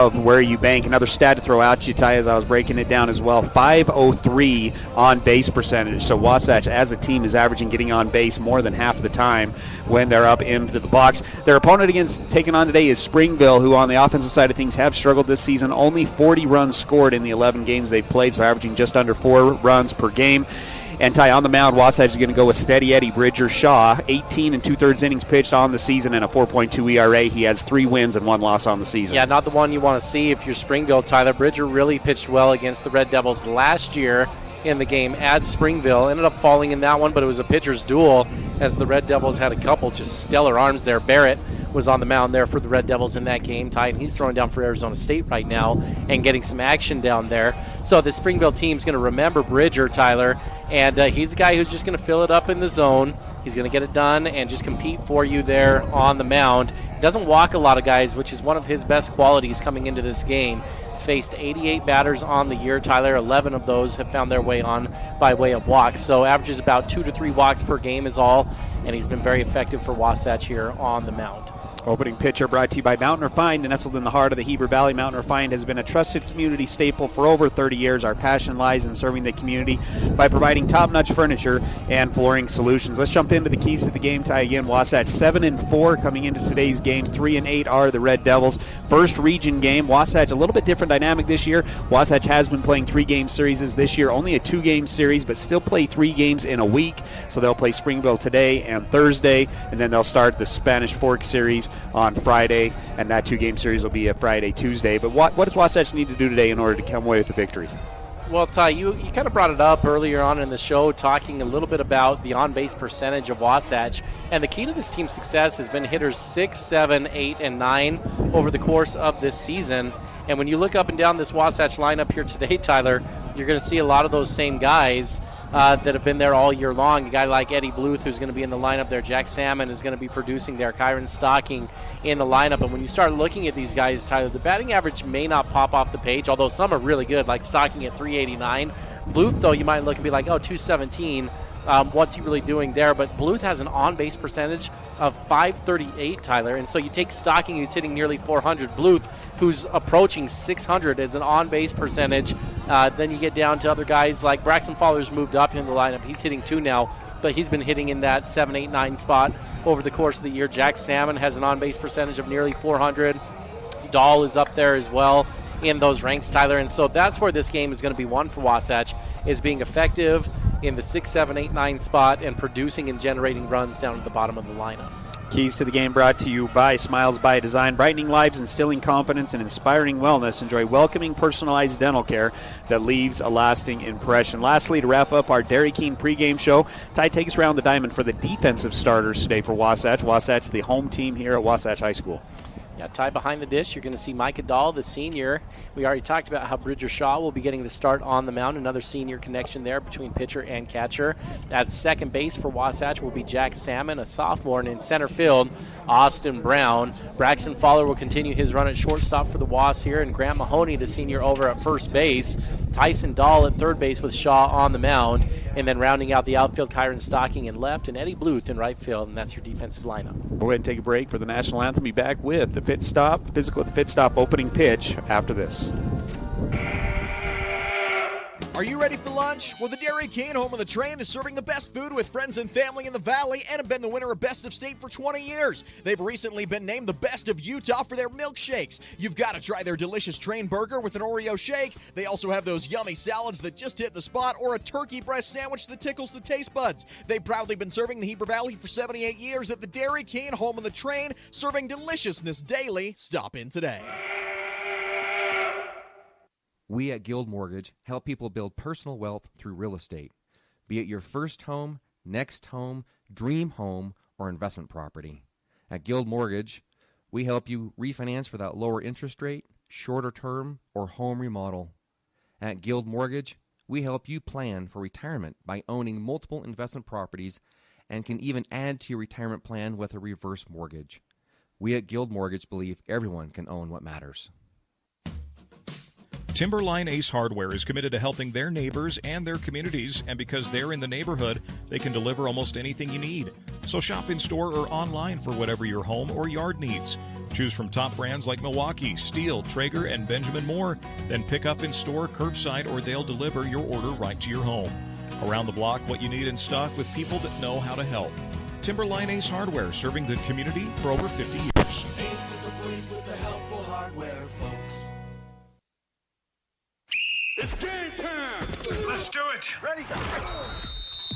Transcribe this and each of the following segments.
of where you bank. Another stat to throw out to you, Ty, as I was breaking it down as well, 503 on base percentage. So Wasatch as a team is averaging getting on base more than half of the time when they're up into the box. Their opponent taken on today is Springville, who on the offensive side of things have struggled this season. Only 40 runs scored in the 11 games they've played, so averaging just under 4 runs per game. And Ty, on the mound, Wasatch is going to go with steady Eddie Bridger-Shaw, 18 2/3 innings pitched on the season and a 4.2 ERA. He has 3 wins and 1 loss on the season. Yeah, not the one you want to see if you're Springville, Tyler. Bridger really pitched well against the Red Devils last year in the game at Springville. Ended up falling in that one, but it was a pitcher's duel as the Red Devils had a couple just stellar arms there. Barrett was on the mound there for the Red Devils in that game. Ty, and he's throwing down for Arizona State right now and getting some action down there. So the Springville team's going to remember Bridger, Tyler, and he's a guy who's just going to fill it up in the zone. He's going to get it done and just compete for you there on the mound. He doesn't walk a lot of guys, which is one of his best qualities coming into this game. He's faced 88 batters on the year, Tyler. 11 of those have found their way on by way of walks. So averages about 2 to 3 walks per game is all, and he's been very effective for Wasatch here on the mound. Opening pitcher brought to you by Mountain Refined, nestled in the heart of the Heber Valley. Mountain Refined has been a trusted community staple for over 30 years. Our passion lies in serving the community by providing top-notch furniture and flooring solutions. Let's jump into the keys to the game, Ty. Again, Wasatch 7-4 coming into today's game. 3-8 are the Red Devils. First region game. Wasatch a little bit different dynamic this year. Wasatch has been playing 3-game series this year, only a 2-game series, but still play 3 games in a week. So they'll play Springville today and Thursday, and then they'll start the Spanish Fork series on Friday, and that 2-game series will be a Friday, Tuesday. But what does Wasatch need to do today in order to come away with the victory? Well, Ty, you kind of brought it up earlier on in the show, talking a little bit about the on-base percentage of Wasatch. And the key to this team's success has been hitters 6, 7, 8, and 9 over the course of this season. And when you look up and down this Wasatch lineup here today, Tyler, you're going to see a lot of those same guys that have been there all year long. A guy like Eddie Bluth, who's going to be in the lineup there. Jack Salmon is going to be producing there. Kyron Stocking in the lineup. And when you start looking at these guys, Tyler, the batting average may not pop off the page, although some are really good, like Stocking at 389. Bluth, though, you might look and be like, 217. What's he really doing there? But Bluth has an on-base percentage of 538, Tyler. And so you take Stocking, who's hitting nearly 400. Bluth, who's approaching 600 as an on-base percentage. Then you get down to other guys like Braxton Fowler's moved up in the lineup. He's hitting 2 now, but he's been hitting in that 7, 8, 9 spot over the course of the year. Jack Salmon has an on-base percentage of nearly 400. Dahl is up there as well in those ranks, Tyler. And so that's where this game is going to be won for Wasatch, is being effective in the 6, 7, 8, 9 spot and producing and generating runs down at the bottom of the lineup. Keys to the game brought to you by Smiles by Design, brightening lives, instilling confidence, and inspiring wellness. Enjoy welcoming, personalized dental care that leaves a lasting impression. Lastly, to wrap up our Dairy King pregame show, Ty, take us around the diamond for the defensive starters today for Wasatch. Wasatch, the home team here at Wasatch High School. Yeah, Ty, behind the dish, you're going to see Micah Dahl, the senior. We already talked about how Bridger Shaw will be getting the start on the mound. Another senior connection there between pitcher and catcher. At second base for Wasatch will be Jack Salmon, a sophomore. And in center field, Austin Brown. Braxton Fowler will continue his run at shortstop for the Wasps here. And Grant Mahoney, the senior, over at first base. Tyson Dahl at third base with Shaw on the mound. And then rounding out the outfield, Kyron Stocking in left and Eddie Bluth in right field. And that's your defensive lineup. We'll go ahead and take a break for the national anthem. Be back with the physical at the pit stop opening pitch after this. Are you ready for lunch? Well, the Dairy King, home of the train, is serving the best food with friends and family in the Valley and have been the winner of Best of State for 20 years. They've recently been named the best of Utah for their milkshakes. You've got to try their delicious train burger with an Oreo shake. They also have those yummy salads that just hit the spot, or a turkey breast sandwich that tickles the taste buds. They've proudly been serving the Heber Valley for 78 years at the Dairy King, home of the train, serving deliciousness daily. Stop in today. We at Guild Mortgage help people build personal wealth through real estate, be it your first home, next home, dream home, or investment property. At Guild Mortgage, we help you refinance for that lower interest rate, shorter term, or home remodel. At Guild Mortgage, we help you plan for retirement by owning multiple investment properties and can even add to your retirement plan with a reverse mortgage. We at Guild Mortgage believe everyone can own what matters. Timberline Ace Hardware is committed to helping their neighbors and their communities, and because they're in the neighborhood, they can deliver almost anything you need. So shop in store or online for whatever your home or yard needs. Choose from top brands like Milwaukee, Steel, Traeger, and Benjamin Moore. Then pick up in store, curbside, or they'll deliver your order right to your home. Around the block, what you need in stock with people that know how to help. Timberline Ace Hardware, serving the community for over 50 years. Ace is the place with the helpful hardware, folks. It's game time! Let's do it! Ready?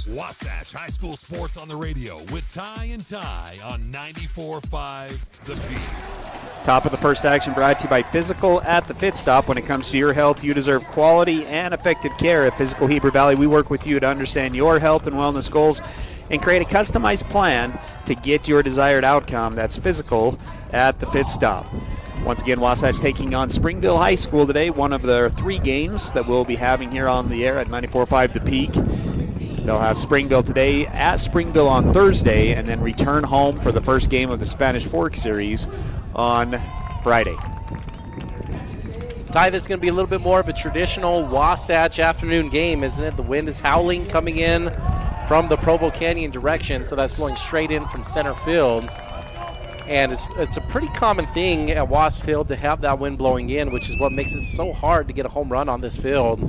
Wasatch High School Sports on the radio with Ty and Ty on 94.5 The Beat. Top of the first action brought to you by Physical at the Fit Stop. When it comes to your health, you deserve quality and effective care. At Physical Heber Valley, we work with you to understand your health and wellness goals and create a customized plan to get your desired outcome. That's Physical at the Fit Stop. Once again, Wasatch taking on Springville High School today, one of their 3 games that we'll be having here on the air at 94.5 The Peak. They'll have Springville today, at Springville on Thursday, and then return home for the first game of the Spanish Fork Series on Friday. Ty, this is going to be a little bit more of a traditional Wasatch afternoon game, isn't it? The wind is howling coming in from the Provo Canyon direction, so that's blowing straight in from center field. And it's a pretty common thing at Was Field to have that wind blowing in, which is what makes it so hard to get a home run on this field.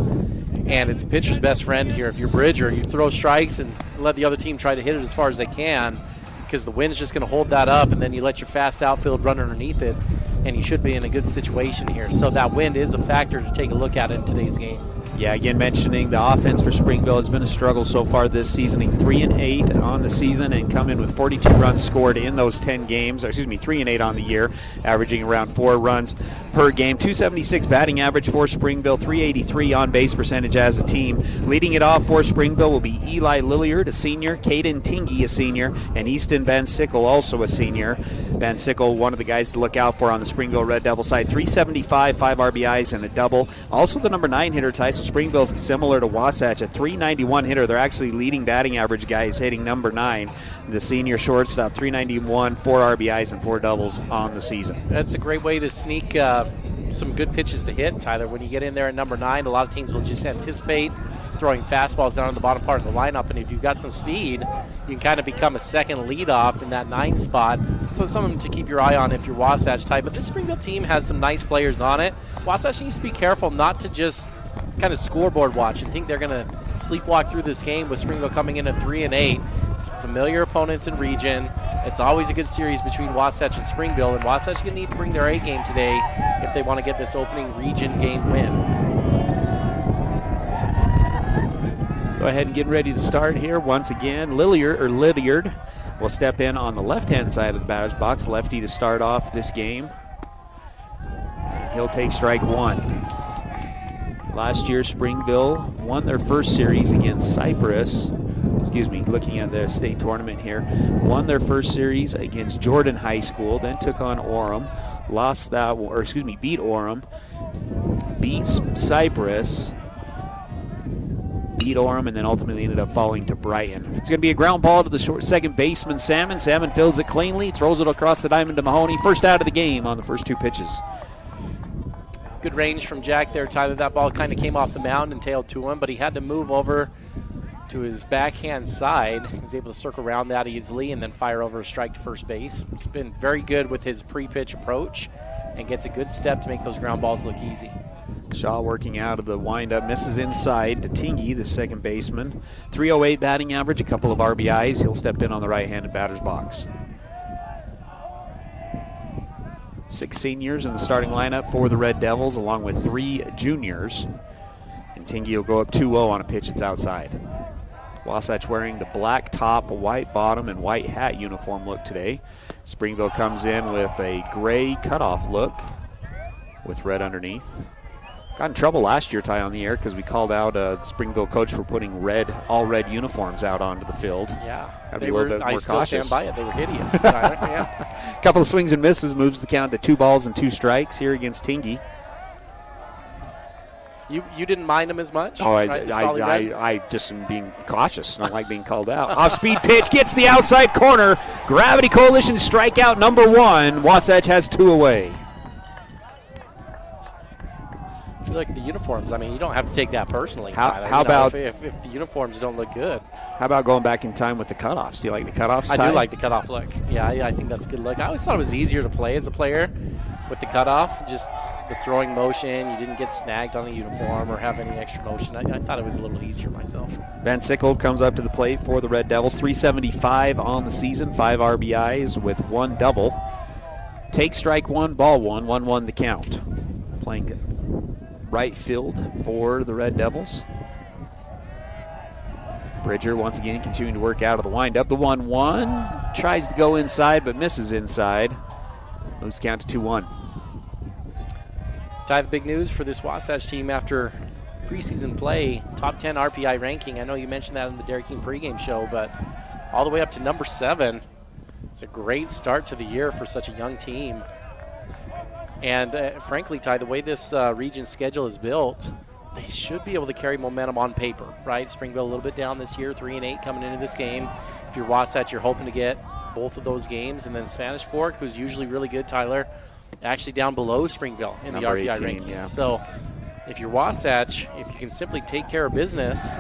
And it's a pitcher's best friend here. If you're Bridger, you throw strikes and let the other team try to hit it as far as they can, because the wind's just going to hold that up, and then you let your fast outfield run underneath it, and you should be in a good situation here. So that wind is a factor to take a look at in today's game. Yeah, again, mentioning the offense for Springville has been a struggle so far this season. 3-8 on the season and come in with 42 runs scored in those 10 games. 3-8 on the year, averaging around 4 runs per game. 276 batting average for Springville, 383 on base percentage as a team. Leading it off for Springville will be Eli Lilliard, a senior, Caden Tingy, a senior, and Easton Van Sickle, also a senior. Van Sickle, one of the guys to look out for on the Springville Red Devil side. 375, 5 RBIs, and a double. Also the number 9 hitter, Ty. So Springville's similar to Wasatch, a 391 hitter. They're actually leading batting average guys hitting number 9. The senior shortstop, 391, 4 RBIs, and 4 doubles on the season. That's a great way to sneak some good pitches to hit, Tyler. When you get in there at number 9, a lot of teams will just anticipate throwing fastballs down in the bottom part of the lineup, and if you've got some speed, you can kind of become a second leadoff in that 9 spot. So it's something to keep your eye on if you're Wasatch type. But this Springville team has some nice players on it. Wasatch needs to be careful not to just kind of scoreboard watch and think they're going to sleepwalk through this game with Springville coming in at 3-8. It's familiar opponents in region. It's always a good series between Wasatch and Springville, and Wasatch going to need to bring their A game today if they want to get this opening region game win. Go ahead and get ready to start here. Once again, Lydiard will step in on the left-hand side of the batter's box, lefty to start off this game. And he'll take strike 1. Last year, Springville won their first series against Cypress. Looking at the state tournament here. Won their first series against Jordan High School, then took on Orem. Beat Orem. Beat Cypress. Beat Orem, and then ultimately ended up falling to Brighton. It's going to be a ground ball to the second baseman, Salmon. Salmon fields it cleanly, throws it across the diamond to Mahoney. First out of the game on the first 2 pitches. Good range from Jack there, Tyler. That ball kind of came off the mound and tailed to him, but he had to move over to his backhand side. He was able to circle around that easily and then fire over a strike to first base. He's been very good with his pre-pitch approach and gets a good step to make those ground balls look easy. Shaw working out of the windup, misses inside to Tingy, the second baseman. 308 batting average, a couple of RBIs. He'll step in on the right-handed batter's box. 6 seniors in the starting lineup for the Red Devils, along with 3 juniors. And Tingy will go up 2-0 on a pitch that's outside. Wasatch wearing the black top, white bottom, and white hat uniform look today. Springville comes in with a gray cutoff look with red underneath. Got in trouble last year, Ty, on the air because we called out the Springville coach for putting all red uniforms out onto the field. Yeah, Gotta be a little bit more cautious. I still stand by it. They were hideous, Tyler. Yeah. A couple of swings and misses moves the count to 2 balls and 2 strikes here against Tingy. You didn't mind him as much? Oh, I just am being cautious. I don't like being called out. Off-speed pitch gets the outside corner. Gravity Coalition strikeout number 1. Wasatch has 2 away. look at the uniforms. I mean, you don't have to take that personally. How about if the uniforms don't look good? How about going back in time with the cutoffs? Do you like the cutoffs? I do like the cutoff look. Yeah, I think that's a good look. I always thought it was easier to play as a player with the cutoff. Just the throwing motion, you didn't get snagged on the uniform or have any extra motion. I thought it was a little easier myself. Ben Sickle comes up to the plate for the Red Devils. 375 on the season, 5 RBIs with 1 double. Take strike 1, ball 1, 1-1 the count. Playing right field for the Red Devils. Bridger once again continuing to work out of the windup. The 1-1 tries to go inside but misses inside. Moves count to 2-1. Ty, the big news for this Wasatch team after preseason play, top 10 RPI ranking. I know you mentioned that in the Dairy King pregame show, but all the way up to number 7. It's a great start to the year for such a young team. And frankly, Ty, the way this region schedule is built, they should be able to carry momentum on paper, right? Springville a little bit down this year, 3-8 coming into this game. If you're Wasatch, you're hoping to get both of those games. And then Spanish Fork, who's usually really good, Tyler, actually down below Springville in number the RPI 18, rankings. yeah. So if you're Wasatch, if you can simply take care of business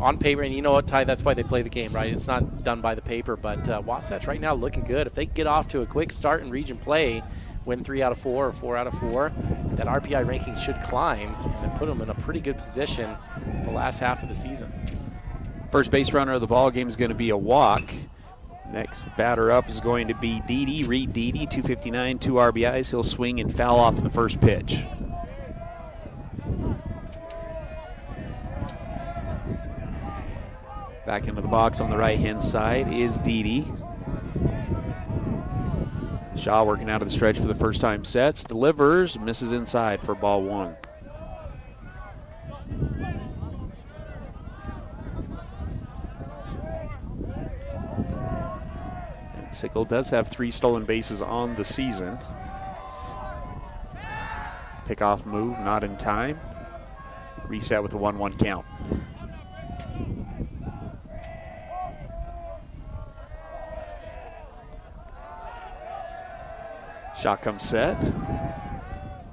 on paper, and you know what, Ty, that's why they play the game, right? It's not done by the paper, but Wasatch right now looking good. If they get off to a quick start in region play, win 3 out of 4 or 4 out of 4, that RPI ranking should climb and then put them in a pretty good position the last half of the season. First base runner of the ball game is going to be a walk. Next batter up is going to be Dede, Reed Dede, 259, 2 RBIs. He'll swing and foul off the first pitch. Back into the box on the right-hand side is Dede. Shaw working out of the stretch for the first time sets. Delivers, misses inside for ball 1. And Sickle does have 3 stolen bases on the season. Pickoff move, not in time. Reset with a 1-1 count. Shot comes set.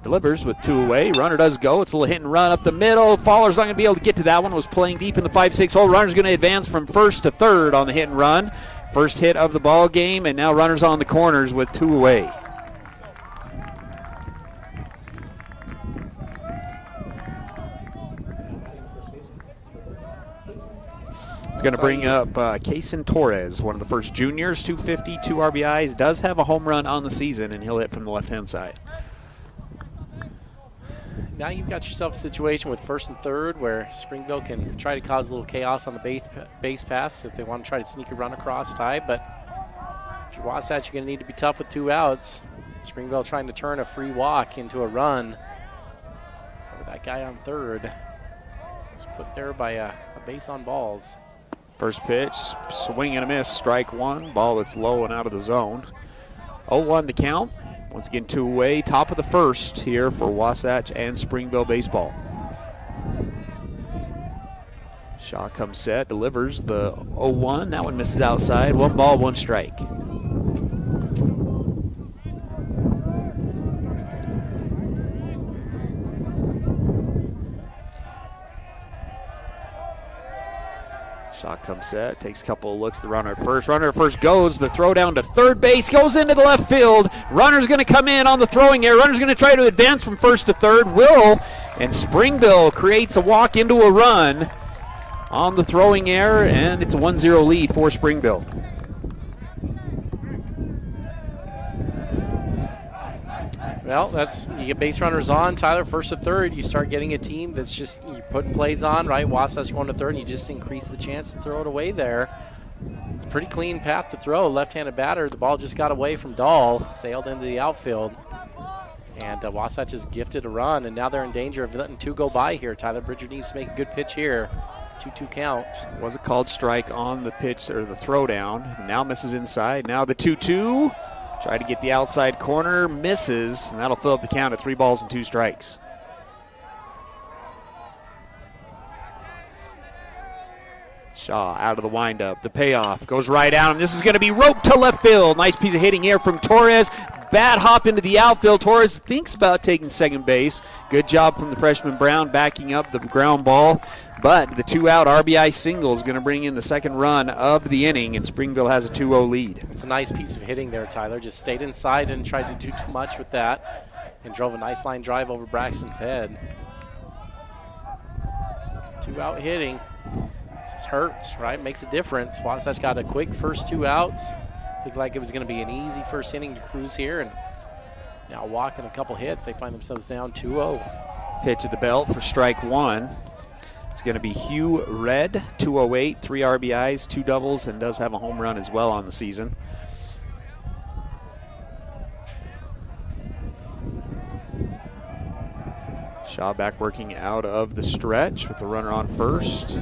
Delivers with 2 away. Runner does go. It's a little hit and run up the middle. Faller's not going to be able to get to that one. Was playing deep in the 5-6 hole. Runner's going to advance from first to third on the hit and run. First hit of the ball game, and now runners on the corners with 2 away. Going to bring up Kaysen Torres, one of the first juniors, 250, 2 RBIs, does have a home run on the season, and he'll hit from the left-hand side. Now you've got yourself a situation with first and third where Springville can try to cause a little chaos on the base paths if they want to try to sneak a run across, Ty. But if you're Wasatch, you're going to need to be tough with 2 outs. Springville trying to turn a free walk into a run. Over that guy on third was put there by a base on balls. First pitch, swing and a miss, strike 1. Ball that's low and out of the zone. 0-1 the count. Once again, 2 away. Top of the first here for Wasatch and Springville baseball. Shaw comes set, delivers the 0-1. That one misses outside. 1 ball, 1 strike. Shaw comes set, takes a couple of looks. The runner at first. Runner at first goes. The throw down to third base. Goes into the left field. Runner's going to come in on the throwing air. Runner's going to try to advance from first to third. Will. And Springville creates a walk into a run on the throwing air. And it's a 1-0 lead for Springville. Well, you get base runners on, Tyler, first to third. You start getting a team that's just, you're putting plays on, right? Wasatch going to third, and you just increase the chance to throw it away there. It's a pretty clean path to throw. Left-handed batter, the ball just got away from Dahl, sailed into the outfield. And Wasatch has gifted a run, and now they're in danger of letting 2 go by here. Tyler Bridger needs to make a good pitch here. 2-2 count. Was a called strike on the pitch, or the throw down. Now misses inside. Now the 2-2. Try to get the outside corner, misses, and that'll fill up the count at 3 balls and 2 strikes. Shaw out of the windup. The payoff goes right out, and this is going to be roped to left field. Nice piece of hitting here from Torres. bat hop into the outfield. Torres thinks about taking second base. Good job from the freshman Brown backing up the ground ball. But the 2-out RBI single is going to bring in the second run of the inning, and Springville has a 2-0 lead. It's a nice piece of hitting there, Tyler. Just stayed inside and tried to do too much with that and drove a nice line drive over Braxton's head. 2-out hitting. It just hurts, right? Makes a difference. Wasatch got a quick first 2 outs. Looked like it was going to be an easy first inning to cruise here, and now walking a couple hits, they find themselves down 2-0. Pitch at the belt for strike one. It's going to be Hugh Red, 208, 3 RBIs, 2 doubles, and does have a home run as well on the season. Shaw back working out of the stretch with the runner on first.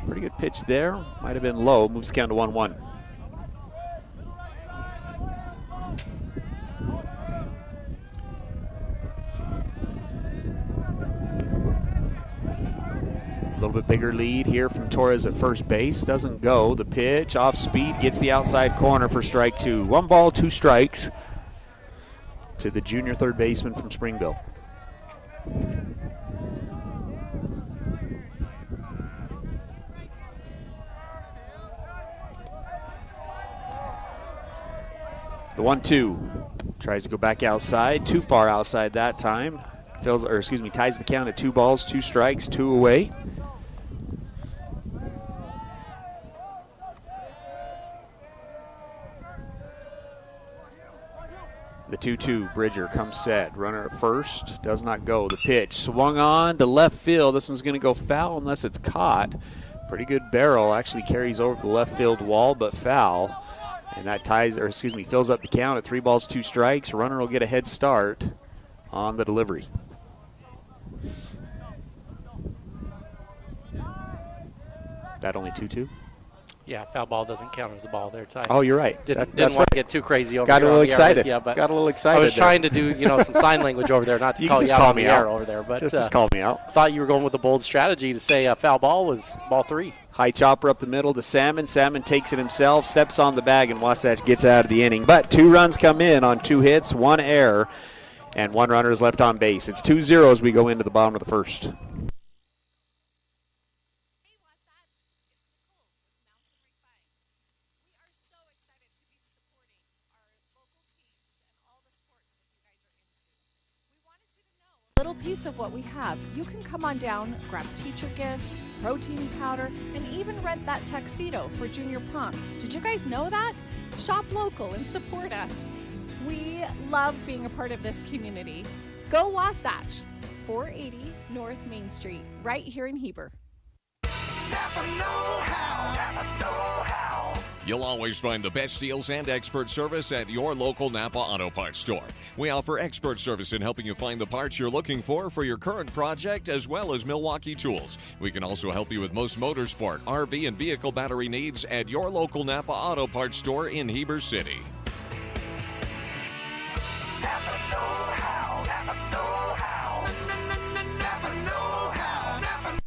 Pretty good pitch there. Might have been low. Moves the count to 1-1. A little bit bigger lead here from Torres at first base. Doesn't go. The pitch off speed gets the outside corner for strike 2. 1 ball, 2 strikes to the junior third baseman from Springville. The 1-2 tries to go back outside. Too far outside that time. Ties the count at 2 balls, 2 strikes, 2 away. The 2-2, Bridger comes set. Runner at first, does not go. The pitch swung on to left field. This one's going to go foul unless it's caught. Pretty good barrel, actually carries over the left field wall, but foul. And that fills up the count at 3 balls, 2 strikes. Runner will get a head start on the delivery. That only 2-2? Yeah, foul ball doesn't count as a ball there, Ty. Oh, you're right. Didn't want to get too crazy over Got here. a little excited. But Got a little excited. I was trying to do, some sign language over there, not to call you out on the air over there. But just call me out. Thought you were going with a bold strategy to say foul ball was ball 3. High chopper up the middle to Salmon. Salmon takes it himself, steps on the bag, and Wasatch gets out of the inning. But 2 runs come in on 2 hits, 1 error, and 1 runner is left on base. It's 2-0 as we go into the bottom of the first. Little piece of what we have. You can come on down, grab teacher gifts, protein powder, and even rent that tuxedo for junior prom. Did you guys know that? Shop local and support us. We love being a part of this community. Go Wasatch, 480 North Main Street, right here in Heber. Napa know-how. Napa know-how. You'll always find the best deals and expert service at your local Napa Auto Parts store. We offer expert service in helping you find the parts you're looking for your current project, as well as Milwaukee tools. We can also help you with most motorsport, RV, and vehicle battery needs at your local Napa Auto Parts store in Heber City. Napa know-how. Napa know-how. Napa know-how. Napa.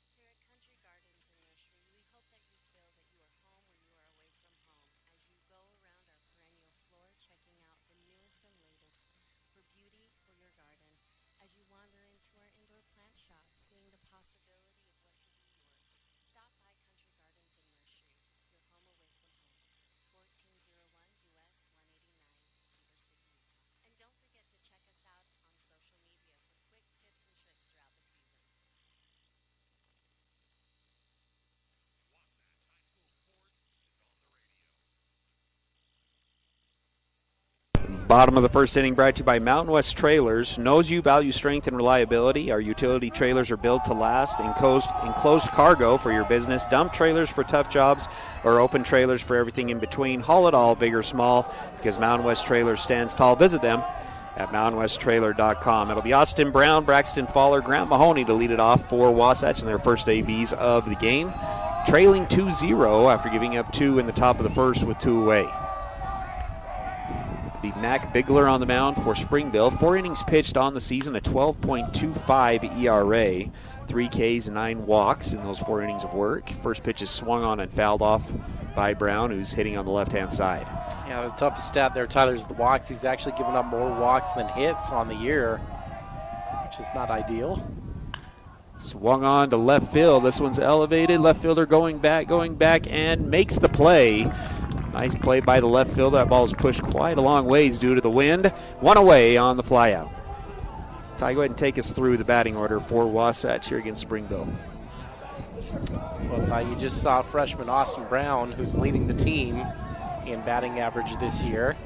Here at Country Gardens and Nursery, we hope that you feel that you are home when you are away from home as you go around our perennial floor checking out the newest and latest for beauty for your garden. As you wander into our indoor plant shop, seeing the possibility of what could be yours. Stop by Country Gardens and Nursery, your home away from home. 1401 US 189, Heber City, Utah. And don't forget to check us out on social media for quick tips and tricks throughout the season. Bottom of the first inning brought to you by Mountain West Trailers. Knows you value strength and reliability. Our utility trailers are built to last. Enclosed cargo for your business. Dump trailers for tough jobs or open trailers for everything in between. Haul it all, big or small, because Mountain West Trailers stands tall. Visit them at mountainwesttrailer.com. It'll be Austin Brown, Braxton Fowler, Grant Mahoney to lead it off for Wasatch in their first ABs of the game. Trailing 2-0 after giving up 2 in the top of the first with 2 away. Be Mac Bigler on the mound for Springville. 4 innings pitched on the season, a 12.25 ERA, 3 Ks, 9 walks in those 4 innings of work. First pitch is swung on and fouled off by Brown, who's hitting on the left-hand side. Yeah, Yeah, the toughest stat there, Tyler, is the walks. He's actually given up more walks than hits on the year, which is not ideal. Swung on to left field. This one's elevated. Left fielder going back, and makes the play. Nice play by the left fielder. That ball is pushed quite a long ways due to the wind. One away on the flyout. Ty, go ahead and take us through the batting order for Wasatch here against Springville. Well, Ty, you just saw freshman Austin Brown, who's leading the team in batting average this year.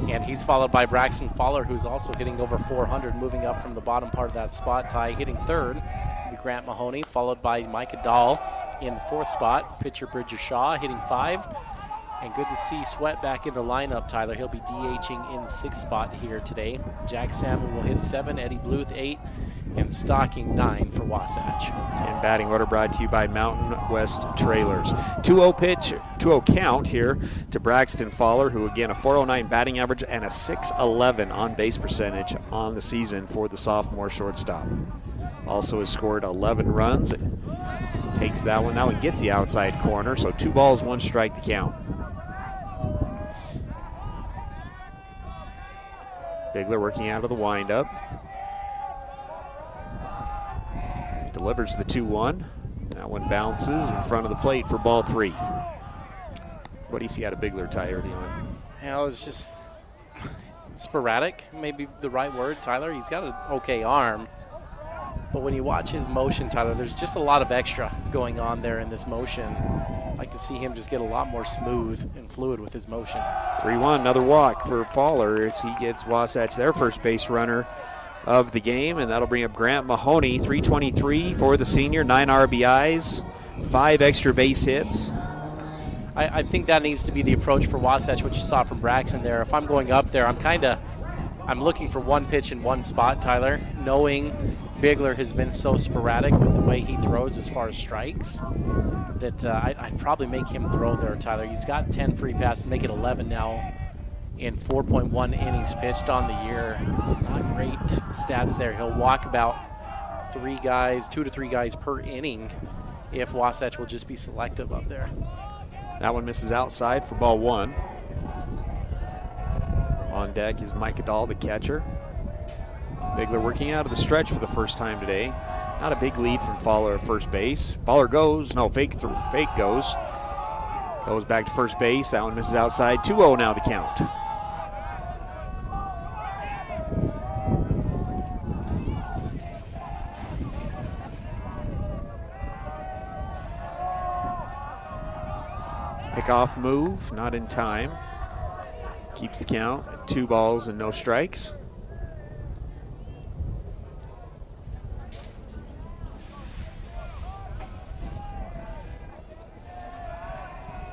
And he's followed by Braxton Fowler, who's also hitting over 400, moving up from the bottom part of that spot. Ty hitting third, Grant Mahoney, followed by Micah Dahl in the fourth spot. Pitcher Bridger Shaw hitting 5. And good to see Sweat back in the lineup, Tyler. He'll be DHing in the 6th spot here today. Jack Salmon will hit 7, Eddie Bluth 8, and Stocking 9 for Wasatch. And batting order brought to you by Mountain West Trailers. 2-0 pitch, 2-0 count here to Braxton Fowler, who again a 409 batting average and a 611 on base percentage on the season for the sophomore shortstop. Also has scored 11 runs. Takes that one. That one gets the outside corner. So 2 balls, 1 strike to count. Bigler working out of the windup. Delivers the 2-1. That one bounces in front of the plate for ball 3. What do you see out of Bigler, Ty, early on? Well, it's just sporadic, maybe the right word, Tyler. He's got an okay arm. But when you watch his motion, Tyler, there's just a lot of extra going on there in this motion. I'd like to see him just get a lot more smooth and fluid with his motion. 3-1, another walk for Fowler as he gets Wasatch their first base runner of the game, and that'll bring up Grant Mahoney, 323 for the senior, 9 RBIs, 5 extra base hits. I think that needs to be the approach for Wasatch, what you saw from Braxton there. If I'm going up there, I'm looking for one pitch in one spot, Tyler, knowing Bigler has been so sporadic with the way he throws as far as strikes that I'd probably make him throw there, Tyler. He's got 10 free passes, make it 11 now in 4.1 innings pitched on the year. It's not great stats there. He'll walk about 2 to 3 guys per inning if Wasatch will just be selective up there. That one misses outside for ball 1. On deck is Micah Dahl, the catcher. Bigler working out of the stretch for the first time today. Not a big lead from Fowler at first base. Fowler goes, no, fake goes. Goes back to first base. That one misses outside. 2-0 now the count. Pickoff move, not in time. Keeps the count at 2 balls and no strikes.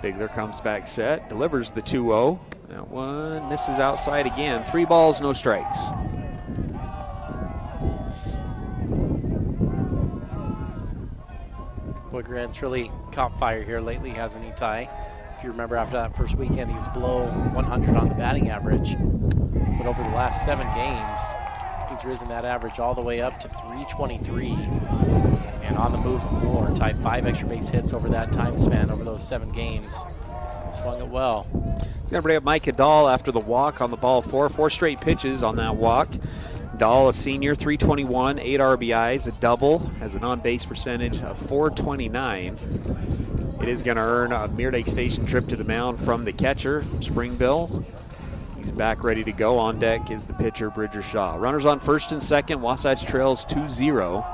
Bigler comes back set, delivers the 2-0. That one misses outside again. 3 balls, no strikes. Boy, Grant's really caught fire here lately, hasn't he, Ty? If you remember, after that first weekend, he was below 100 on the batting average. But over the last 7 games, he's risen that average all the way up to 323. And on the move more, Ty, 5 extra base hits over that time span, over those 7 games. Swung it well. He's going to bring up Micah Dahl after the walk on the ball 4 straight pitches on that walk. Dahl, a senior, 321, 8 RBIs, a double, has an on-base percentage of 429. It is going to earn a Mirror Lake Station trip to the mound from the catcher from Springville. He's back ready to go. On deck is the pitcher, Bridger Shaw. Runners on first and second. Wasatch trails 2-0.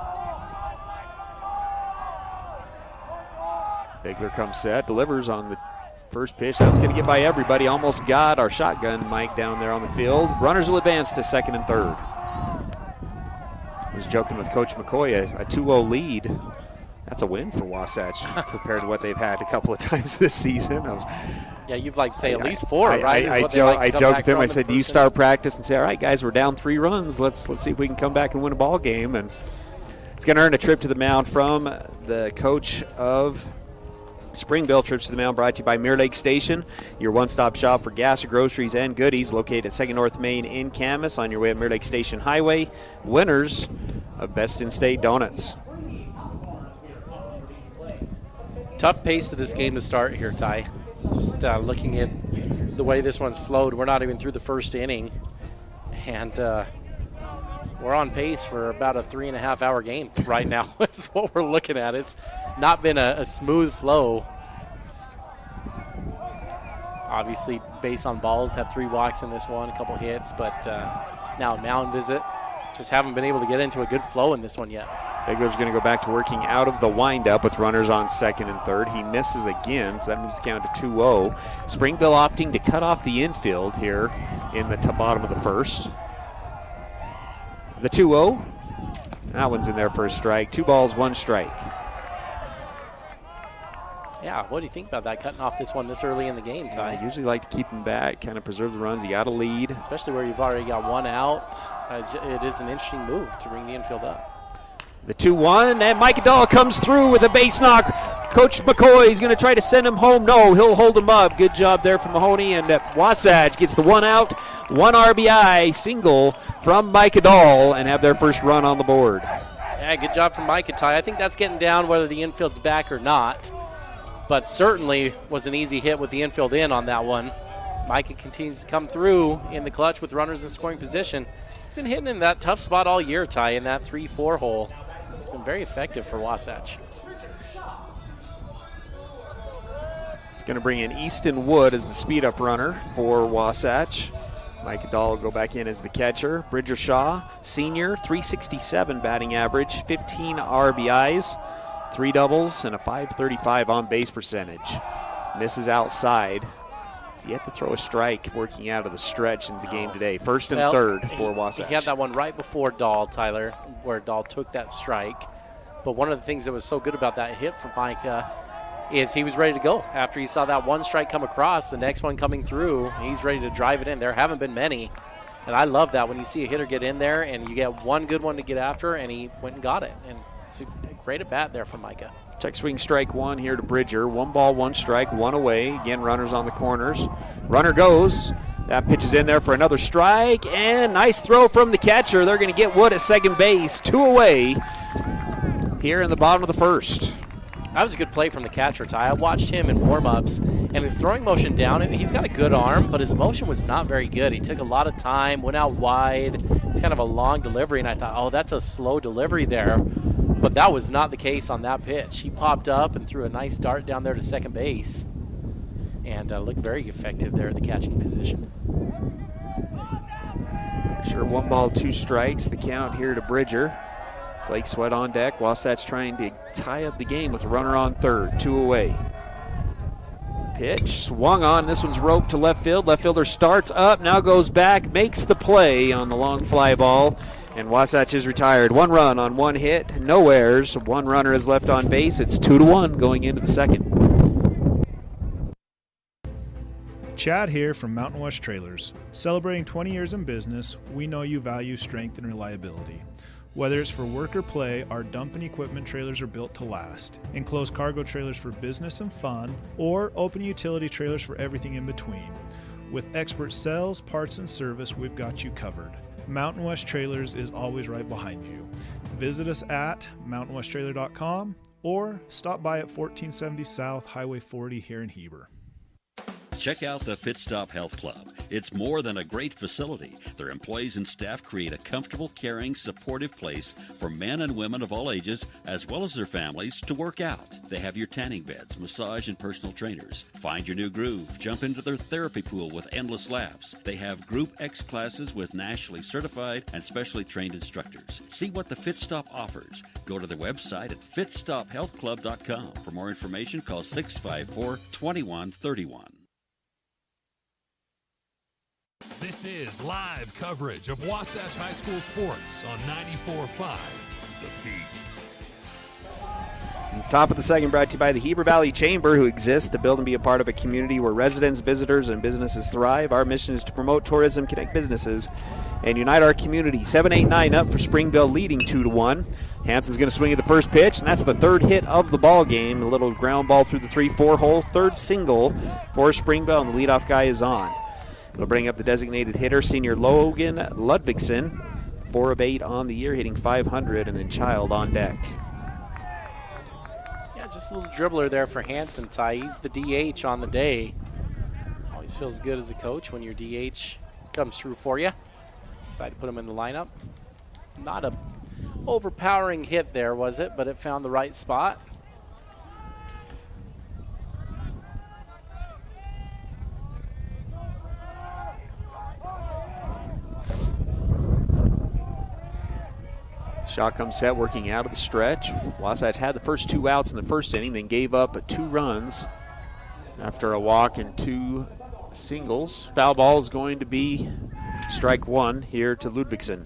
Bigler comes set, delivers on the first pitch. That's going to get by everybody. Almost got our shotgun Mike down there on the field. Runners will advance to second and third. I was joking with Coach McCoy, a 2-0 lead. That's a win for Wasatch compared to what they've had a couple of times this season. Yeah, you'd like to say at least 4, right? I joked with him. I said, do you start practice and say, all right, guys, we're down 3 runs. Let's see if we can come back and win a ball game. And it's going to earn a trip to the mound from the coach of Springville. Trips to the mound brought to you by Mirror Lake Station, your one-stop shop for gas, groceries, and goodies, located at 2nd North Main in Camas on your way at Mirror Lake Station Highway. Winners of Best in State Donuts. Tough pace to this game to start here, Ty. Just looking at the way this one's flowed, we're not even through the first inning. And we're on pace for about a 3.5-hour game right now. That's what we're looking at. It's not been a smooth flow. Obviously, base on balls, had 3 walks in this one, a couple hits, but now a mound visit. Just haven't been able to get into a good flow in this one yet. Begler's going to go back to working out of the windup with runners on second and third. He misses again, so that moves the count to 2-0. Springville opting to cut off the infield here in the bottom of the first. The 2-0. That one's in there for a strike. 2 balls, 1 strike. Yeah, what do you think about that, cutting off this one this early in the game, Ty? I usually like to keep him back, kind of preserve the runs. You got a lead. Especially where you've already got 1 out. It is an interesting move to bring the infield up. The 2-1, and Micah Dahl comes through with a base knock. Coach McCoy is going to try to send him home. No, he'll hold him up. Good job there from Mahoney, and Wasatch gets the 1 out, 1 RBI single from Micah Dahl, and have their first run on the board. Yeah, good job from Micah, Ty. I think that's getting down whether the infield's back or not, but certainly was an easy hit with the infield in on that one. Micah continues to come through in the clutch with runners in scoring position. He's been hitting in that tough spot all year, Ty, in that 3-4 hole. It's been very effective for Wasatch. It's going to bring in Easton Wood as the speed-up runner for Wasatch. Micah Dahl will go back in as the catcher. Bridger Shaw, senior, 367 batting average, 15 RBIs, 3 doubles, and a .535 on-base percentage. Misses outside. He's yet to throw a strike working out of the stretch in the game today. First and third for Wasatch. He had that one right before Dahl, Tyler, where Dahl took that strike. But one of the things that was so good about that hit from Micah is he was ready to go. After he saw that 1 strike come across, the next one coming through, he's ready to drive it in. There haven't been many. And I love that when you see a hitter get in there and you get one good one to get after, and he went and got it. And it's a great at bat there from Micah. Check swing strike 1 here to Bridger. 1 ball, 1 strike, 1 away. Again, runners on the corners. Runner goes. That pitch is in there for another strike. And nice throw from the catcher. They're going to get Wood at second base. 2 away here in the bottom of the first. That was a good play from the catcher, Ty. I watched him in warm-ups, and his throwing motion down, he's got a good arm, but his motion was not very good. He took a lot of time, went out wide. It's kind of a long delivery, and I thought, oh, that's a slow delivery there. But that was not the case on that pitch. He popped up and threw a nice dart down there to second base and looked very effective there at the catching position. Sure, 1 ball, 2 strikes. The count here to Bridger. Blake Sweat on deck. Wasatch trying to tie up the game with a runner on third. 2 away. Pitch swung on. This one's roped to left field. Left fielder starts up, now goes back, makes the play on the long fly ball. And Wasatch is retired. 1 run on 1 hit, no errors. 1 runner is left on base. It's 2-1 going into the second. Chad here from Mountain West Trailers. Celebrating 20 years in business, we know you value strength and reliability. Whether it's for work or play, our dump and equipment trailers are built to last. Enclosed cargo trailers for business and fun, or open utility trailers for everything in between. With expert sales, parts, and service, we've got you covered. Mountain West Trailers is always right behind you. Visit us at mountainwesttrailer.com or stop by at 1470 South Highway 40 here in Heber. Check out the Fit Stop Health Club. It's more than a great facility. Their employees and staff create a comfortable, caring, supportive place for men and women of all ages, as well as their families, to work out. They have your tanning beds, massage, and personal trainers. Find your new groove. Jump into their therapy pool with endless laughs. They have Group X classes with nationally certified and specially trained instructors. See what the Fit Stop offers. Go to their website at fitstophealthclub.com. For more information, call 654-2131. This is live coverage of Wasatch High School sports on 94.5 The Peak. Top of the second, brought to you by the Heber Valley Chamber, who exists to build and be a part of a community where residents, visitors, and businesses thrive. Our mission is to promote tourism, connect businesses, and unite our community. 7-8-9 up for Springville, leading 2-1. Hanson's going to swing at the first pitch, and that's the 3rd hit of the ball game. A little ground ball through the 3-4 hole. 3rd single for Springville, and the leadoff guy is on. It'll bring up the designated hitter, senior Logan Ludvigsen, 4 of 8 on the year, hitting .500, and then Child on deck. Yeah, just a little dribbler there for Hanson, Ty. He's the DH on the day. Always feels good as a coach when your DH comes through for you. Decided to put him in the lineup. Not a overpowering hit there, was it? But it found the right spot. Shot comes set, working out of the stretch. Wasatch had the first 2 outs in the first inning, then gave up 2 runs after a walk and 2 singles. Foul ball is going to be strike 1 here to Ludvigsen.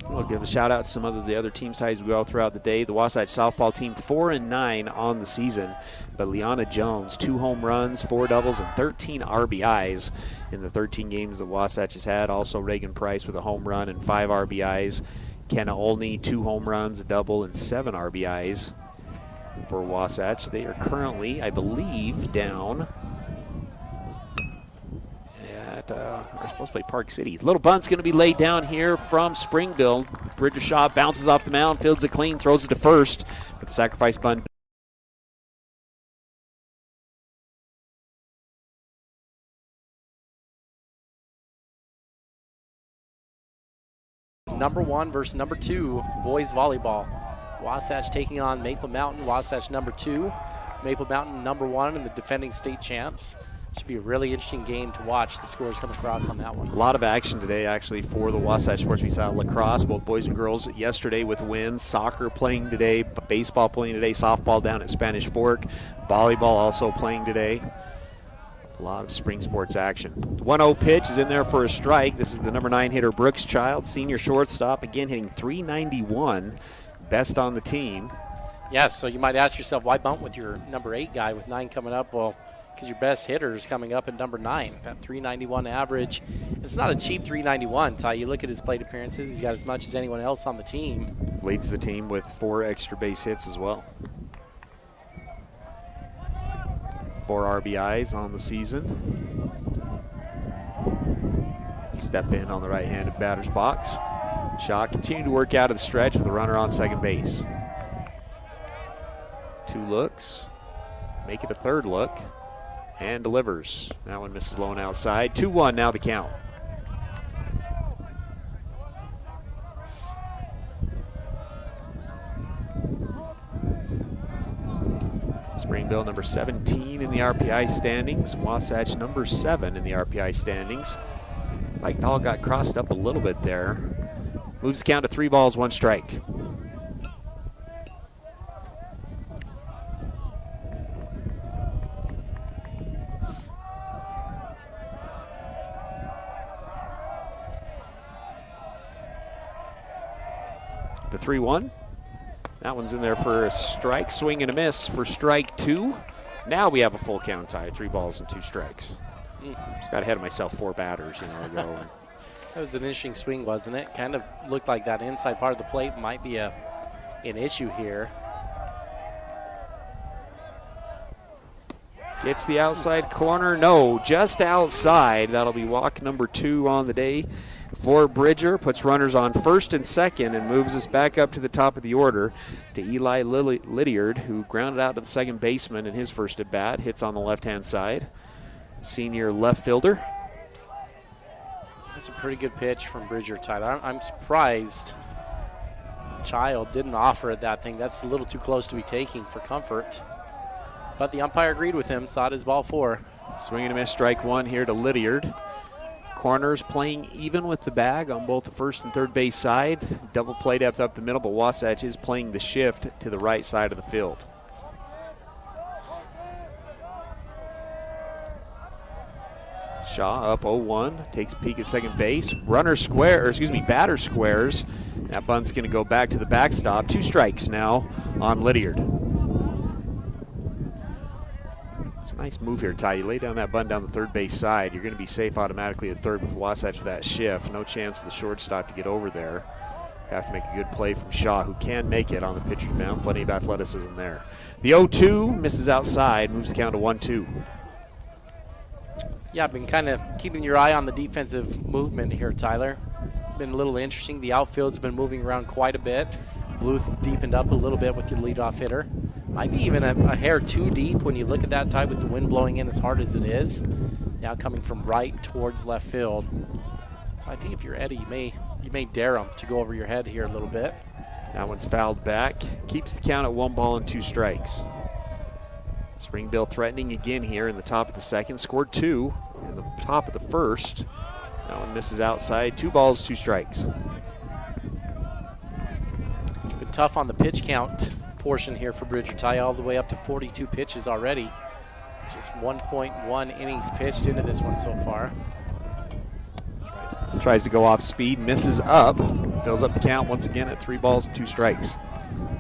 We'll give a shout out to some of the other team sides we go throughout the day. The Wasatch softball team 4-9 on the season, but Liana Jones 2 home runs, 4 doubles, and 13 RBIs in the 13 games that Wasatch has had. Also Reagan Price with a home run and 5 RBIs. Kenna Olney 2 home runs, a double, and 7 RBIs for Wasatch. They are currently, I believe, down at we're supposed to play Park City. Little bunt's going to be laid down here from Springville. Bridger Shaw bounces off the mound, fields it clean, throws it to first, but the sacrifice bunt. Number 1 versus number 2 boys volleyball. Wasatch taking on Maple Mountain. Wasatch number 2, Maple Mountain number 1, and the defending state champs. Should be a really interesting game to watch. The scores come across on that one. A lot of action today, actually, for the Wasatch Sports. We saw lacrosse, both boys and girls, yesterday with wins. Soccer playing today, baseball playing today, softball down at Spanish Fork, volleyball also playing today. A lot of spring sports action. 1-0 pitch is in there for a strike. This is the number 9 hitter, Brooks Child, senior shortstop, again hitting .391, best on the team. Yes, so you might ask yourself, why bunt with your number 8 guy with 9 coming up? Well, because your best hitter is coming up at number 9. That .391 average. It's not a cheap .391, Ty. You look at his plate appearances, he's got as much as anyone else on the team. Leads the team with 4 extra base hits as well. 4 RBIs on the season. Step in on the right-handed batter's box. Shaw continued to work out of the stretch with a runner on second base. 2 looks. Make it a 3rd look. And delivers. That one misses low and outside. 2-1 now the count. Springville number 17 in the RPI standings. Wasatch number 7 in the RPI standings. Mike Dahl got crossed up a little bit there. Moves the count to 3 balls, 1 strike. The 3-1. That one's in there for a strike. Swing and a miss for strike 2. Now we have a full count tie. 3 balls and 2 strikes. Just got ahead of myself 4 batters ago. That was an interesting swing, wasn't it? Kind of looked like that inside part of the plate might be an issue here. Gets the outside corner. No, just outside. That'll be walk number 2 on the day for Bridger. Puts runners on first and second and moves us back up to the top of the order to Eli Lydiard, who grounded out to the second baseman in his first at bat. Hits on the left-hand side. Senior left fielder. That's a pretty good pitch from Bridger, Tyler. I'm surprised Child didn't offer it that thing. That's a little too close to be taking for comfort. But the umpire agreed with him, saw it as ball 4. Swing and a miss, strike 1 here to Lydiard. Corners playing even with the bag on both the first and third base side. Double play depth up the middle, but Wasatch is playing the shift to the right side of the field. Shaw up 0-1, takes a peek at second base. Batter squares. That bunt's going to go back to the backstop. 2 strikes now on Lydiard. It's a nice move here, Ty. You lay down that bunt down the third base side. You're going to be safe automatically at third with Wasatch for that shift. No chance for the shortstop to get over there. Have to make a good play from Shaw, who can make it on the pitcher's mound. Plenty of athleticism there. The 0-2 misses outside, moves the count to 1-2. Yeah, I've been kind of keeping your eye on the defensive movement here, Tyler. Been a little interesting. The outfield's been moving around quite a bit. Bluth deepened up a little bit with your leadoff hitter. Might be even a hair too deep when you look at that tie with the wind blowing in as hard as it is. Now coming from right towards left field. So I think if you're Eddie, you may dare him to go over your head here a little bit. That one's fouled back. Keeps the count at 1 ball and 2 strikes. Springville threatening again here in the top of the second. Scored 2 in the top of the first. That one misses outside. 2 balls, 2 strikes. Been tough on the pitch count portion here for Bridger Ty, all the way up to 42 pitches already. Just 1.1 innings pitched into this one so far. Tries to go off speed, misses up, fills up the count once again at 3 balls and 2 strikes.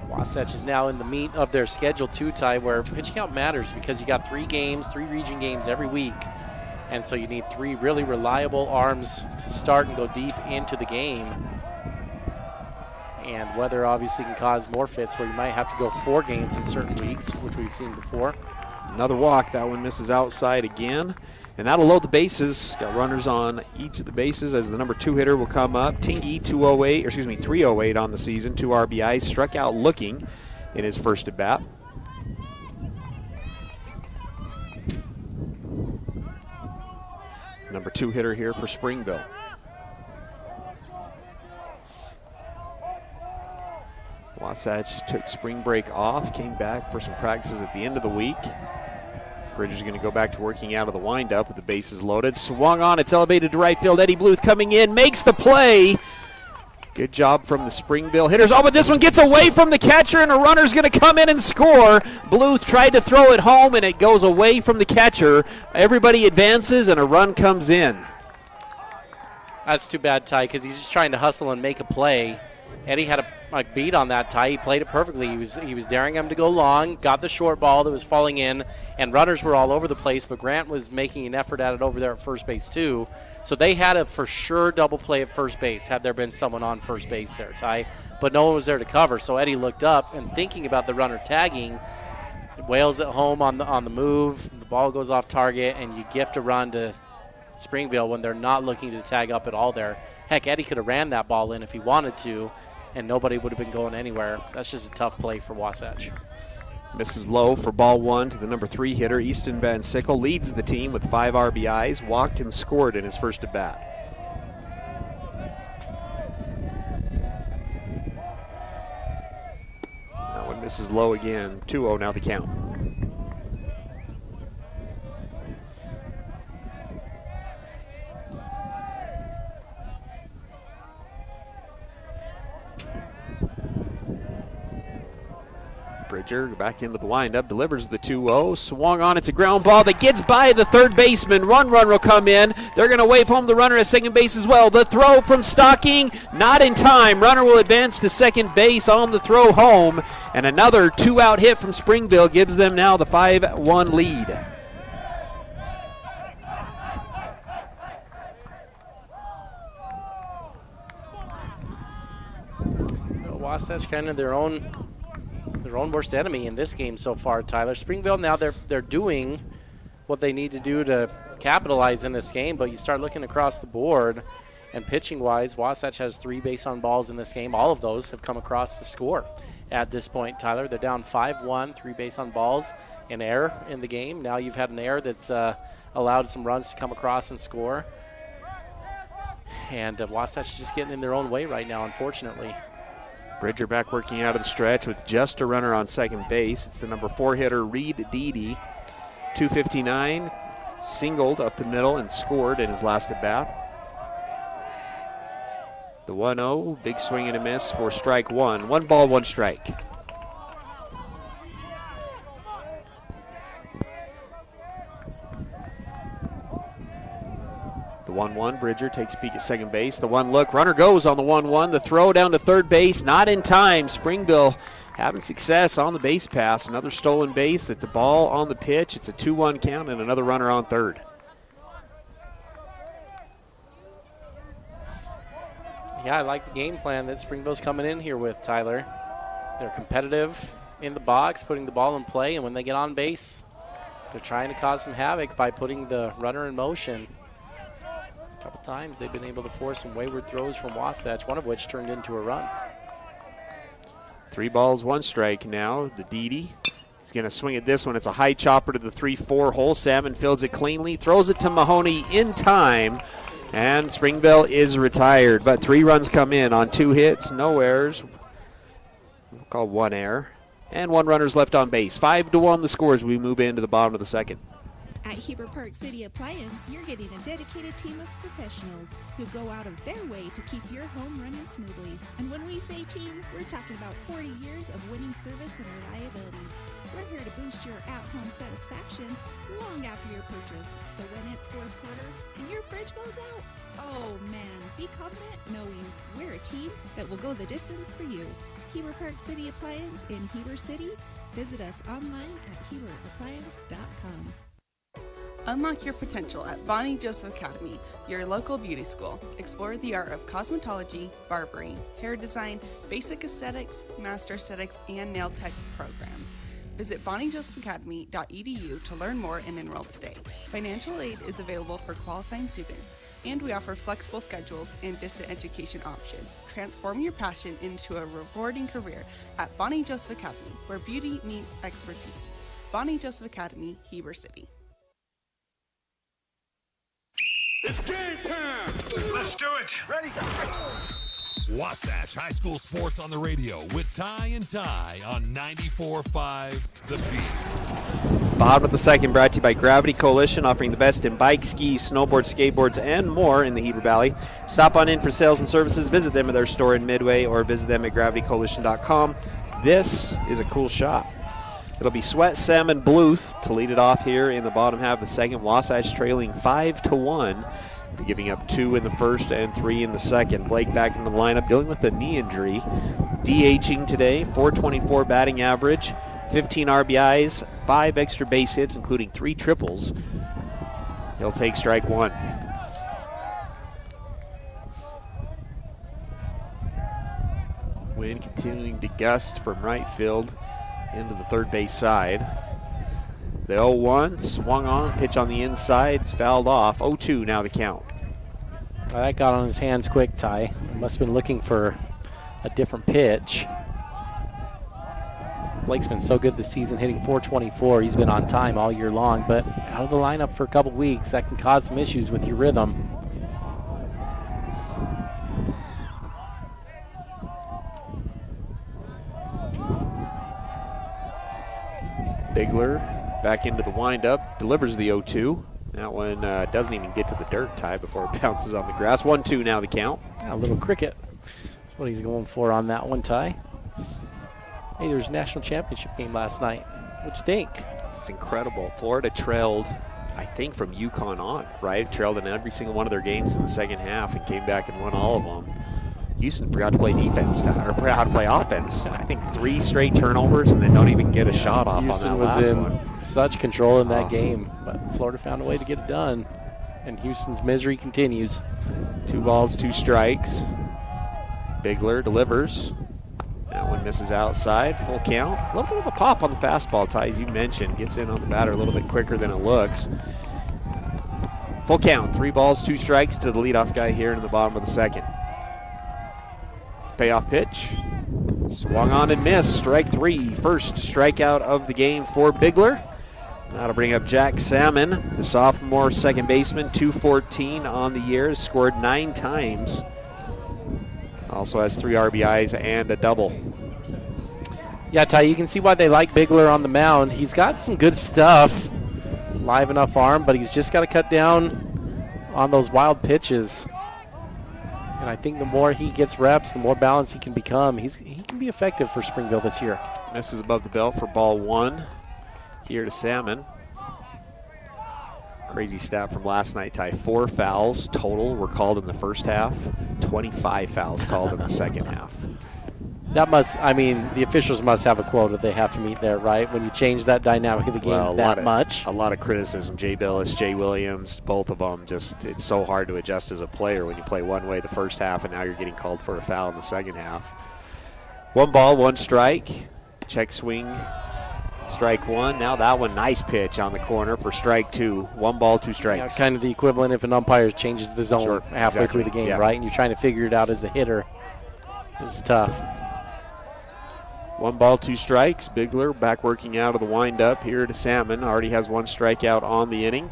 Wasatch is now in the meat of their schedule too, Ty, where pitch count matters because you got 3 region games every week. And so you need 3 really reliable arms to start and go deep into the game. And weather obviously can cause more fits where you might have to go 4 games in certain weeks, which we've seen before. Another walk. That one misses outside again. And that'll load the bases. Got runners on each of the bases as the number 2 hitter will come up. Tingy, 308 on the season, 2 RBIs. Struck out looking in his first at bat. Number 2 hitter here for Springville. Wasatch took spring break off, came back for some practices at the end of the week. Bridger's going to go back to working out of the windup with the bases loaded. Swung on, it's elevated to right field. Eddie Bluth coming in, makes the play. Good job from the Springville hitters. Oh, but this one gets away from the catcher, and a runner's going to come in and score. Bluth tried to throw it home, and it goes away from the catcher. Everybody advances, and a run comes in. That's too bad, Ty, because he's just trying to hustle and make a play. Eddie had a beat on that, Ty. He played it perfectly. He was daring him to go long, got the short ball that was falling in, and runners were all over the place, but Grant was making an effort at it over there at first base too. So they had a for sure double play at first base had there been someone on first base there, Ty. But no one was there to cover, so Eddie looked up and thinking about the runner tagging. Wales at home on the move. The ball goes off target, and you gift a run to Springville when they're not looking to tag up at all there. Heck, Eddie could have ran that ball in if he wanted to, and nobody would have been going anywhere. That's just a tough play for Wasatch. Misses low for ball 1 to the number 3 hitter. Easton Van Sickle leads the team with 5 RBIs, walked and scored in his first at bat. That one misses low again. 2-0 now the count. Bridger back into the windup, delivers the 2-0, swung on, it's a ground ball that gets by the third baseman. Run will come in. They're going to wave home the runner at second base as well. The throw from Stocking, not in time. Runner will advance to second base on the throw home, and another 2-out hit from Springville gives them now the 5-1 lead. Wasatch kind of their own worst enemy in this game so far, Tyler. Springville now they're doing what they need to do to capitalize in this game, but you start looking across the board, and pitching-wise, Wasatch has 3 base on balls in this game. All of those have come across to score at this point, Tyler. They're down 5-1, 3 base on balls, an error in the game. Now you've had an error that's allowed some runs to come across and score. And Wasatch is just getting in their own way right now, unfortunately. Bridger back working out of the stretch with just a runner on second base. It's the number 4 hitter, Reed Deedy. 259, singled up the middle and scored in his last at bat. The 1-0, big swing and a miss for strike 1. 1 ball, 1 strike. The 1-1, Bridger takes a peek at second base. The 1 look, runner goes on the 1-1. The throw down to third base, not in time. Springville having success on the base pass. Another stolen base. It's a ball on the pitch. It's a 2-1 count and another runner on third. Yeah, I like the game plan that Springville's coming in here with, Tyler. They're competitive in the box, putting the ball in play, and when they get on base, they're trying to cause some havoc by putting the runner in motion. A couple times they've been able to force some wayward throws from Wasatch, one of which turned into a run. 3 balls, 1 strike now. The Didi. He's going to swing at this one. It's a high chopper to the 3-4 hole. Salmon fields it cleanly, throws it to Mahoney in time, and Springville is retired. But 3 runs come in on 2 hits, no errors. We'll call 1 error. And 1 runner's left on base. 5-1 the score as we move into the bottom of the second. At Heber Park City Appliance, you're getting a dedicated team of professionals who go out of their way to keep your home running smoothly. And when we say team, we're talking about 40 years of winning service and reliability. We're here to boost your at-home satisfaction long after your purchase. So when it's fourth quarter and your fridge goes out, oh man, be confident knowing we're a team that will go the distance for you. Heber Park City Appliance in Heber City. Visit us online at heberappliance.com. Unlock your potential at Bonnie Joseph Academy, your local beauty school. Explore the art of cosmetology, barbering, hair design, basic aesthetics, master aesthetics, and nail tech programs. Visit bonniejosephacademy.edu to learn more and enroll today. Financial aid is available for qualifying students, and we offer flexible schedules and distant education options. Transform your passion into a rewarding career at Bonnie Joseph Academy, where beauty meets expertise. Bonnie Joseph Academy, Heber City. It's game time! Let's do it! Ready? Wasatch High School Sports on the radio with Ty and Ty on 94.5 The Beat. Bottom of the second brought to you by Gravity Coalition, offering the best in bikes, skis, snowboards, skateboards, and more in the Heber Valley. Stop on in for sales and services. Visit them at their store in Midway or visit them at gravitycoalition.com. This is a cool shot. It'll be Sweat, Salmon, Bluth to lead it off here in the bottom half of the second. Wasatch trailing 5-1. Giving up 2 in the first and 3 in the second. Blake back in the lineup, dealing with a knee injury. DHing today, .424 batting average, 15 RBIs, 5 extra base hits, including 3 triples. He'll take strike 1. Wind continuing to gust from right field into the third base side. The 0-1 swung on, pitch on the inside, fouled off. 0-2 now the count. Well, that got on his hands quick, Ty. Must have been looking for a different pitch. Blake's been so good this season, hitting .424. He's been on time all year long, but out of the lineup for a couple weeks, that can cause some issues with your rhythm. Bigler back into the windup, delivers the 0-2. That one doesn't even get to the dirt, Ty, before it bounces on the grass. 1-2 now the count. Yeah, a little cricket. That's what he's going for on that one, Ty. Hey, there was a national championship game last night. What'd you think? It's incredible. Florida trailed, I think, from UConn on, right? Trailed in every single one of their games in the second half and came back and won all of them. Houston forgot to play defense, or forgot how to play offense. I think 3 straight turnovers and then don't even get a shot off Houston on that last one. Such control in that game, but Florida found a way to get it done, and Houston's misery continues. 2 balls, 2 strikes. Bigler delivers. That one misses outside. Full count. A little bit of a pop on the fastball, Ty, as you mentioned. Gets in on the batter a little bit quicker than it looks. Full count. 3 balls, 2 strikes to the leadoff guy here in the bottom of the second. Payoff pitch. Swung on and missed. Strike 3. First strikeout of the game for Bigler. That'll bring up Jack Salmon, the sophomore second baseman, .214 on the year, has scored 9 times. Also has 3 RBIs and a double. Yeah, Ty, you can see why they like Bigler on the mound. He's got some good stuff, live enough arm, but he's just got to cut down on those wild pitches. And I think the more he gets reps, the more balanced he can become. He can be effective for Springville this year. Misses above the belt for ball 1 here to Salmon. Crazy stat from last night, Ty. 4 fouls total were called in the first half, 25 fouls called in the second half. That must, I mean, the officials must have a quota they have to meet there, right? When you change that dynamic of the game much. A lot of criticism. Jay Billis, Jay Williams, both of them, just it's so hard to adjust as a player when you play one way the first half and now you're getting called for a foul in the second half. 1 ball, 1 strike. Check swing, strike 1. Now that one, nice pitch on the corner for strike 2. 1 ball, 2 strikes. Yeah, kind of the equivalent if an umpire changes the zone halfway through the game, yeah. right? And you're trying to figure it out as a hitter. It's tough. 1 ball, 2 strikes. Bigler back working out of the windup here to Salmon. Already has 1 strikeout on the inning.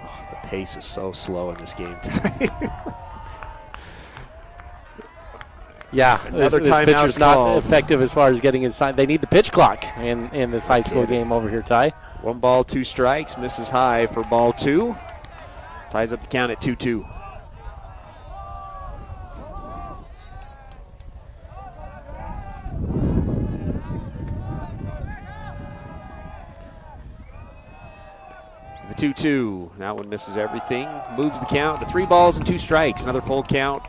Oh, the pace is so slow in this game. Yeah, another this pitcher's not effective as far as getting inside. They need the pitch clock in this high school game over here, Ty. 1 ball, 2 strikes. Misses high for ball 2. Ties up the count at 2-2. The 2-2. That one misses everything. Moves the count to 3 balls and 2 strikes. Another full count.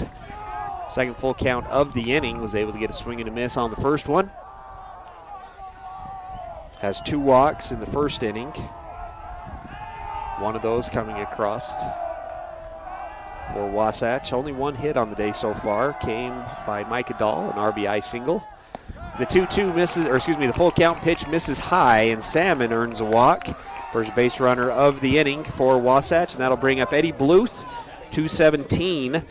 Second full count of the inning. Was able to get a swing and a miss on the first one. Has 2 walks in the first inning. One of those coming across for Wasatch. Only 1 hit on the day so far. Came by Micah Dahl, an RBI single. The 2-2 misses, or excuse me, the full count pitch misses high, and Salmon earns a walk. First base runner of the inning for Wasatch, and that'll bring up Eddie Bluth, 217.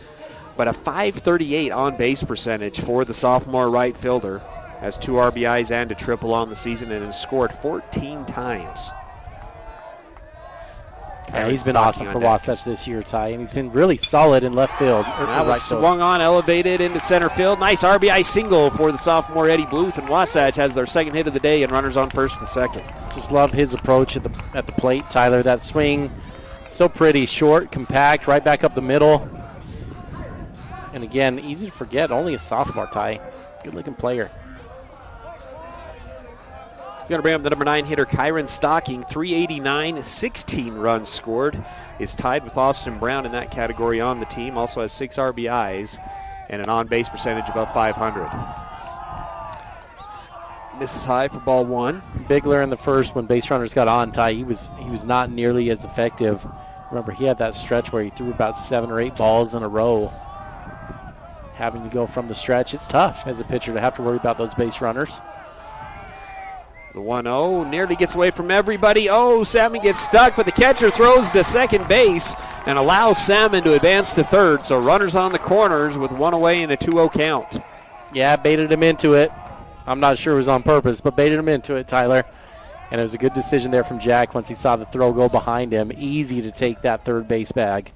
But a .538 on-base percentage for the sophomore right fielder. Has 2 RBIs and a triple on the season and has scored 14 times. Yeah, he's been awesome for Wasatch this year, Ty, and he's been really solid in left field. That was swung on, elevated into center field. Nice RBI single for the sophomore Eddie Bluth, and Wasatch has their second hit of the day and runners on first and second. Just love his approach at the plate, Tyler. That swing, so pretty, short, compact, right back up the middle. And again, easy to forget, only a sophomore, Ty. Good-looking player. He's going to bring up the number 9 hitter, Kyron Stocking. 389, 16 runs scored. Is tied with Austin Brown in that category on the team. Also has 6 RBIs and an on-base percentage above 500. Misses high for ball 1. Bigler in the first when base runners got on, Ty, he was not nearly as effective. Remember, he had that stretch where he threw about 7 or 8 balls in a row. Having to go from the stretch, it's tough as a pitcher to have to worry about those base runners. The 1-0 nearly gets away from everybody. Oh, Salmon gets stuck, but the catcher throws to second base and allows Salmon to advance to third. So runners on the corners with 1 away and a 2-0 count. Yeah, baited him into it. I'm not sure it was on purpose, but baited him into it, Tyler. And it was a good decision there from Jack once he saw the throw go behind him. Easy to take that third base bag.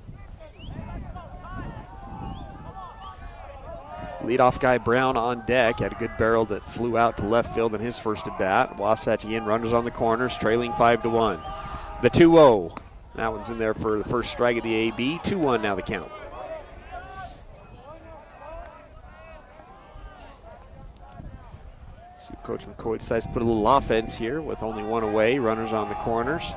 Leadoff guy Brown on deck. Had a good barrel that flew out to left field in his first at bat. Wasatch again, runners on the corners, trailing 5-1. The 2-0. That one's in there for the first strike of the AB. 2-1 now the count. See if Coach McCoy decides to put a little offense here with only 1 away. Runners on the corners.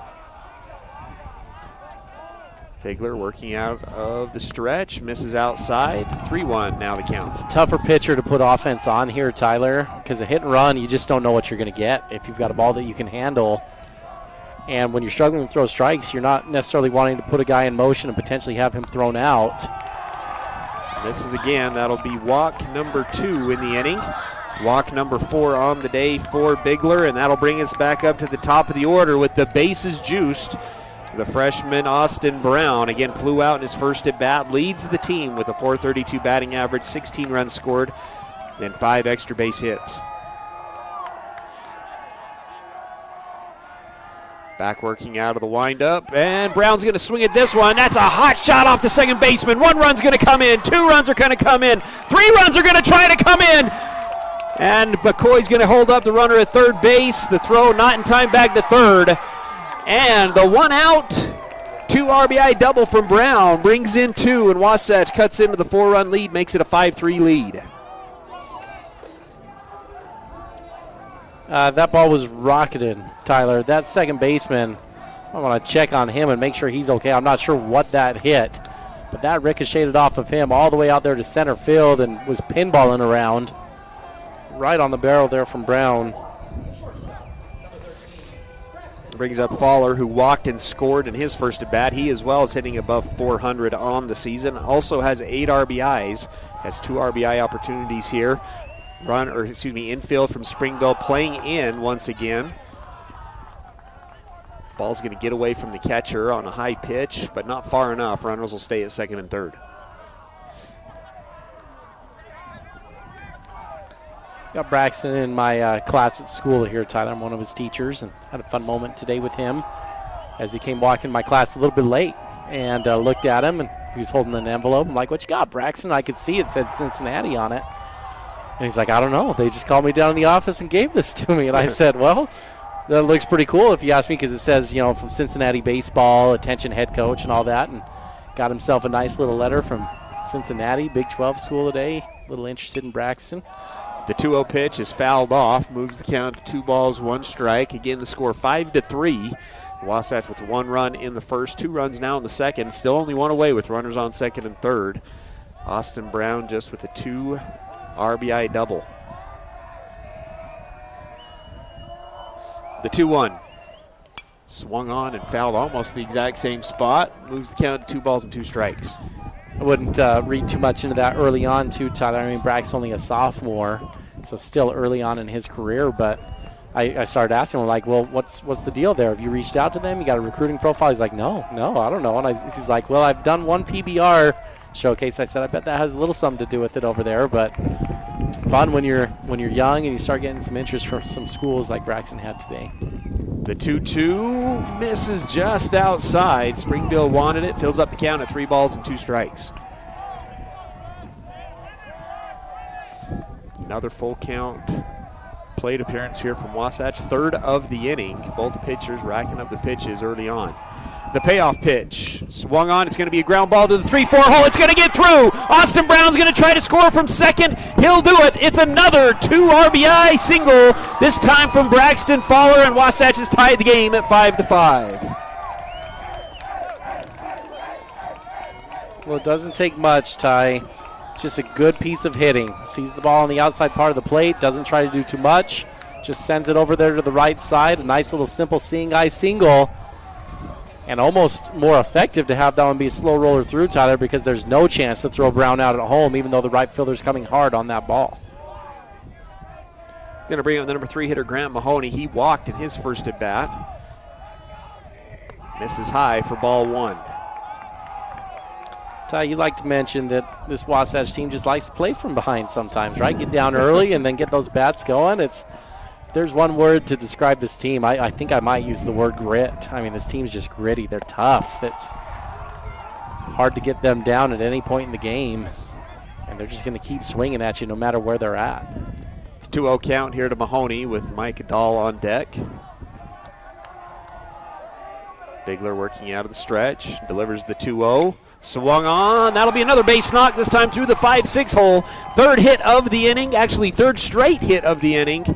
Tigler working out of the stretch, misses outside. 3-1 now the count. It's a tougher pitcher to put offense on here, Tyler, because a hit and run, you just don't know what you're going to get if you've got a ball that you can handle. And when you're struggling to throw strikes, you're not necessarily wanting to put a guy in motion and potentially have him thrown out. Misses again. That'll be walk number 2 in the inning. Walk number 4 on the day for Bigler, and that'll bring us back up to the top of the order with the bases juiced. The freshman Austin Brown, again, flew out in his first at-bat, leads the team with a .432 batting average, 16 runs scored, and 5 extra base hits. Back working out of the windup, and Brown's going to swing at this one. That's a hot shot off the second baseman. 1 run's going to come in, 2 runs are going to come in, 3 runs are going to try to come in. And McCoy's going to hold up the runner at third base. The throw not in time back to third. And the 1 out, 2 RBI double from Brown brings in 2, and Wasatch cuts into the 4-run lead, makes it a 5-3 lead. That ball was rocketed, Tyler. That second baseman, I want to check on him and make sure he's okay. I'm not sure what that hit, but that ricocheted off of him all the way out there to center field and was pinballing around right on the barrel there from Brown. Brings up Fowler, who walked and scored in his first at bat. He as well is hitting above 400 on the season. Also has 8 RBIs. Has 2 RBI opportunities here. Infield from Springville playing in once again. Ball's going to get away from the catcher on a high pitch, but not far enough. Runners will stay at second and third. Got Braxton in my class at school here, Tyler. I'm one of his teachers, and had a fun moment today with him as he came walking my class a little bit late, and looked at him, and he was holding an envelope. I'm like, what you got, Braxton? I could see it said Cincinnati on it. And he's like, I don't know. They just called me down in the office and gave this to me. And I said, well, that looks pretty cool if you ask me, because it says, from Cincinnati baseball, attention head coach and all that, and got himself a nice little letter from Cincinnati, Big 12 school today. A little interested in Braxton. The 2-0 pitch is fouled off, moves the count to 2 balls, 1 strike. Again, the score 5-3. Wasatch with 1 run in the first, 2 runs now in the second. Still only 1 away with runners on second and third. Austin Brown just with a 2 RBI double. The 2-1. Swung on and fouled almost the exact same spot. Moves the count to 2 balls and 2 strikes. I wouldn't read too much into that early on, too, Tyler. I mean, Brack's only a sophomore, so still early on in his career. But I started asking him, like, well, what's the deal there? Have you reached out to them? You got a recruiting profile? He's like, no, I don't know. And he's like, well, I've done 1 PBR showcase. I said, I bet that has a little something to do with it over there. But fun when you're young and you start getting some interest from some schools like Braxton had today. The 2-2 misses just outside. Springville wanted it. Fills up the count at 3 balls and 2 strikes. Another full count plate appearance here from Wasatch. 3rd of the inning. Both pitchers racking up the pitches early on. The payoff pitch swung on. It's going to be a ground ball to the 3-4 hole. It's going to get through. Austin Brown's going to try to score from second. He'll do it. It's another 2 RBI single, this time from Braxton Fowler, and Wasatch has tied the game at 5-5. Well, it doesn't take much, Ty. It's just a good piece of hitting. Sees the ball on the outside part of the plate, doesn't try to do too much, just sends it over there to the right side. A nice little simple seeing eye single. And almost more effective to have that one be a slow roller through, Tyler, because there's no chance to throw Brown out at home, even though the right fielder's coming hard on that ball. Going to bring up the number 3 hitter, Grant Mahoney. He walked in his first at bat. Misses high for ball 1. Ty, you like to mention that this Wasatch team just likes to play from behind sometimes, right? Get down early and then get those bats going. There's one word to describe this team. I think I might use the word grit. I mean, this team's just gritty. They're tough. It's hard to get them down at any point in the game. And they're just going to keep swinging at you no matter where they're at. It's 2-0 count here to Mahoney with Mike Dahl on deck. Bigler working out of the stretch. Delivers the 2-0. Swung on. That'll be another base knock, this time through the 5-6 hole. 3rd hit of the inning. Actually, 3rd straight hit of the inning.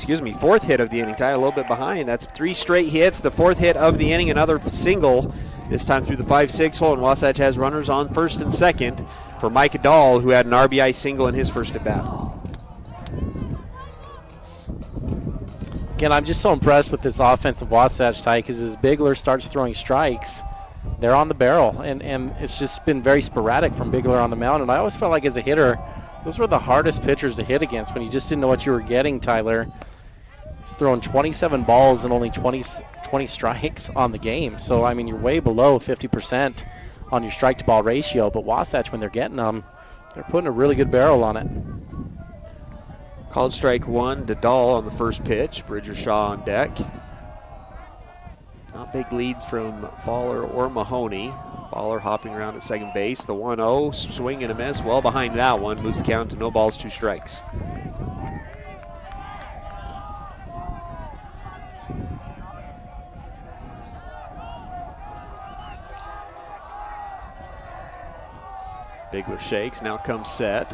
4th hit of the inning. Ty a little bit behind. That's 3 straight hits. The 4th hit of the inning, another single, this time through the 5-6 hole. And Wasatch has runners on first and second for Mike Dahl, who had an RBI single in his first at bat. Again, I'm just so impressed with this offensive Wasatch, Ty, because as Bigler starts throwing strikes, they're on the barrel. And it's just been very sporadic from Bigler on the mound. And I always felt like as a hitter, those were the hardest pitchers to hit against when you just didn't know what you were getting, Tyler. He's throwing 27 balls and only 20 strikes on the game. So, I mean, you're way below 50% on your strike-to-ball ratio. But Wasatch, when they're getting them, they're putting a really good barrel on it. Called strike 1 to Dahl on the first pitch. Bridger Shaw on deck. Not big leads from Fowler or Mahoney. Fowler hopping around at second base. The 1-0, swing and a miss. Well behind that one. Moves the count to no balls, 2 strikes. Bigler shakes, now comes set.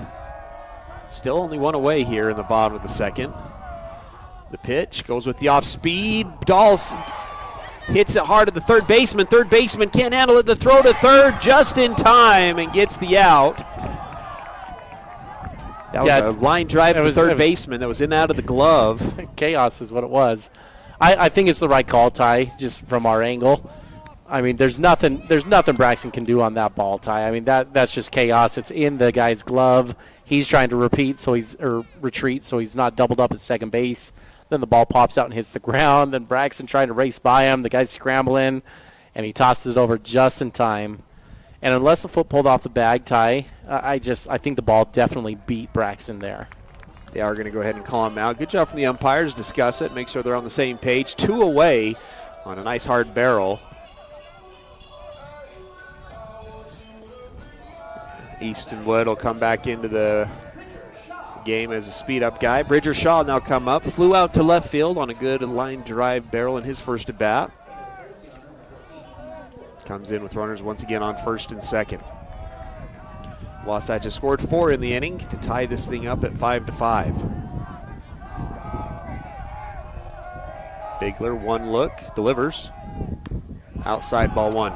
Still only 1 away here in the bottom of the second. The pitch goes with the off speed. Dahl hits it hard at the third baseman. Third baseman can't handle it. The throw to third just in time and gets the out. That was a line drive to the third baseman that was in and out of the glove. Chaos is what it was. I think it's the right call, Ty, just from our angle. I mean, there's nothing Braxton can do on that ball, Ty. I mean, that's just chaos. It's in the guy's glove. He's trying to retreat, so he's not doubled up at second base. Then the ball pops out and hits the ground. Then Braxton trying to race by him. The guy's scrambling, and he tosses it over just in time. And unless the foot pulled off the bag, Ty, I think the ball definitely beat Braxton there. They are going to go ahead and call him out. Good job from the umpires. Discuss it. Make sure they're on the same page. 2 away on a nice hard barrel. Eastonwood will come back into the game as a speed-up guy. Bridger Shaw now come up. Flew out to left field on a good line drive barrel in his first at-bat. Comes in with runners once again on first and second. Wasatch has scored 4 in the inning to tie this thing up at 5-5. Bigler, one look, delivers. Outside, ball 1.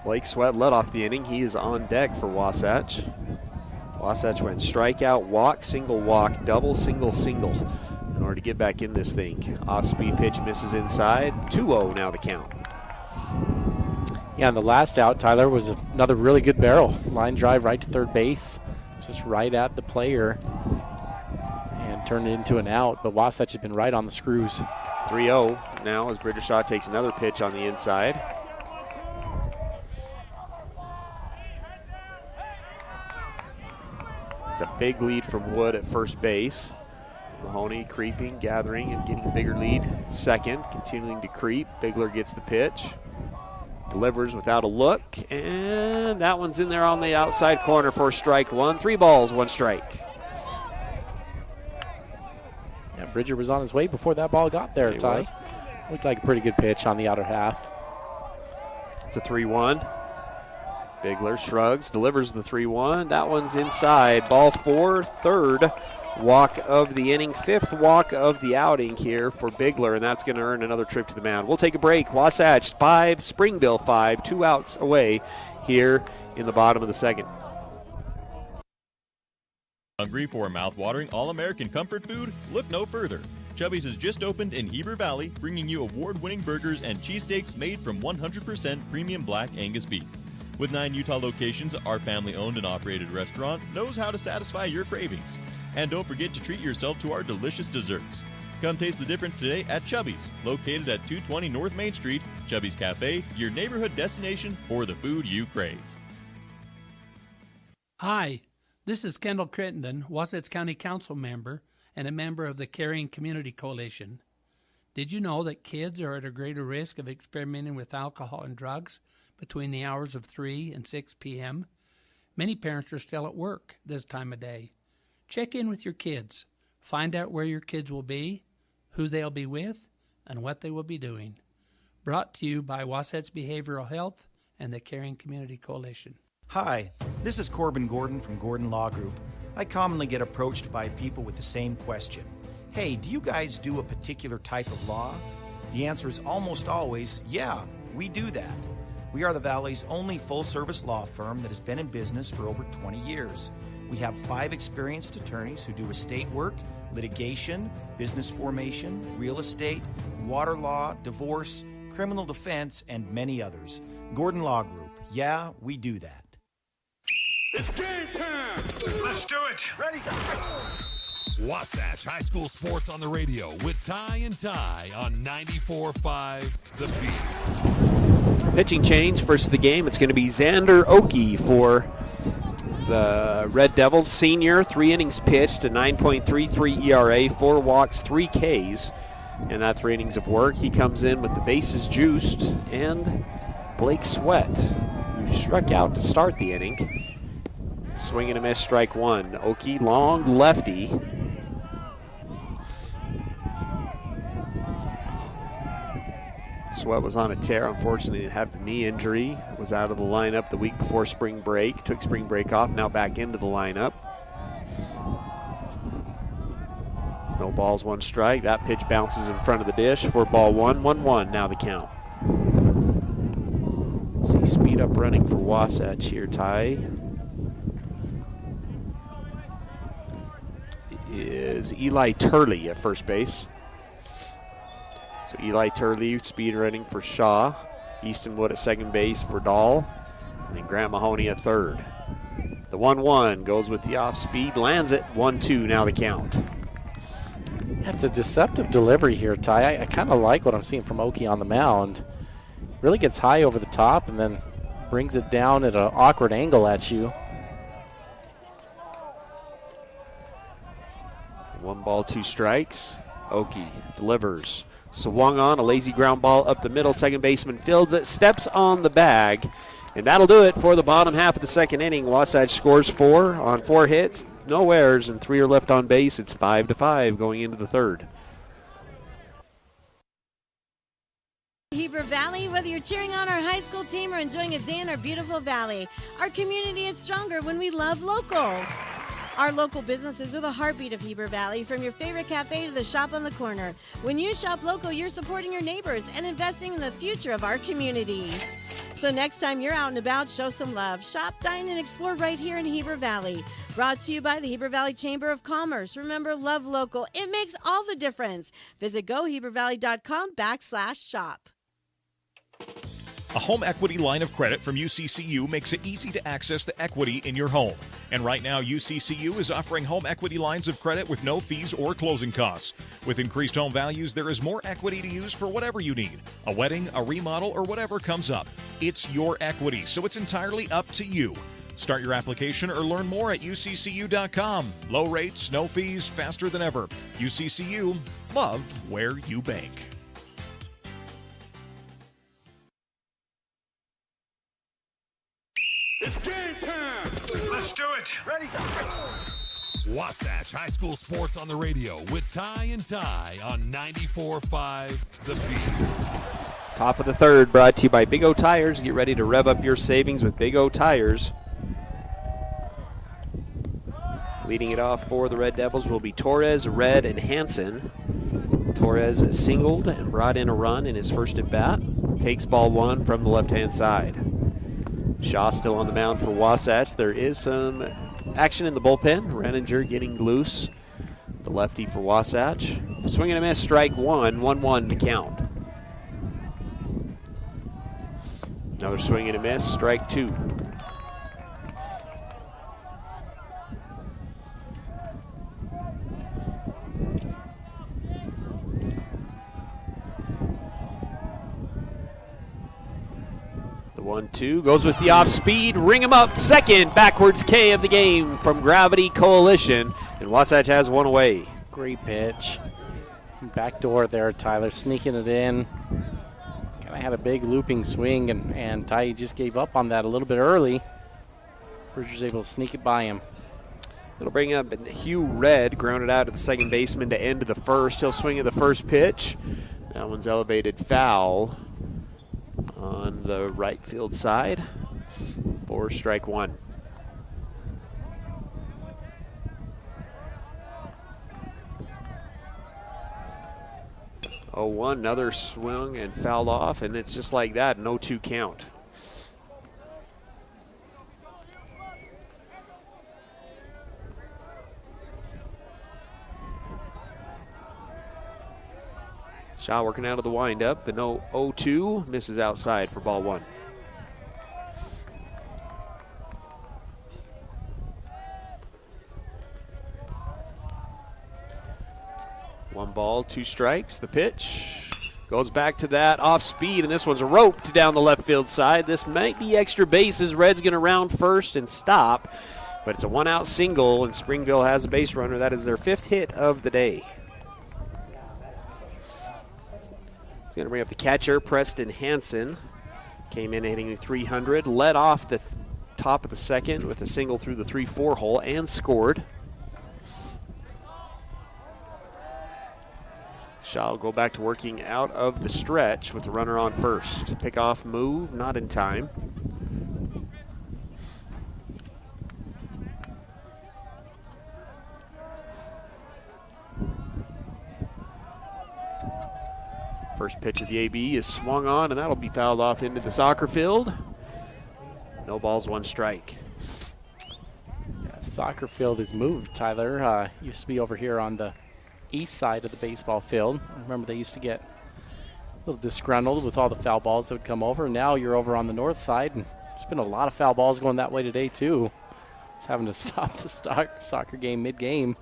Blake Sweat led off the inning. He is on deck for Wasatch. Wasatch went strikeout, walk, double, single in order to get back in this thing. Off-speed pitch misses inside. 2-0 now the count. Yeah, and the last out, Tyler, was another really good barrel. Line drive right to third base, just right at the player, and turned it into an out. But Wasatch has been right on the screws. 3-0 now as Bridgershaw takes another pitch on the inside. It's a big lead from Wood at first base. Mahoney creeping, gathering, and getting a bigger lead. Second, continuing to creep. Bigler gets the pitch. Delivers without a look, and that one's in there on the outside corner for strike 1. 3 balls, 1 strike. Yeah, Bridger was on his way before that ball got there, Ty. Was. Looked like a pretty good pitch on the outer half. It's a 3-1. Bigler shrugs, delivers the 3-1. That one's inside. Ball 4, third walk of the inning, 5th walk of the outing here for Bigler, and that's going to earn another trip to the mound. We'll take a break. Wasatch 5, Springville 5, 2 outs away here in the bottom of the second. Hungry for mouth-watering all-American comfort food? Look no further. Chubby's has just opened in Heber Valley, bringing you award-winning burgers and cheesesteaks made from 100% premium black Angus beef. With 9 Utah locations, our family-owned and operated restaurant knows how to satisfy your cravings. And don't forget to treat yourself to our delicious desserts. Come taste the difference today at Chubby's, located at 220 North Main Street. Chubby's Cafe, your neighborhood destination for the food you crave. Hi, this is Kendall Crittenden, Wasatch County Council member and a member of the Caring Community Coalition. Did you know that kids are at a greater risk of experimenting with alcohol and drugs between the hours of 3 and 6 p.m.? Many parents are still at work this time of day. Check in with your kids. Find out where your kids will be, who they'll be with, and what they will be doing. Brought to you by Wasatch Behavioral Health and the Caring Community Coalition. Hi, this is Corbin Gordon from Gordon Law Group. I commonly get approached by people with the same question. Hey, do you guys do a particular type of law? The answer is almost always, yeah, we do that. We are the Valley's only full-service law firm that has been in business for over 20 years. We have 5 experienced attorneys who do estate work, litigation, business formation, real estate, water law, divorce, criminal defense, and many others. Gordon Law Group. Yeah, we do that. It's game time! Let's do it! Ready? Wasatch High School Sports on the radio with Ty and Ty on 94.5 The Beat. Pitching change, first of the game. It's going to be Xander Oki for the Red Devils. Senior, 3 innings pitched, a 9.33 ERA, 4 walks, 3 Ks, and that 3 innings of work. He comes in with the bases juiced, and Blake Sweat, who struck out to start the inning. Swing and a miss, strike 1. Oki, long lefty. Sweat was on a tear. Unfortunately, had the knee injury. Was out of the lineup the week before spring break. Took spring break off, now back into the lineup. No balls, 1 strike. That pitch bounces in front of the dish for ball 1. 1-1 now the count. Let's see, speed up running for Wasatch here, Ty. Is Eli Turley at first base. So Eli Turley speed running for Shaw. Eastonwood at second base for Dahl. And then Grant Mahoney at third. The 1-1 goes with the off speed, lands it. 1-2 now the count. That's a deceptive delivery here, Ty. I kind of like what I'm seeing from Oki on the mound. Really gets high over the top and then brings it down at an awkward angle at you. 1 ball, 2 strikes. Oki delivers. Swung on, a lazy ground ball up the middle. Second baseman fields it, steps on the bag, and that'll do it for the bottom half of the second inning. Wasatch scores 4 on 4 hits, no errors, and 3 are left on base. It's 5-5 going into the third. Heber Valley, whether you're cheering on our high school team or enjoying a day in our beautiful valley, our community is stronger when we love local. Our local businesses are the heartbeat of Heber Valley, from your favorite cafe to the shop on the corner. When you shop local, you're supporting your neighbors and investing in the future of our community. So next time you're out and about, show some love. Shop, dine, and explore right here in Heber Valley. Brought to you by the Heber Valley Chamber of Commerce. Remember, love local. It makes all the difference. Visit gohebervalley.com/shop. A home equity line of credit from UCCU makes it easy to access the equity in your home. And right now, UCCU is offering home equity lines of credit with no fees or closing costs. With increased home values, there is more equity to use for whatever you need. A wedding, a remodel, or whatever comes up. It's your equity, so it's entirely up to you. Start your application or learn more at uccu.com. Low rates, no fees, faster than ever. UCCU, love where you bank. It's game time! Let's do it! Ready? Wasatch High School Sports on the radio with Ty and Ty on 94.5 The Beat. Top of the third, brought to you by Big O Tires. Get ready to rev up your savings with Big O Tires. Leading it off for the Red Devils will be Torres, Red, and Hansen. Torres singled and brought in a run in his first at bat. Takes ball 1 from the left-hand side. Shaw still on the mound for Wasatch. There is some action in the bullpen. Renninger getting loose. The lefty for Wasatch. Swing and a miss, strike 1, 1-1 to count. Another swing and a miss, strike 2. The 1-2 goes with the off speed. Ring him up. Second backwards K of the game from Gravity Coalition. And Wasatch has one away. Great pitch. Backdoor there, Tyler, sneaking it in. Kind of had a big looping swing, and Ty just gave up on that a little bit early. Bridger's able to sneak it by him. It'll bring up Hugh Red, grounded out at the second baseman to end the first. He'll swing at the first pitch. That one's elevated foul on the right field side for strike 1. Oh, 1, another swing and fouled off, and it's just like that, no 2 count. Shaw working out of the windup. The no 0-2 misses outside for ball 1. One ball, 2 strikes. The pitch goes back to that off speed, and this one's roped down the left field side. This might be extra bases. Red's going to round first and stop, but it's a 1-out single, and Springville has a base runner. That is their 5th hit of the day. It's going to bring up the catcher, Preston Hansen. Came in hitting 300, led off the top of the second with a single through the 3-4 hole and scored. Shaw will go back to working out of the stretch with the runner on first. Pickoff move, not in time. First pitch of the AB is swung on, and that'll be fouled off into the soccer field. No balls, 1 strike. Yeah, the soccer field is moved, Tyler. Used to be over here on the east side of the baseball field. I remember they used to get a little disgruntled with all the foul balls that would come over. Now you're over on the north side, and there's been a lot of foul balls going that way today, too. It's having to stop the soccer game mid-game.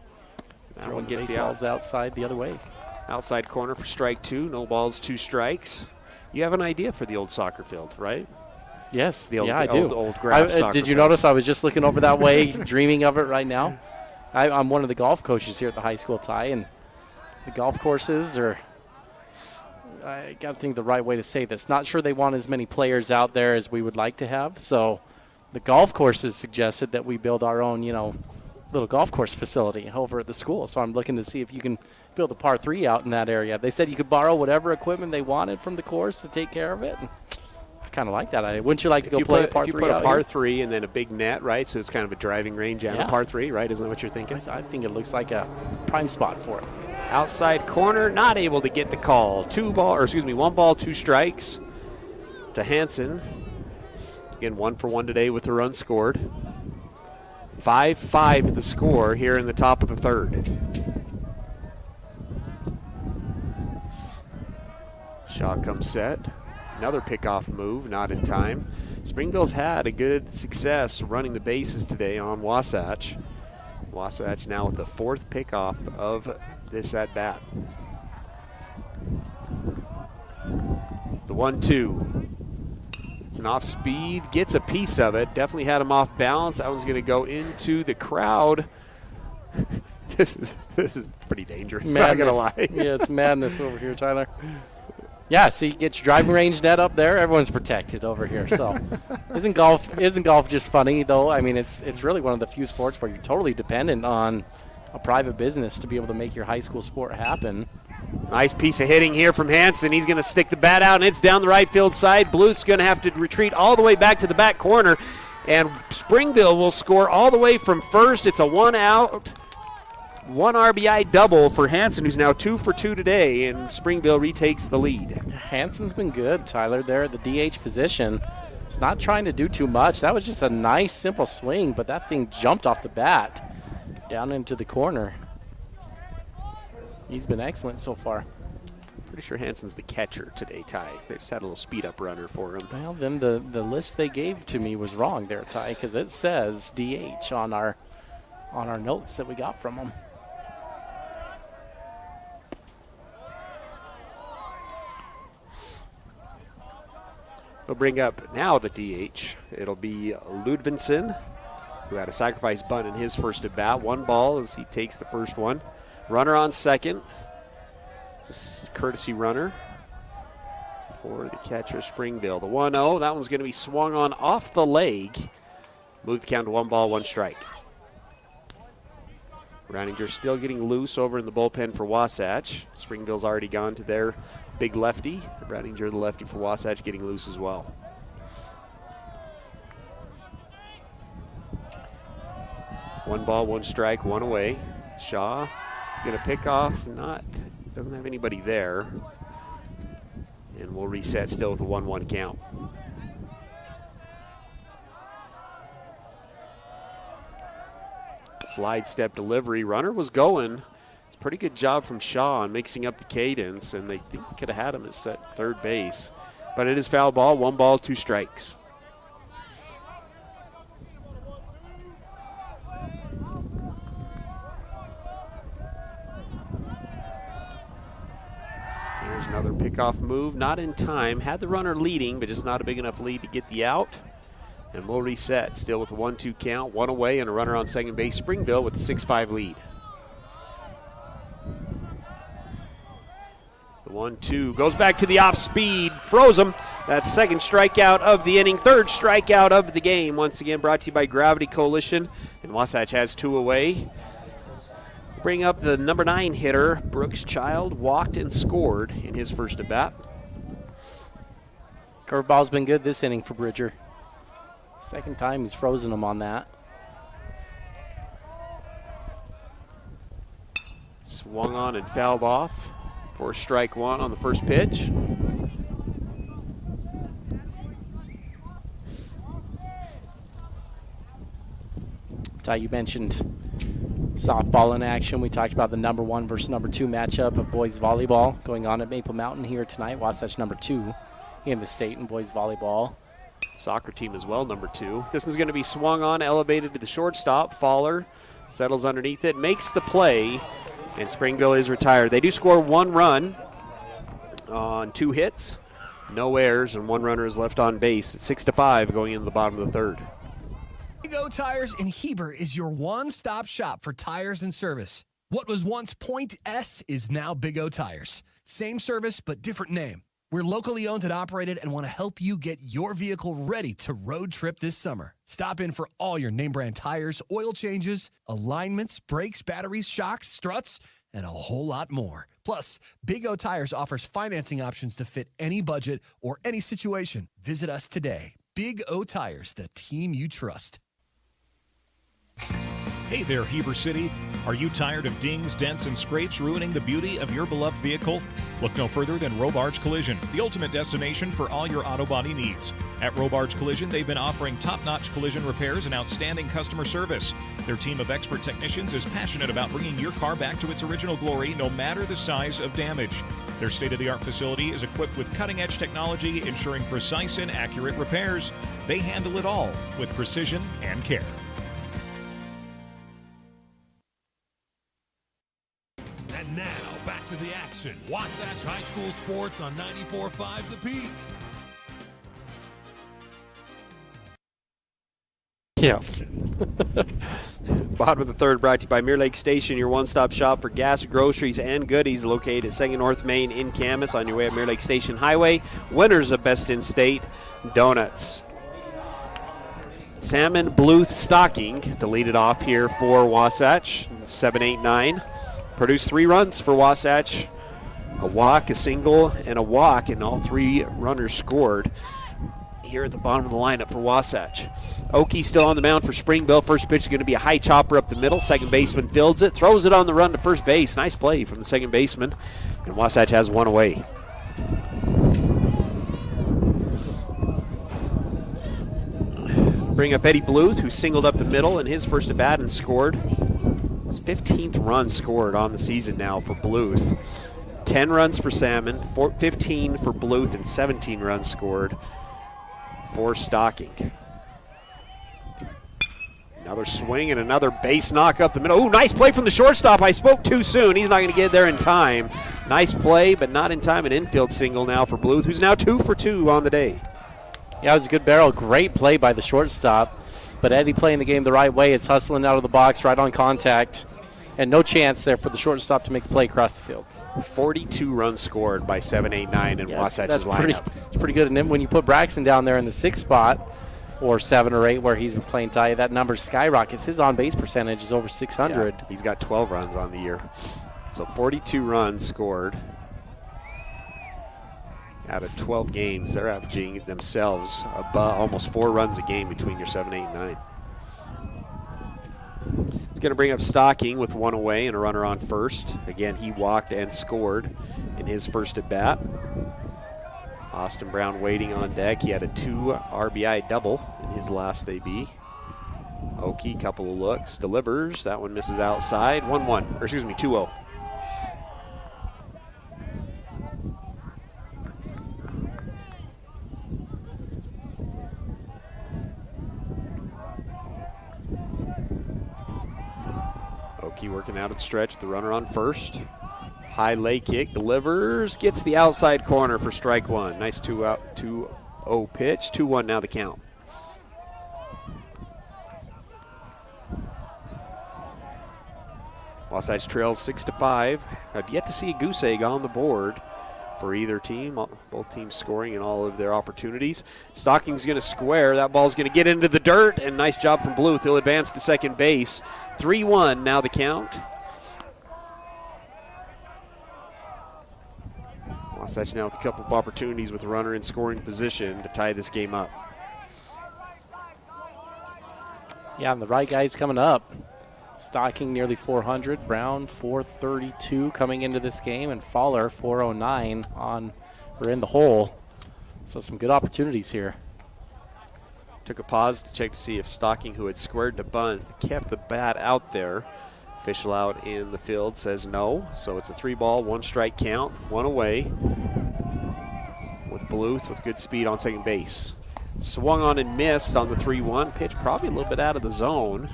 That one gets the balls outside the other way. Outside corner for strike 2. No balls, 2 strikes. You have an idea for the old soccer field, right? Yes, the old, I do. Old grass soccer did you field. notice I was just looking over that way, dreaming of it right now? I'm one of the golf coaches here at the high school, Ty, and the golf courses are, I got to think the right way to say this. Not sure they want as many players out there as we would like to have, so the golf courses suggested that we build our own, little golf course facility over at the school. So I'm looking to see if you can build a par 3 out in that area. They said you could borrow whatever equipment they wanted from the course to take care of it. I kind of like that idea. Wouldn't you like to go play a par 3 If you put out a par here? 3 and then a big net, right? So it's kind of a driving range and a par 3, right? Isn't that what you're thinking? I think it looks like a prime spot for it. Outside corner, not able to get the call. 1 ball, 2 strikes to Hansen. Again, 1 for 1 today with the run scored. 5-5 the score here in the top of the 3rd. Shaw comes set. Another pickoff move, not in time. Springville's had a good success running the bases today on Wasatch. Wasatch now with the 4th pickoff of this at bat. The 1-2. It's an off speed, gets a piece of it. Definitely had him off balance. That one's going to go into the crowd. This is pretty dangerous. Madness. Not going to lie. Yeah, it's madness over here, Tyler. Yeah, see, get your driving range net up there. Everyone's protected over here. So, isn't golf just funny though? I mean, it's really one of the few sports where you're totally dependent on a private business to be able to make your high school sport happen. Nice piece of hitting here from Hansen. He's going to stick the bat out, and it's down the right field side. Bluth's going to have to retreat all the way back to the back corner, and Springville will score all the way from first. It's a 1-out, 1 RBI double for Hansen, who's now 2 for 2 today, and Springville retakes the lead. Hansen's been good, Tyler, there at the DH position. He's not trying to do too much. That was just a nice, simple swing, but that thing jumped off the bat down into the corner. He's been excellent so far. Pretty sure Hansen's the catcher today, Ty. They just had a little speed-up runner for him. Well, then the list they gave to me was wrong there, Ty, because it says DH on our notes that we got from them. We'll bring up now the DH. It'll be Ludvinson, who had a sacrifice bunt in his first at bat. 1 ball as he takes the first one. Runner on second. It's a courtesy runner for the catcher, Springville. The 1-0, that one's going to be swung on off the leg. Move the count to 1 ball, 1 strike. Rouninger still getting loose over in the bullpen for Wasatch. Springville's already gone to their big lefty. Rouninger, the lefty for Wasatch, getting loose as well. One ball, 1 strike, 1 away. Shaw is going to pick off. Doesn't have anybody there. And we'll reset still with a 1-1 count. Slide step delivery. Runner was going. It's a pretty good job from Shaw on mixing up the cadence, and they think he could have had him at set 3rd base. But it is foul ball, 1 ball, 2 strikes. Here's another pickoff move, not in time. Had the runner leading, but just not a big enough lead to get the out. And we'll reset, still with a 1-2 count, 1 away, and a runner on second base. Springville with a 6-5 lead. The 1-2 goes back to the off speed, froze him. That's 2nd strikeout of the inning, 3rd strikeout of the game. Once again, brought to you by Gravity Coalition, and Wasatch has 2 away. Bring up the number 9 hitter, Brooks Child, walked and scored in his first at bat. Curveball's been good this inning for Bridger. 2nd time he's frozen him on that. Swung on and fouled off for strike 1 on the first pitch. Ty, you mentioned softball in action. We talked about the number 1 versus number 2 matchup of boys volleyball going on at Maple Mountain here tonight. Wasatch number 2 in the state in boys volleyball. Soccer team as well, number 2. This one's going to be swung on, elevated to the shortstop. Faller settles underneath it, makes the play. And Springville is retired. They do score 1 run on 2 hits, no errors, and 1 runner is left on base. It's 6-5 going into the bottom of the 3rd. Big O Tires in Heber is your one-stop shop for tires and service. What was once Point S is now Big O Tires. Same service, but different name. We're locally owned and operated and want to help you get your vehicle ready to road trip this summer. Stop in for all your name brand tires, oil changes, alignments, brakes, batteries, shocks, struts, and a whole lot more. Plus, Big O Tires offers financing options to fit any budget or any situation. Visit us today. Big O Tires, the team you trust. Hey there, Heber City. Are you tired of dings, dents, and scrapes ruining the beauty of your beloved vehicle? Look no further than Robards Collision, the ultimate destination for all your auto body needs. At Robards Collision, they've been offering top-notch collision repairs and outstanding customer service. Their team of expert technicians is passionate about bringing your car back to its original glory, no matter the size of damage. Their state-of-the-art facility is equipped with cutting-edge technology, ensuring precise and accurate repairs. They handle it all with precision and care. And now, back to the action. Wasatch High School Sports on 94.5 The Peak. Yeah. Bottom of the 3rd brought to you by Mirror Lake Station, your one-stop shop for gas, groceries, and goodies, located at 2nd North Main in Camas on your way at Mirror Lake Station Highway. Winners of Best in State donuts. Salmon Bluth Stocking to lead it off here for Wasatch, 7-8-9. Produced 3 runs for Wasatch, a walk, a single, and a walk, and all 3 runners scored here at the bottom of the lineup for Wasatch. Okie still on the mound for Springville. First pitch is going to be a high chopper up the middle. Second baseman fields it, throws it on the run to first base. Nice play from the second baseman, and Wasatch has 1 away. Bring up Eddie Bluth, who singled up the middle in his first at bat and scored. His 15th run scored on the season now for Bluth. 10 runs for Salmon, 15 for Bluth, and 17 runs scored for Stocking. Another swing and another base knock up the middle. Ooh, nice play from the shortstop. I spoke too soon. He's not going to get there in time. Nice play, but not in time. An infield single now for Bluth, who's now 2 for 2 on the day. Yeah, it was a good barrel. Great play by the shortstop. But Eddie playing the game the right way. It's hustling out of the box, right on contact. And no chance there for the shortstop to make the play across the field. 42 runs scored by 7-8-9 in Wasatch's lineup. It's pretty good. And then when you put Braxton down there in the 6th spot, or 7 or 8 where he's been playing tie, that number skyrockets. His on-base percentage is over 600. Yeah, he's got 12 runs on the year. So 42 runs scored. Out of 12 games, they're averaging themselves above almost 4 runs a game between your 7, 8, and 9. It's going to bring up Stocking with 1 away and a runner on first. Again, he walked and scored in his first at bat. Austin Brown waiting on deck. He had a 2 RBI double in his last AB. Okie, couple of looks, delivers. That one misses outside. 1-1, or excuse me, 2-0. Okie working out at the stretch, the runner on first. High lay kick, delivers, gets the outside corner for strike 1. Nice 2-0 pitch. 2-1 now the count. Wasatch trails 6-5. I've yet to see a goose egg on the board for either team. Both teams scoring in all of their opportunities. Stocking's going to square. That ball's going to get into the dirt, and nice job from Bluth. He'll advance to second base. 3-1 now the count. Wasatch now with a couple of opportunities with the runner in scoring position to tie this game up. Yeah, and the right guy's coming up. Stocking nearly 400, Brown 432 coming into this game, and Fowler 409 in the hole. So some good opportunities here. Took a pause to check to see if Stocking, who had squared to bunt, kept the bat out there. Official out in the field says no, so it's a 3-ball, 1-strike count, 1 away. With Bluth with good speed on second base. Swung on and missed on the 3-1 pitch, probably a little bit out of the zone.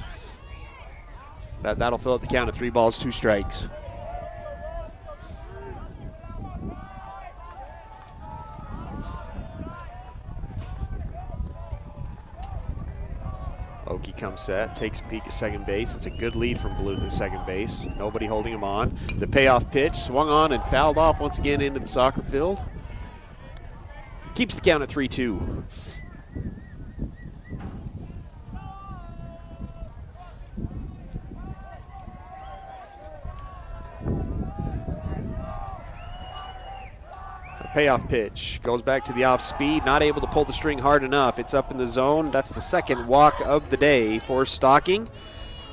That'll fill up the count of 3 balls, 2 strikes. Okie comes set, takes a peek at second base. It's a good lead from Bluth at second base. Nobody holding him on. The payoff pitch swung on and fouled off once again into the soccer field. Keeps the count at 3-2. Payoff pitch goes back to the off speed, not able to pull the string hard enough. It's up in the zone. That's the second walk of the day for Stocking.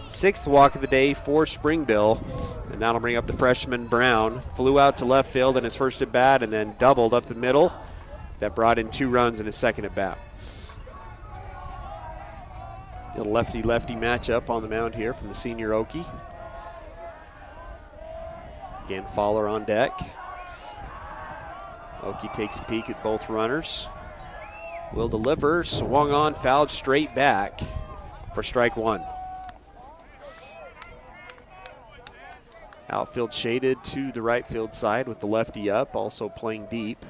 Sixth walk of the day for Springville. And that'll bring up the freshman Brown. Flew out to left field in his first at bat and then doubled up the middle. That brought in 2 runs in his second at bat. A lefty-lefty matchup on the mound here from the senior Okie. Again, Fowler on deck. Okie takes a peek at both runners. Will deliver, swung on, fouled straight back for strike 1. Outfield shaded to the right field side with the lefty up, also playing deep.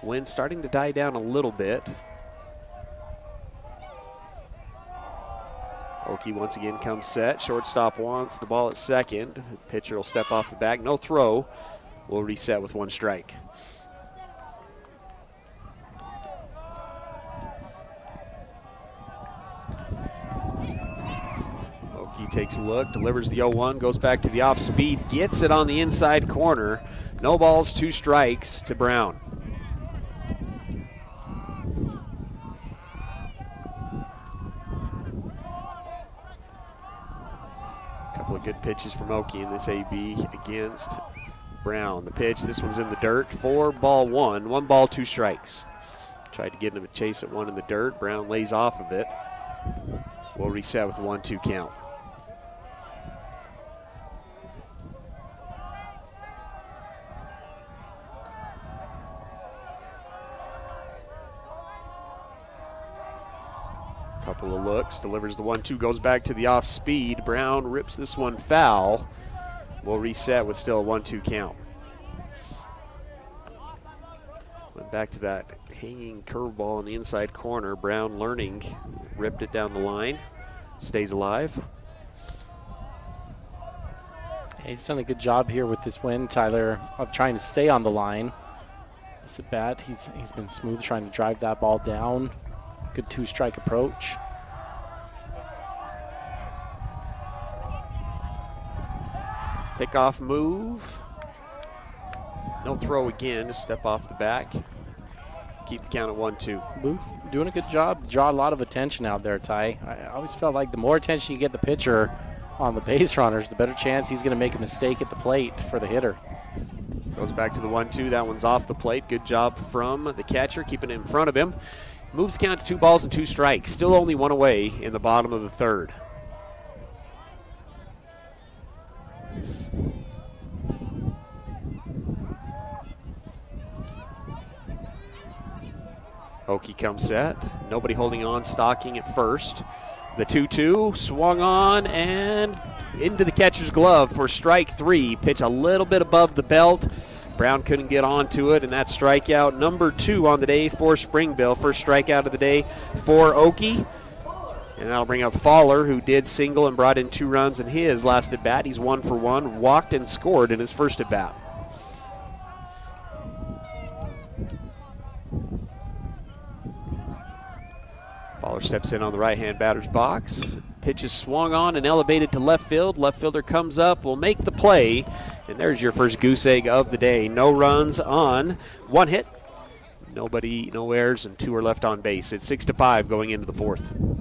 Wind starting to die down a little bit. Okie once again comes set. Shortstop wants the ball at second. The pitcher will step off the bag. No throw. Will reset with 1 strike. Takes a look, delivers the 0-1, goes back to the off speed, gets it on the inside corner. No balls, 2 strikes to Brown. A couple of good pitches from Okie in this AB against Brown. The pitch, this one's in the dirt, 4-1, 1 ball, 2 strikes. Tried to get him a chase at 1 in the dirt. Brown lays off of it. We'll reset with a 1-2 count. Couple of looks, delivers the 1-2, goes back to the off speed. Brown rips this one foul. We'll reset with still a 1-2 count. Went back to that hanging curveball in the inside corner. Brown learning, ripped it down the line, stays alive. He's done a good job here with this win, Tyler, of trying to stay on the line. This at bat, he's been smooth trying to drive that ball down. Good 2-strike approach. Pickoff move. No throw again, just step off the back. Keep the count at 1-2. Booth doing a good job. Draw a lot of attention out there, Ty. I always felt like the more attention you get the pitcher on the base runners, the better chance he's going to make a mistake at the plate for the hitter. Goes back to the 1-2. That one's off the plate. Good job from the catcher, keeping it in front of him. Moves the count to 2 balls and 2 strikes. Still only 1 away in the bottom of the 3rd. Okie comes set. Nobody holding on, Stocking at first. The 2-2 swung on and into the catcher's glove for strike 3. Pitch a little bit above the belt. Brown couldn't get onto it, and that's strikeout number 2 on the day for Springville. First strikeout of the day for Okie. And that'll bring up Fowler, who did single and brought in 2 runs in his last at bat. He's 1 for 1, walked and scored in his first at bat. Fowler steps in on the right-hand batter's box. Pitch is swung on and elevated to left field. Left fielder comes up, will make the play. And there's your first goose egg of the day. No runs on 1 hit. Nobody, no errors, and 2 are left on base. It's 6-5 going into the 4th.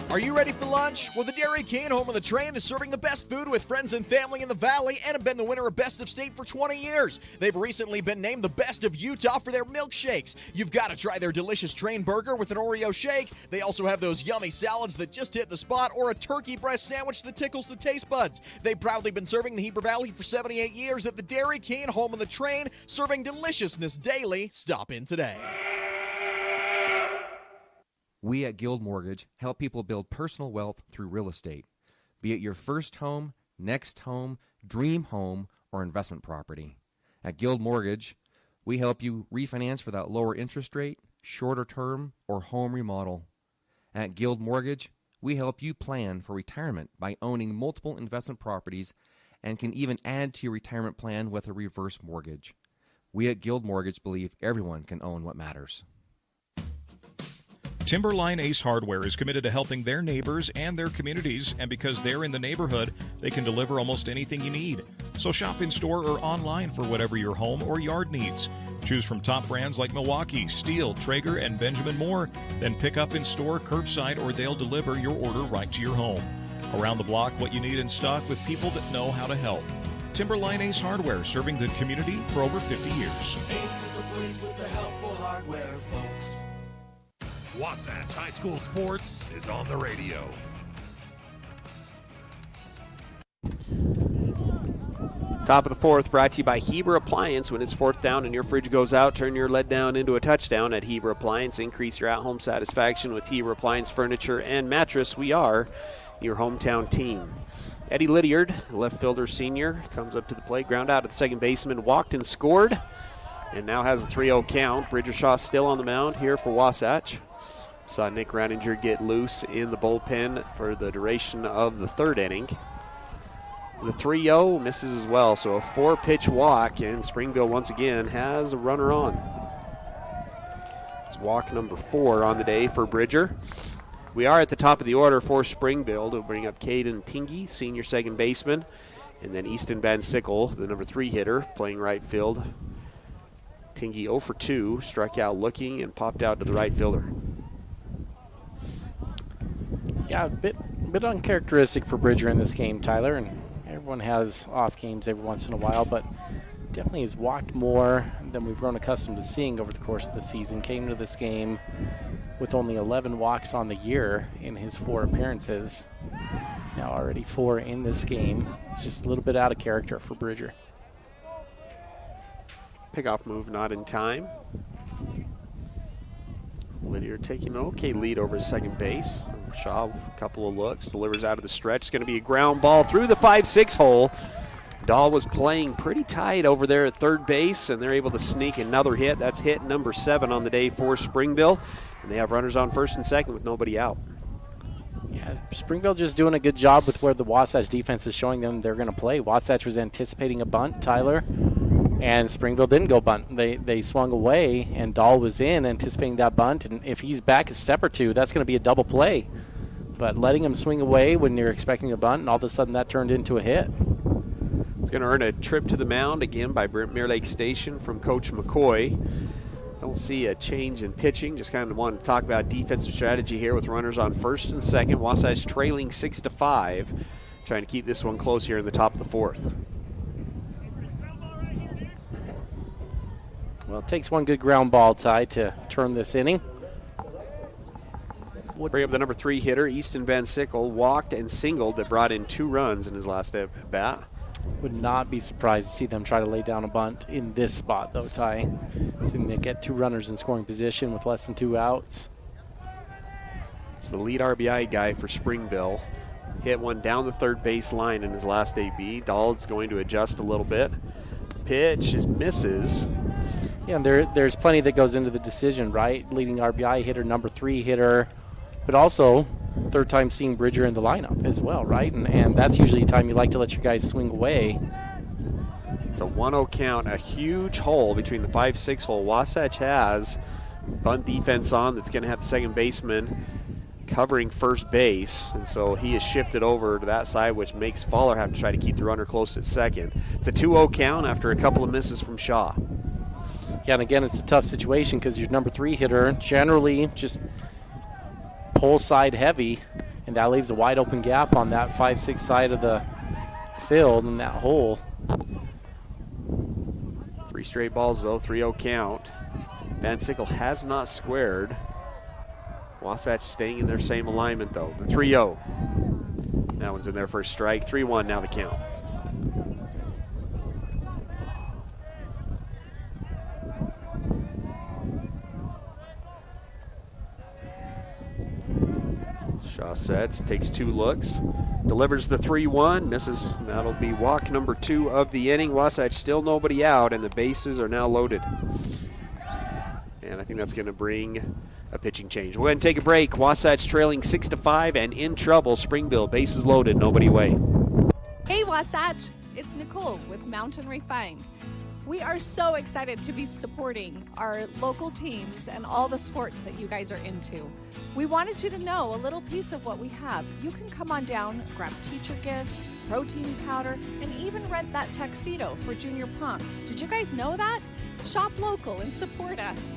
Are you ready for lunch? Well, the Dairy King, home of the train, is serving the best food with friends and family in the Valley and have been the winner of Best of State for 20 years. They've recently been named the best of Utah for their milkshakes. You've got to try their delicious train burger with an Oreo shake. They also have those yummy salads that just hit the spot or a turkey breast sandwich that tickles the taste buds. They've proudly been serving the Heber Valley for 78 years at the Dairy King, home of the train, serving deliciousness daily. Stop in today. We at Guild Mortgage help people build personal wealth through real estate, be it your first home, next home, dream home, or investment property. At Guild Mortgage, we help you refinance for that lower interest rate, shorter term, or home remodel. At Guild Mortgage, we help you plan for retirement by owning multiple investment properties and can even add to your retirement plan with a reverse mortgage. We at Guild Mortgage believe everyone can own what matters. Timberline Ace Hardware is committed to helping their neighbors and their communities, and because they're in the neighborhood, they can deliver almost anything you need. So shop in store or online for whatever your home or yard needs. Choose from top brands like Milwaukee, Stihl, Traeger, and Benjamin Moore. Then pick up in store, curbside, or they'll deliver your order right to your home. Around the block, what you need in stock with people that know how to help. Timberline Ace Hardware, serving the community for over 50 years. Ace is the place with the helpful hardware, folks. Wasatch High School Sports is on the radio. Top of the fourth, brought to you by Heber Appliance. When it's fourth down and your fridge goes out, turn your lead down into a touchdown at Heber Appliance. Increase your at-home satisfaction with Heber Appliance furniture and mattress. We are your hometown team. Eddie Lydiard, left fielder senior, comes up to the plate, ground out at the second baseman, walked and scored, and now has a 3-0 count. Bridger Shaw still on the mound here for Wasatch. Saw Nick Reininger get loose in the bullpen for the duration of the third inning. The 3-0 misses as well, so a 4-pitch walk, and Springville once again has a runner on. It's walk number 4 on the day for Bridger. We are at the top of the order for Springville to bring up Caden Tingy, senior second baseman, and then Easton Van Sickle, the number 3 hitter, playing right field. Tingy 0 for 2, struck out looking and popped out to the right fielder. Yeah, a bit uncharacteristic for Bridger in this game, Tyler, and everyone has off games every once in a while, but definitely has walked more than we've grown accustomed to seeing over the course of the season. Came to this game with only 11 walks on the year in his 4 appearances. Now already 4 in this game. It's just a little bit out of character for Bridger. Pickoff move not in time. Lydiard taking an okay lead over his second base. Shaw, a couple of looks, delivers out of the stretch. It's going to be a ground ball through the 5-6 hole. Dahl was playing pretty tight over there at third base, and they're able to sneak another hit. That's hit number 7 on the day for Springville. And they have runners on first and second with nobody out. Yeah, Springville just doing a good job with where the Wasatch defense is showing them they're going to play. Wasatch was anticipating a bunt, Tyler, and Springville didn't go bunt. They swung away, and Dahl was in anticipating that bunt, and if he's back a step or two, that's going to be a double play. But letting him swing away when you're expecting a bunt, and all of a sudden that turned into a hit. It's going to earn a trip to the mound again by Mirror Lake Station from Coach McCoy. Don't see a change in pitching. Just kind of want to talk about defensive strategy here with runners on first and second. Wasatch trailing 6-5, trying to keep this one close here in the top of the fourth. Well, it takes one good ground ball, Ty, to turn this inning. Bring up the number 3 hitter, Easton Van Sickle, walked and singled that brought in 2 runs in his last at bat. Would not be surprised to see them try to lay down a bunt in this spot, though, Ty. Seeing they get 2 runners in scoring position with less than 2 outs. It's the lead RBI guy for Springville. Hit one down the third base line in his last AB. Dahl's going to adjust a little bit. Pitch misses. Yeah, and there's plenty that goes into the decision, right? Leading RBI hitter, number 3 hitter, but also third time seeing Bridger in the lineup as well, right? And that's usually a time you like to let your guys swing away. It's a 1-0 count, a huge hole between the 5-6 hole. Wasatch has bunt defense on that's going to have the second baseman covering first base, and so he is shifted over to that side, which makes Fowler have to try to keep the runner close at second. It's a 2-0 count after a couple of misses from Shaw. Yeah, and again, it's a tough situation because your number 3 hitter generally just pull side heavy, and that leaves a wide open gap on that 5-6 side of the field in that hole. 3 straight balls, though, 3-0 count. Van Sickle has not squared. Wasatch staying in their same alignment, though. The 3-0. That one's in there for a strike. 3-1 now the count. Shaw sets, takes 2 looks, delivers the 3-1, misses. That'll be walk number 2 of the inning. Wasatch still nobody out, and the bases are now loaded. And I think that's going to bring a pitching change. We'll go ahead and take a break. Wasatch trailing 6-5 and in trouble. Springville, bases loaded, nobody away. Hey Wasatch, it's Nicole with Mountain Refined. We are so excited to be supporting our local teams and all the sports that you guys are into. We wanted you to know a little piece of what we have. You can come on down, grab teacher gifts, protein powder, and even rent that tuxedo for junior prom. Did you guys know that? Shop local and support us.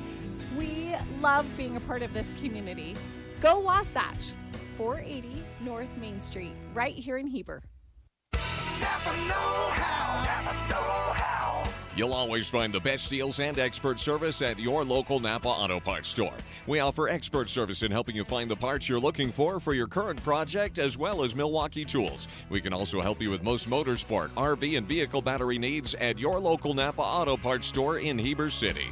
We love being a part of this community. Go Wasatch, 480 North Main Street, right here in Heber. You'll always find the best deals and expert service at your local Napa Auto Parts store. We offer expert service in helping you find the parts you're looking for your current project, as well as Milwaukee tools. We can also help you with most motorsport, RV, and vehicle battery needs at your local Napa Auto Parts store in Heber City.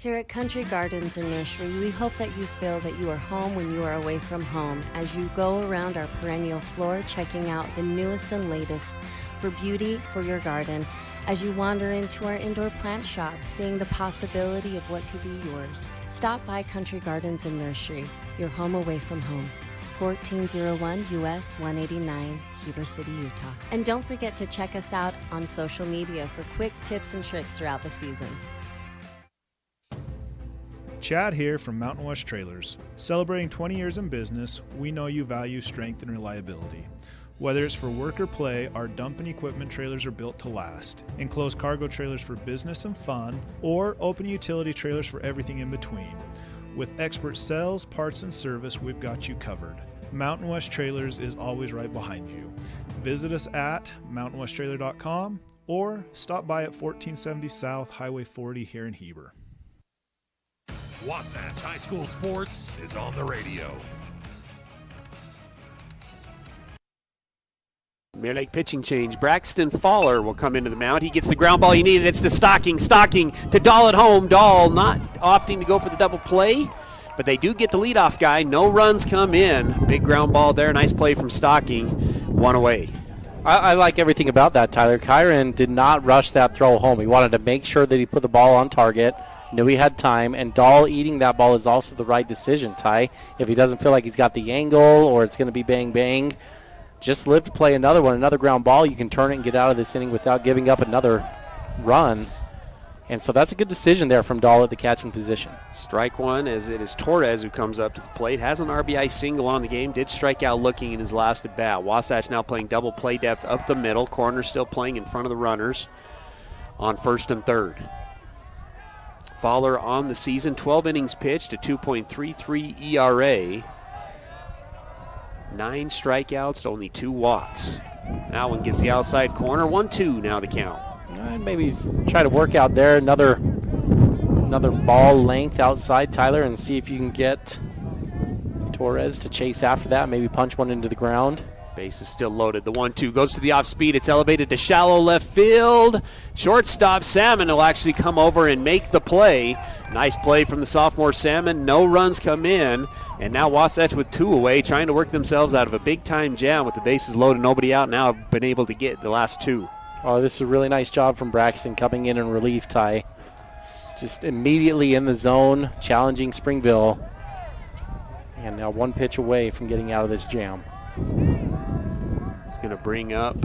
Here at Country Gardens and Nursery, we hope that you feel that you are home when you are away from home as you go around our perennial floor checking out the newest and latest for beauty for your garden as you wander into our indoor plant shop, seeing the possibility of what could be yours. Stop by Country Gardens and Nursery, your home away from home. 1401 US 189, Heber City, Utah. And don't forget to check us out on social media for quick tips and tricks throughout the season. Chad here from Mountain West Trailers. Celebrating 20 years in business, we know you value strength and reliability. Whether it's for work or play, our dump and equipment trailers are built to last. Enclosed cargo trailers for business and fun, or open utility trailers for everything in between. With expert sales, parts, and service, we've got you covered. Mountain West Trailers is always right behind you. Visit us at mountainwesttrailer.com or stop by at 1470 South Highway 40 here in Heber. Wasatch High School Sports is on the radio. Mirror Lake pitching change. Braxton Fowler will come into the mound. He gets the ground ball he needed. It's to Stocking. Stocking to Dahl at home. Dahl not opting to go for the double play, but they do get the leadoff guy. No runs come in. Big ground ball there. Nice play from Stocking. One away. I like everything about that, Tyler. Kyron did not rush that throw home. He wanted to make sure that he put the ball on target, knew he had time, and Dahl eating that ball is also the right decision, Ty. If he doesn't feel like he's got the angle or it's going to be bang-bang, just live to play another one, another ground ball. You can turn it and get out of this inning without giving up another run. And so that's a good decision there from Dahl at the catching position. Strike one as it is Torres who comes up to the plate. Has an RBI single on the game. Did strike out looking in his last at bat. Wasatch now playing double play depth up the middle. Corner still playing in front of the runners on first and third. Fowler on the season, 12 innings pitched, a 2.33 ERA. 9 strikeouts to only 2 walks. That one gets the outside corner. 1-2 now the count. And maybe try to work out there another ball length outside, Tyler, and see if you can get Torres to chase after that. Maybe punch one into the ground. Base is still loaded. The 1-2 goes to the off speed. It's elevated to shallow left field. Shortstop Salmon will actually come over and make the play. Nice play from the sophomore Salmon. No runs come in. And now Wasatch with 2 away, trying to work themselves out of a big-time jam with the bases loaded, nobody out. Now have been able to get the last 2. Oh, this is a really nice job from Braxton coming in relief, Ty. Just immediately in the zone, challenging Springville. And now 1 pitch away from getting out of this jam. He's going to bring up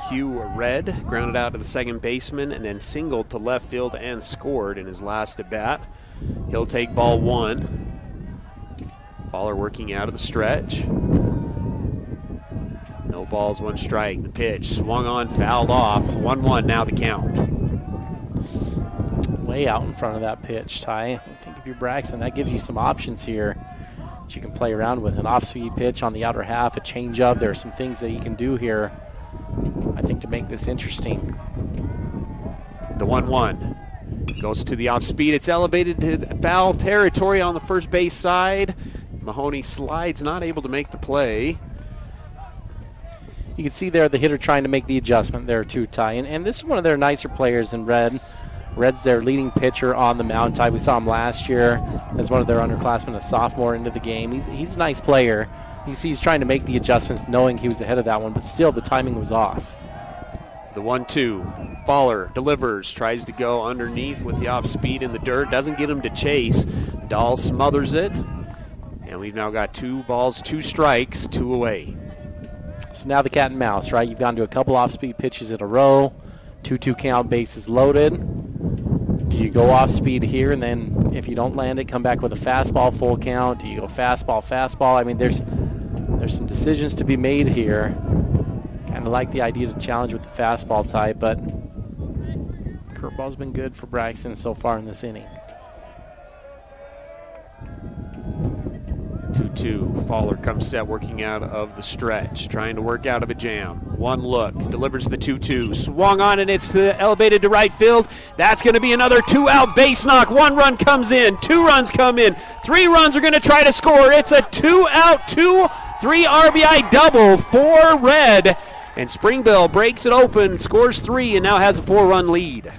Hugh Red, grounded out to the second baseman, and then singled to left field and scored in his last at bat. He'll take ball 1. Fowler working out of the stretch. No balls, 1 strike. The pitch swung on, fouled off. 1-1 now the count. Way out in front of that pitch, Ty. I think if you're Braxton, that gives you some options here that you can play around with. An off-speed pitch on the outer half, a changeup. There are some things that you can do here, I think, to make this interesting. The 1-1 goes to the off-speed. It's elevated to foul territory on the first base side. Mahoney slides, not able to make the play. You can see there the hitter trying to make the adjustment there too, Ty. And this is one of their nicer players in red. Red's their leading pitcher on the mound, Ty. We saw him last year as one of their underclassmen, a sophomore into the game. He's a nice player. You see he's trying to make the adjustments knowing he was ahead of that one, but still the timing was off. The 1-2. Faller delivers, tries to go underneath with the off speed in the dirt, doesn't get him to chase. Dahl smothers it, and we've now got 2 balls, 2 strikes, 2 away. So now the cat and mouse, right? You've gone to a couple off-speed pitches in a row, 2-2 count, bases loaded. Do you go off-speed here, and then if you don't land it, come back with a fastball full count? Do you go fastball? I mean, there's some decisions to be made here. Kind of like the idea to challenge with the fastball type, but curveball's been good for Braxton so far in this inning. 2-2. Faller comes set, working out of the stretch, trying to work out of a jam. One look, delivers the 2-2. Swung on, and it's elevated to right field. That's going to be another 2-out base knock. 1 run comes in, 2 runs come in, 3 runs are going to try to score. It's a 2-out, 2-3 RBI double for Red. And Springville breaks it open, scores 3, and now has a 4-run lead.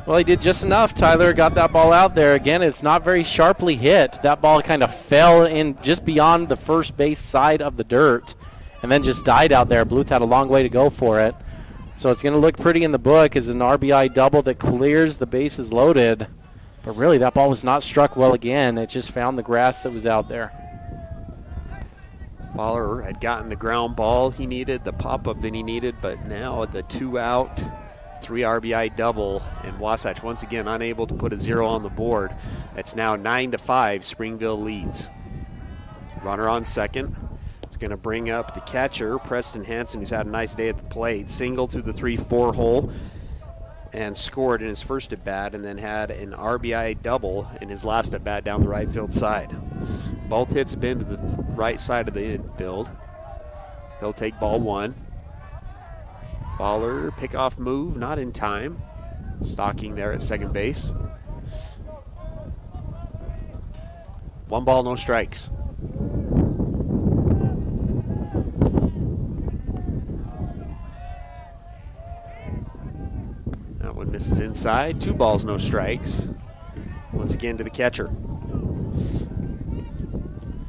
Well, he did just enough. Tyler got that ball out there. Again, it's not very sharply hit. That ball kind of fell in just beyond the first base side of the dirt and then just died out there. Bluth had a long way to go for it. So it's going to look pretty in the book as an RBI double that clears the bases loaded. But really, that ball was not struck well again. It just found the grass that was out there. Faller had gotten the ground ball he needed, the pop-up that he needed, but now the 2-out, 3 RBI double, and Wasatch once again unable to put a 0 on the board. It's now 9-5, Springville leads. Runner on second. It's going to bring up the catcher, Preston Hansen, who's had a nice day at the plate. Single through the 3-4 hole and scored in his first at-bat, and then had an RBI double in his last at-bat down the right field side. Both hits have been to the right side of the infield. He'll take ball 1. Faller, pickoff move, not in time. Stalking there at second base. 1 ball, no strikes. That one misses inside. 2 balls, no strikes. Once again to the catcher.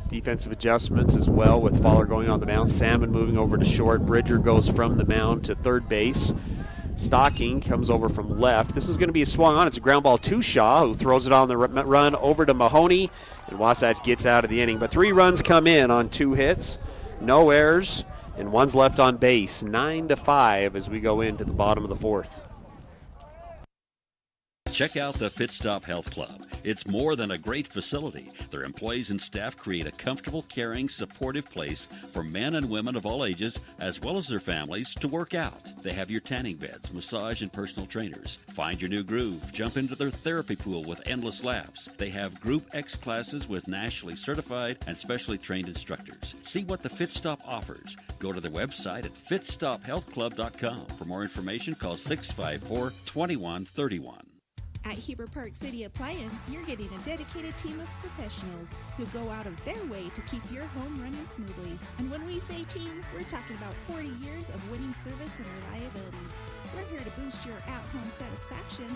Defensive adjustments as well with Faller going on the mound. Salmon moving over to short. Bridger goes from the mound to third base. Stocking comes over from left. This is going to be swung on. It's a ground ball to Shaw, who throws it on the run over to Mahoney. And Wasatch gets out of the inning. But 3 runs come in on 2 hits. No errors. And 1's left on base. 9-5 as we go into the bottom of the 4th. Check out the Fit Stop Health Club. It's more than a great facility. Their employees and staff create a comfortable, caring, supportive place for men and women of all ages, as well as their families, to work out. They have your tanning beds, massage, and personal trainers. Find your new groove. Jump into their therapy pool with endless laps. They have Group X classes with nationally certified and specially trained instructors. See what the Fit Stop offers. Go to their website at fitstophealthclub.com. For more information, call 654-2131. At Heber Park City Appliance, you're getting a dedicated team of professionals who go out of their way to keep your home running smoothly. And when we say team, we're talking about 40 years of winning service and reliability. We're here to boost your at-home satisfaction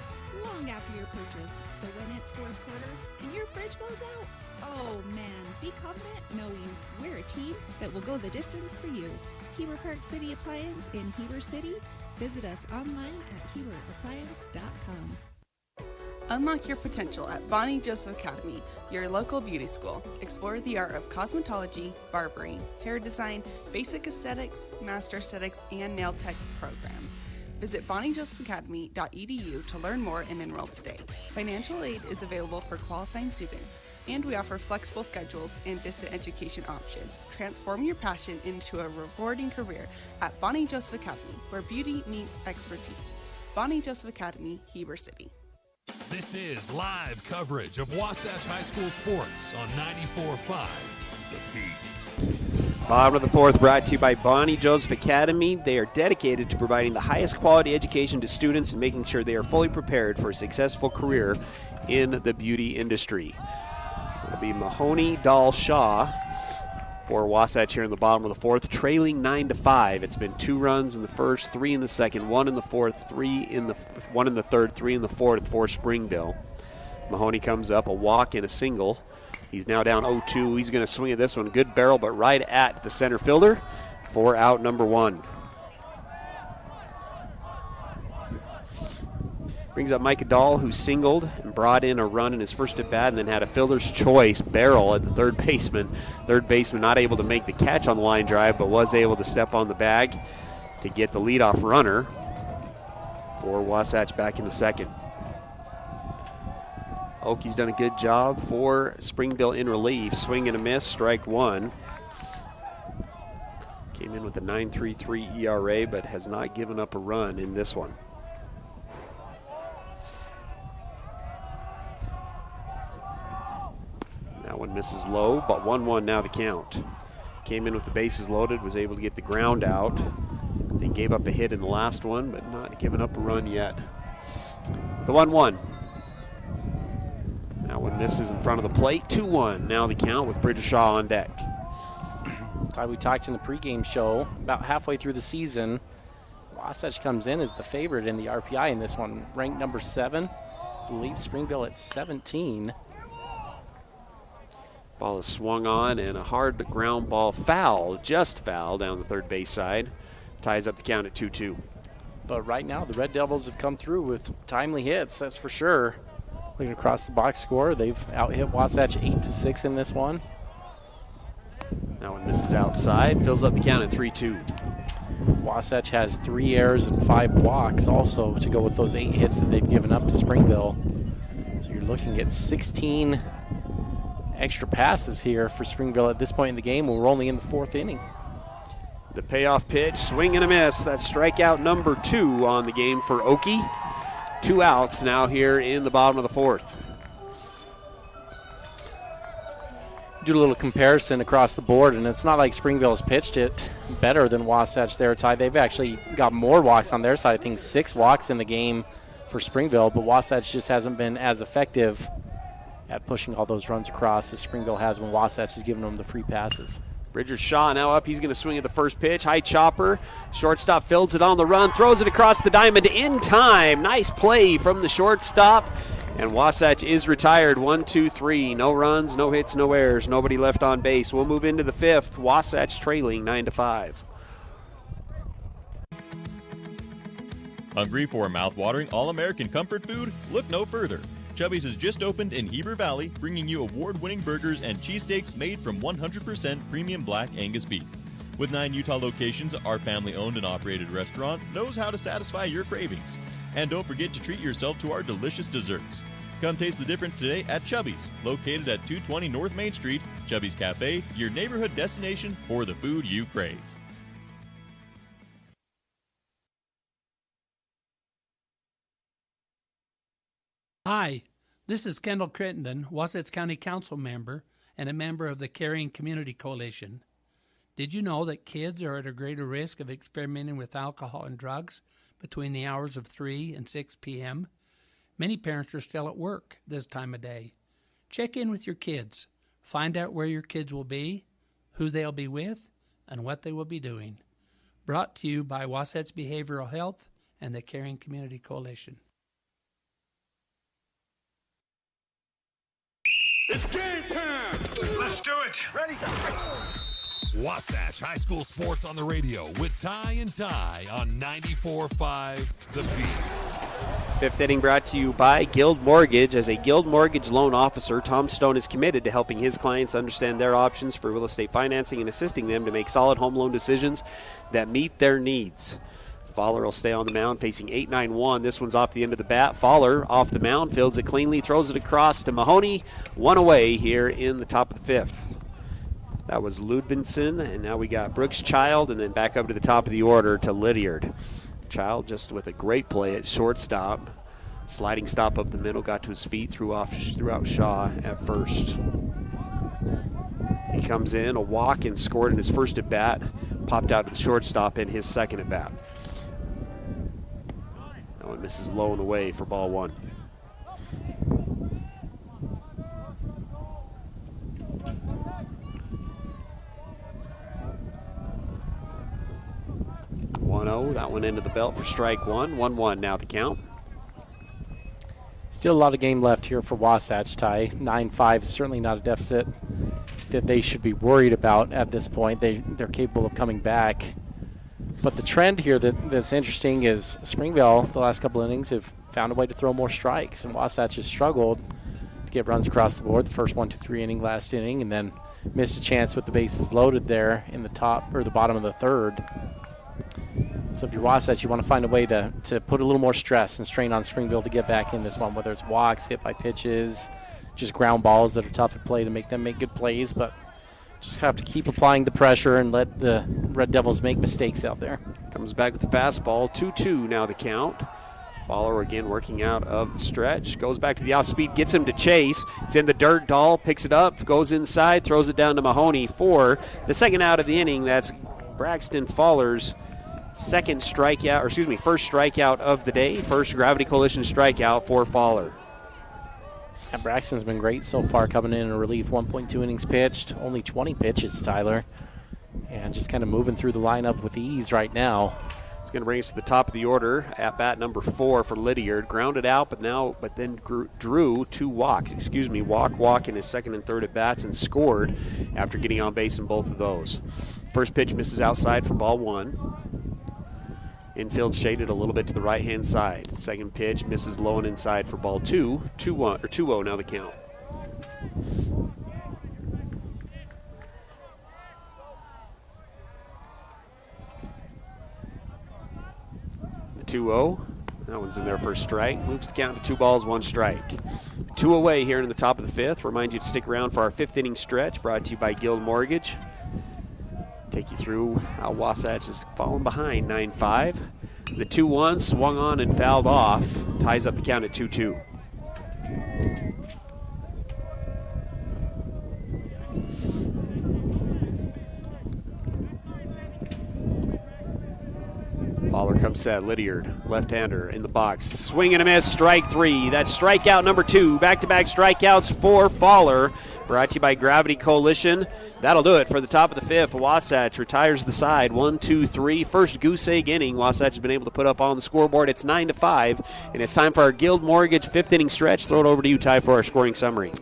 long after your purchase. So when it's 4th quarter and your fridge goes out, oh man, be confident knowing we're a team that will go the distance for you. Heber Park City Appliance in Heber City. Visit us online at heberappliance.com. Unlock your potential at Bonnie Joseph Academy, your local beauty school. Explore the art of cosmetology, barbering, hair design, basic aesthetics, master aesthetics, and nail tech programs. Visit bonniejosephacademy.edu to learn more and enroll today. Financial aid is available for qualifying students, and we offer flexible schedules and distant education options. Transform your passion into a rewarding career at Bonnie Joseph Academy, where beauty meets expertise. Bonnie Joseph Academy, Heber City. This is live coverage of Wasatch High School sports on 94.5 The Peak. Bottom of the 4th brought to you by Bonnie Joseph Academy. They are dedicated to providing the highest quality education to students and making sure they are fully prepared for a successful career in the beauty industry. It'll be Mahoney, Dahl, Shaw for Wasatch here in the bottom of the 4th, trailing 9-5. It's been 2 runs in the first, 3 in the second, 1 in the 4th, 1 in the 3rd, 3 in the 4th for Springville. Mahoney comes up, a walk and a single. He's now down 0-2. He's going to swing at this one. Good barrel, but right at the center fielder for out number 1. Brings up Micah Dahl, who singled and brought in a run in his first at bat and then had a fielder's choice barrel at the third baseman. Third baseman not able to make the catch on the line drive, but was able to step on the bag to get the leadoff runner for Wasatch back in the second. Oakie's done a good job for Springville in relief. Swing and a miss, strike 1. Came in with a 9.33 ERA, but has not given up a run in this one. That one misses low, but 1-1 now the count. Came in with the bases loaded, was able to get the ground out. They gave up a hit in the last one, but not given up a run yet. The 1-1. That one misses in front of the plate. 2-1 now the count with Bridgershaw on deck. We talked in the pregame show about halfway through the season. Wasatch comes in as the favorite in the RPI in this one, ranked number 7. Leaves Springville at 17. Ball is swung on and a hard ground ball foul, just foul down the third base side. Ties up the count at 2-2. But right now the Red Devils have come through with timely hits, that's for sure. Looking across the box score, they've out-hit Wasatch 8-6 in this one. That one misses outside, fills up the count at 3-2. Wasatch has 3 errors and 5 walks also to go with those 8 hits that they've given up to Springville. So you're looking at 16 extra passes here for Springville at this point in the game when we're only in the 4th inning. The payoff pitch, swing and a miss. That's strikeout number 2 on the game for Okie. 2 outs now here in the bottom of the 4th. Do a little comparison across the board, and it's not like Springville's pitched it better than Wasatch there, Ty. They've actually got more walks on their side. I think 6 walks in the game for Springville, but Wasatch just hasn't been as effective at pushing all those runs across as Springville has when Wasatch is giving them the free passes. Bridgershaw now up. He's going to swing at the first pitch. High chopper. Shortstop fields it on the run. Throws it across the diamond in time. Nice play from the shortstop. And Wasatch is retired. 1-2-3. No runs, no hits, no errors. Nobody left on base. We'll move into the 5th. Wasatch trailing 9-5. Hungry for a mouth-watering all-American comfort food? Look no further. Chubby's has just opened in Heber Valley, bringing you award-winning burgers and cheesesteaks made from 100% premium black Angus beef. With 9 Utah locations, our family-owned and operated restaurant knows how to satisfy your cravings. And don't forget to treat yourself to our delicious desserts. Come taste the difference today at Chubby's, located at 220 North Main Street. Chubby's Cafe, your neighborhood destination for the food you crave. Hi, this is Kendall Crittenden, Wasatch County Council member and a member of the Caring Community Coalition. Did you know that kids are at a greater risk of experimenting with alcohol and drugs between the hours of 3 and 6 p.m.? Many parents are still at work this time of day. Check in with your kids. Find out where your kids will be, who they'll be with, and what they will be doing. Brought to you by Wasatch Behavioral Health and the Caring Community Coalition. It's game time! Let's do it! Ready? Wasatch High School Sports on the radio with Ty and Ty on 94.5 The Beat. 5th inning brought to you by Guild Mortgage. As a Guild Mortgage loan officer, Tom Stone is committed to helping his clients understand their options for real estate financing and assisting them to make solid home loan decisions that meet their needs. Fowler will stay on the mound facing 8-9-1. This one's off the end of the bat. Fowler off the mound, fields it cleanly, throws it across to Mahoney. 1 away here in the top of the 5th. That was Ludvinson, and now we got Brooks Child, and then back up to the top of the order to Lydiard. Child just with a great play at shortstop. Sliding stop up the middle, got to his feet, threw out Shaw at first. He comes in, a walk, and scored in his first at bat. Popped out to the shortstop in his second at bat. That one misses low and away for ball 1. That one into the belt for strike 1. 1-1 now the count. Still a lot of game left here for Wasatch, Ty. 9-5 is certainly not a deficit that they should be worried about at this point. They're capable of coming back. But the trend here that's interesting is Springville, the last couple innings, have found a way to throw more strikes, and Wasatch has struggled to get runs across the board. The first 1-2-3 inning, last inning, and then missed a chance with the bases loaded there in the top or the bottom of the third. So if you're Wasatch, you want to find a way to put a little more stress and strain on Springville to get back in this one, whether it's walks, hit by pitches, just ground balls that are tough at play to make them make good plays, but just have to keep applying the pressure and let the Red Devils make mistakes out there. Comes back with the fastball, 2-2 now the count. Follower again working out of the stretch. Goes back to the off speed, gets him to chase. It's in the dirt. Dahl picks it up, goes inside, throws it down to Mahoney for the second out of the inning. That's Braxton Faller's first strikeout of the day. First Gravity Coalition strikeout for Faller. And Braxton's been great so far coming in relief. 1.2 innings pitched, only 20 pitches, Tyler. And just kind of moving through the lineup with ease right now. It's going to bring us to the top of the order at bat number 4 for Lydiard. Grounded out, but then drew 2 walks. Walk in his second and third at bats and scored after getting on base in both of those. First pitch misses outside for ball 1. Infield shaded a little bit to the right-hand side. Second pitch misses low and inside for ball 2. 2-0 now the count. The 2-0. That one's in there for a strike. Moves the count to 2 balls, 1 strike. 2 away here in the top of the 5th. Remind you to stick around for our 5th inning stretch, brought to you by Guild Mortgage. Take you through how Wasatch is falling behind 9-5. The 2-1 swung on and fouled off. Ties up the count at 2-2. Faller comes set. Lydiard, left-hander in the box. Swing and a miss, strike 3. That's strikeout number 2. Back-to-back strikeouts for Faller. Brought to you by Gravity Coalition. That'll do it for the top of the 5th. Wasatch retires the side. 1-2-3. First goose egg inning Wasatch has been able to put up on the scoreboard. It's 9-5, and it's time for our Guild Mortgage 5th inning stretch. Throw it over to you, Ty, for our scoring summary.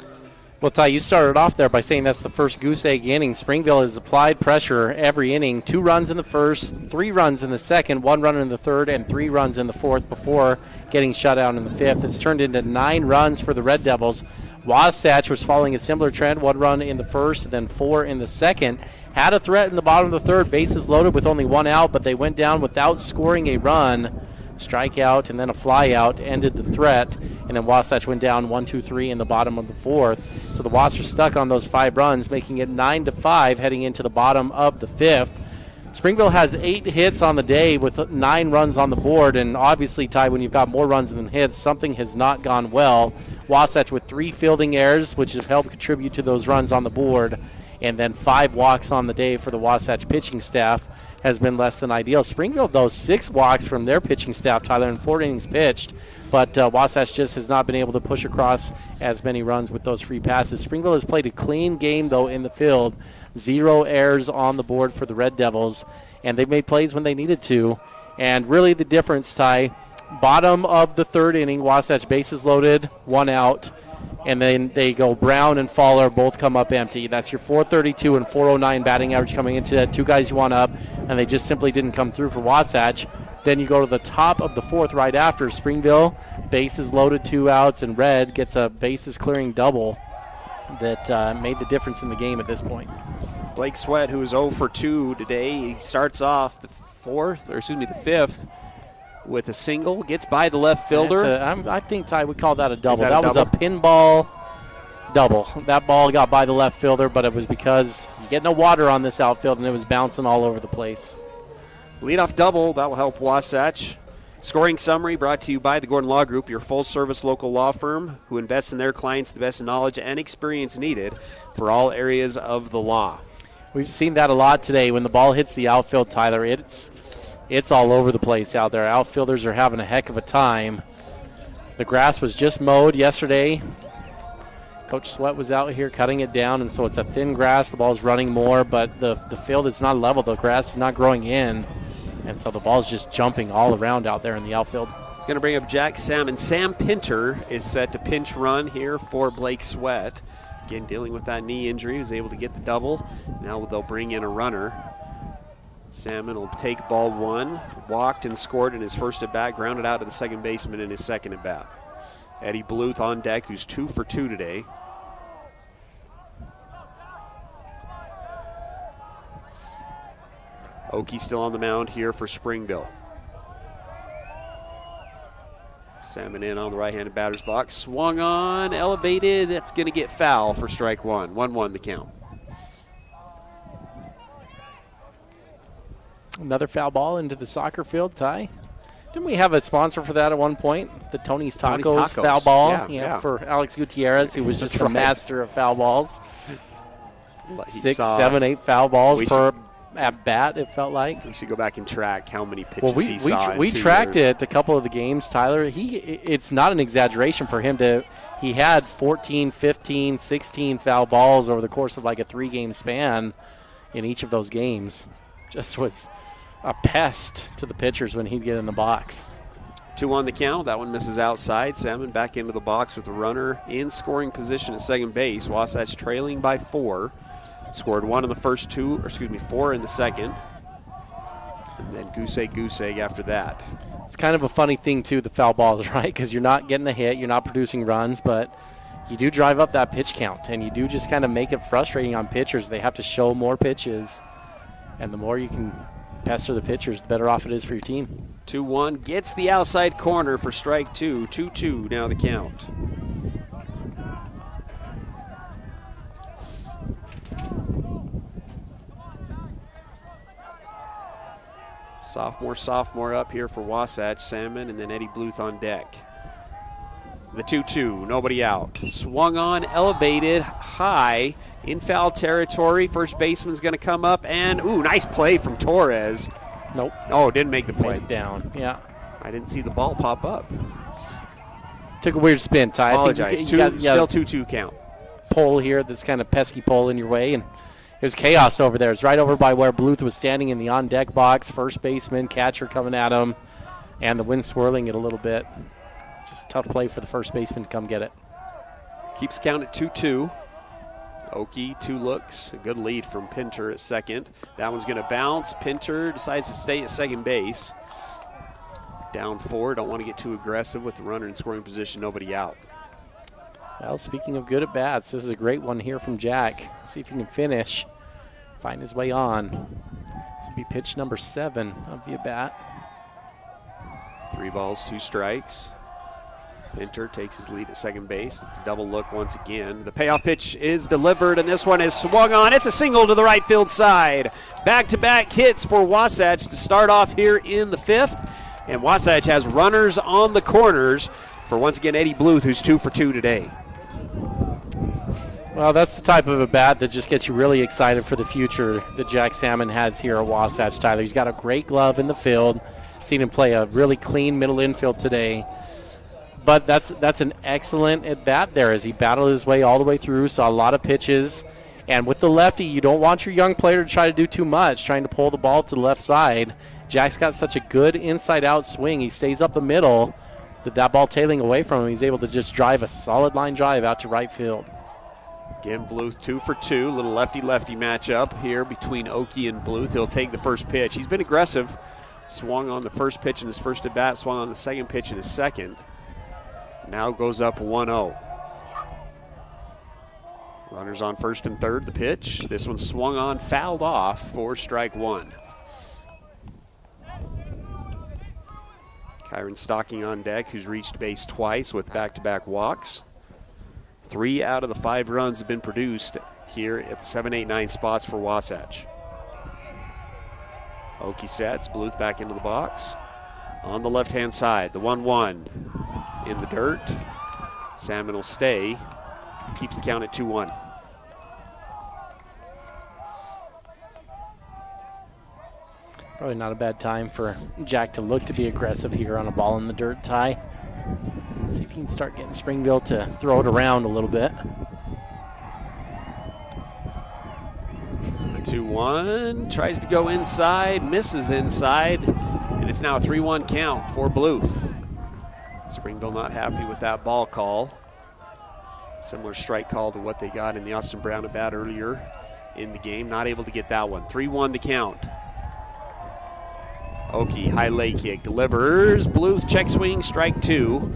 Well, Ty, you started off there by saying that's the first goose egg inning. Springville has applied pressure every inning. 2 runs in the first, 3 runs in the second, 1 run in the third, and 3 runs in the fourth before getting shut out in the 5th. It's turned into 9 runs for the Red Devils. Wasatch was following a similar trend, 1 run in the first, then 4 in the second. Had a threat in the bottom of the third, bases loaded with only 1 out, but they went down without scoring a run. Strikeout and then a fly out ended the threat, and then Wasatch went down 1-2-3 in the bottom of the 4th. So the Wasps are stuck on those 5 runs, making it 9-5 heading into the bottom of the 5th. Springville has 8 hits on the day with 9 runs on the board, and obviously, Ty, when you've got more runs than hits, something has not gone well. Wasatch with 3 fielding errors, which have helped contribute to those runs on the board, and then 5 walks on the day for the Wasatch pitching staff has been less than ideal. Springville, though, 6 walks from their pitching staff, Tyler, in 4 innings pitched, but Wasatch just has not been able to push across as many runs with those free passes. Springville has played a clean game, though, in the field. 0 errors on the board for the Red Devils, and they've made plays when they needed to. And really the difference, Ty, bottom of the 3rd inning, Wasatch bases loaded, 1 out, and then they go Brown and Faller, both come up empty. That's your 432 and 409 batting average coming into that. 2 guys you want up, and they just simply didn't come through for Wasatch. Then you go to the top of the 4th right after. Springville, bases loaded, 2 outs, and Red gets a bases clearing double that made the difference in the game at this point. Blake Sweat, who is 0 for 2 today, he starts off the 5th with a single, gets by the left fielder. I think, Ty, would call that a double. That was a pinball double. That ball got by the left fielder, but it was because you get no water on this outfield, and it was bouncing all over the place. Leadoff double, that will help Wasatch. Scoring summary brought to you by the Gordon Law Group, your full-service local law firm who invests in their clients the best knowledge and experience needed for all areas of the law. We've seen that a lot today. When the ball hits the outfield, Tyler, it's all over the place out there. Outfielders are having a heck of a time. The grass was just mowed yesterday. Coach Sweat was out here cutting it down, and so it's a thin grass. The ball's running more, but the field is not level. The grass is not growing in, and so the ball's just jumping all around out there in the outfield. He's going to bring up Jack Salmon. Sam Pinter is set to pinch run here for Blake Sweat. Again, dealing with that knee injury, was able to get the double. Now they'll bring in a runner. Salmon will take ball one, walked and scored in his first at bat, grounded out to the second baseman in his second at bat. Eddie Bluth on deck, who's 2 for 2 today. Okie still on the mound here for Springville. Salmon in on the right-handed batter's box. Swung on, elevated. That's going to get foul for strike one. 1-1 the count. Another foul ball into the soccer field, Ty. Didn't we have a sponsor for that at one point? The Tony's Tacos foul ball for Alex Gutierrez, who was just a master of foul balls. 6, 7, 8 foul balls per at bat, it felt like. We should go back and track how many pitches he saw. We tracked it a couple of the games, Tyler. It's not an exaggeration for him to. He had 14, 15, 16 foul balls over the course of like a 3-game span in each of those games. Just was a pest to the pitchers when he'd get in the box. 2 on the count. That one misses outside. Salmon back into the box with a runner in scoring position at second base. Wasatch trailing by 4. Scored 1 in the first 4 in the second. And then goose egg after that. It's kind of a funny thing, too, the foul balls, right? Because you're not getting a hit, you're not producing runs, but you do drive up that pitch count, and you do just kind of make it frustrating on pitchers. They have to show more pitches, and the more you can pester the pitchers, the better off it is for your team. 2-1 gets the outside corner for strike 2. 2-2 now the count. Sophomore up here for Wasatch. Salmon and then Eddie Bluth on deck. The 2-2, nobody out. Swung on, elevated, high, in foul territory. First baseman's going to come up, and, nice play from Torres. Nope. Oh, didn't make the play. Made it down, yeah. I didn't see the ball pop up. Took a weird spin, Ty. Apologize. Still 2-2 count. Pole here, this kind of pesky pole in your way, and it was chaos over there. It's right over by where Bluth was standing in the on-deck box. First baseman, catcher coming at him, and the wind swirling it a little bit. Just a tough play for the first baseman to come get it. Keeps count at 2-2. Okie, 2 looks. A good lead from Pinter at second. That one's going to bounce. Pinter decides to stay at second base. Down 4. Don't want to get too aggressive with the runner in scoring position. Nobody out. Well, speaking of good at-bats, this is a great one here from Jack. See if he can finish, find his way on. This will be pitch number 7 of the at-bat. 3 balls, 2 strikes. Pinter takes his lead at second base. It's a double look once again. The payoff pitch is delivered, and this one is swung on. It's a single to the right field side. Back-to-back hits for Wasatch to start off here in the 5th. And Wasatch has runners on the corners for, once again, Eddie Bluth, who's 2 for 2 today. Well, that's the type of a bat that just gets you really excited for the future that Jack Salmon has here at Wasatch, Tyler. He's got a great glove in the field. Seen him play a really clean middle infield today. But that's an excellent at-bat there as he battled his way all the way through, saw a lot of pitches. And with the lefty, you don't want your young player to try to do too much, trying to pull the ball to the left side. Jack's got such a good inside-out swing. He stays up the middle. That ball tailing away from him, he's able to just drive a solid line drive out to right field. Again, Bluth 2 for 2. Little lefty-lefty matchup here between Okie and Bluth. He'll take the first pitch. He's been aggressive. Swung on the first pitch in his first at-bat, swung on the second pitch in his second. Now goes up 1-0. Runners on first and third, the pitch. This one swung on, fouled off for strike 1. Kyron Stocking on deck, who's reached base twice with back-to-back walks. 3 out of the 5 runs have been produced here at the 7, 8, 9 spots for Wasatch. Okie sets, Bluth back into the box. On the left-hand side, the 1-1 in the dirt. Salmon will stay, keeps the count at 2-1. Probably not a bad time for Jack to look to be aggressive here on a ball in the dirt, Ty. Let's see if he can start getting Springville to throw it around a little bit. 2-1, tries to go inside, misses inside, and it's now a 3-1 count for Bluth. Springville not happy with that ball call. Similar strike call to what they got in the Austin Brown at bat earlier in the game. Not able to get that one. 3-1 the count. Oki, high leg kick, delivers. Bluth, check swing, strike 2.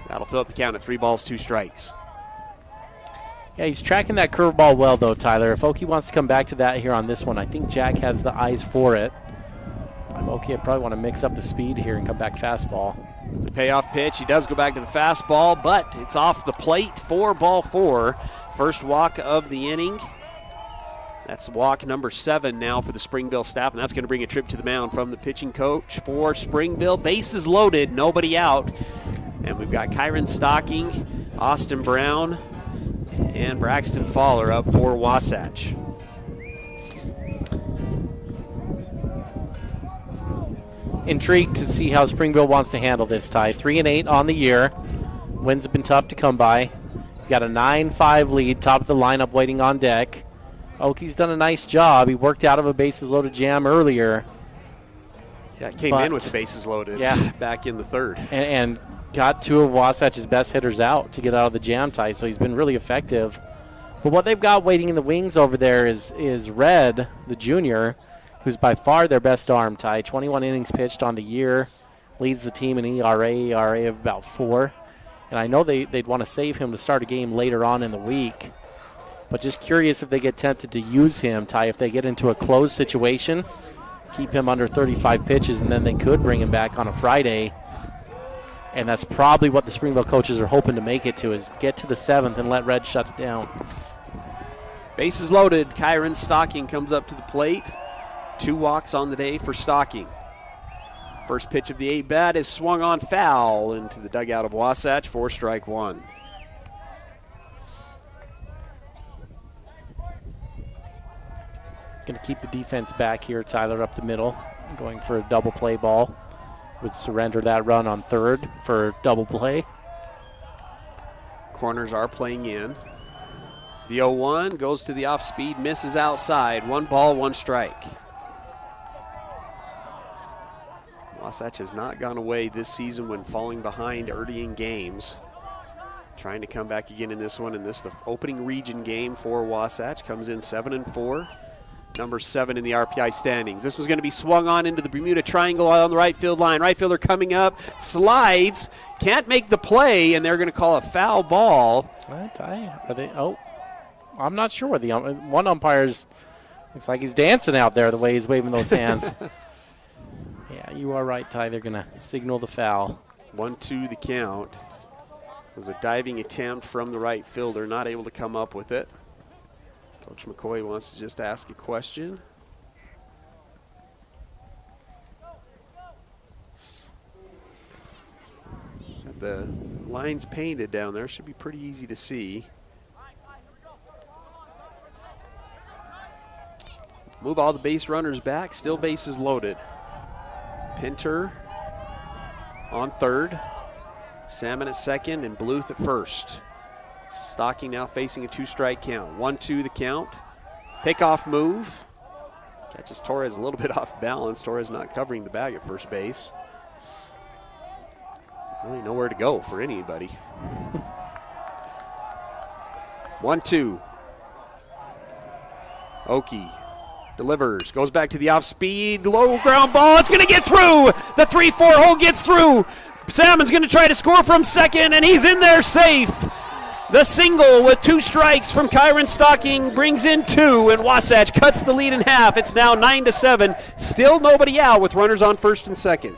That'll fill up the count at 3 balls, 2 strikes. Yeah, he's tracking that curveball well, though, Tyler. If Oki wants to come back to that here on this one, I think Jack has the eyes for it. Oki, I probably want to mix up the speed here and come back fastball. The payoff pitch, he does go back to the fastball, but it's off the plate for ball 4. First walk of the inning. That's walk number 7 now for the Springville staff, and that's going to bring a trip to the mound from the pitching coach for Springville. Bases loaded, nobody out. And we've got Kyron Stocking, Austin Brown, and Braxton Fowler up for Wasatch. Intrigued to see how Springville wants to handle this, Ty. 3-8 on the year. Wins have been tough to come by. Got a 9-5 lead, top of the lineup waiting on deck. Oki's done a nice job. He worked out of a bases-loaded jam earlier. Yeah, came in with the bases loaded back in the 3rd. And got 2 of Wasatch's best hitters out to get out of the jam, Ty, so he's been really effective. But what they've got waiting in the wings over there is Red, the junior, who's by far their best arm, Ty. 21 innings pitched on the year, leads the team in ERA of about 4. And I know they'd want to save him to start a game later on in the week. But just curious if they get tempted to use him, Ty, if they get into a closed situation, keep him under 35 pitches, and then they could bring him back on a Friday. And that's probably what the Springville coaches are hoping to make it to, is get to the 7th and let Red shut it down. Bases loaded. Kyron Stocking comes up to the plate. 2 walks on the day for Stocking. First pitch of the 8-bat is swung on foul into the dugout of Wasatch for strike 1. Going to keep the defense back here, Tyler, up the middle, going for a double play ball. Would surrender that run on 3rd for double play. Corners are playing in. The 0-1 goes to the off speed, misses outside. 1 ball, 1 strike. Wasatch has not gone away this season when falling behind early in games. Trying to come back again in this one, and this the opening region game for Wasatch. Comes in 7-4. Number 7 in the RPI standings. This was going to be swung on into the Bermuda Triangle on the right field line. Right fielder coming up, slides, can't make the play, and they're going to call a foul ball. What? Are they? Oh, I'm not sure where the one umpire's looks like he's dancing out there the way he's waving those hands. Yeah, you are right, Ty. They're going to signal the foul. 1-2 the count. It was a diving attempt from the right fielder, not able to come up with it. Coach McCoy wants to just ask a question. Got the lines painted down there. Should be pretty easy to see. Move all the base runners back. Still bases loaded. Pinter on 3rd. Salmon at 2nd and Bluth at 1st. Stocking now facing a 2-strike count. 1-2 the count. Pickoff move. Catches Torres a little bit off balance. Torres not covering the bag at first base. Really nowhere to go for anybody. 1-2. Oki delivers. Goes back to the off-speed. Low ground ball. It's going to get through. The 3-4 hole gets through. Salmon's going to try to score from 2nd, and he's in there safe. The single with 2 strikes from Kyron Stocking brings in 2, and Wasatch cuts the lead in half. It's now 9-7. Still nobody out with runners on 1st and 2nd.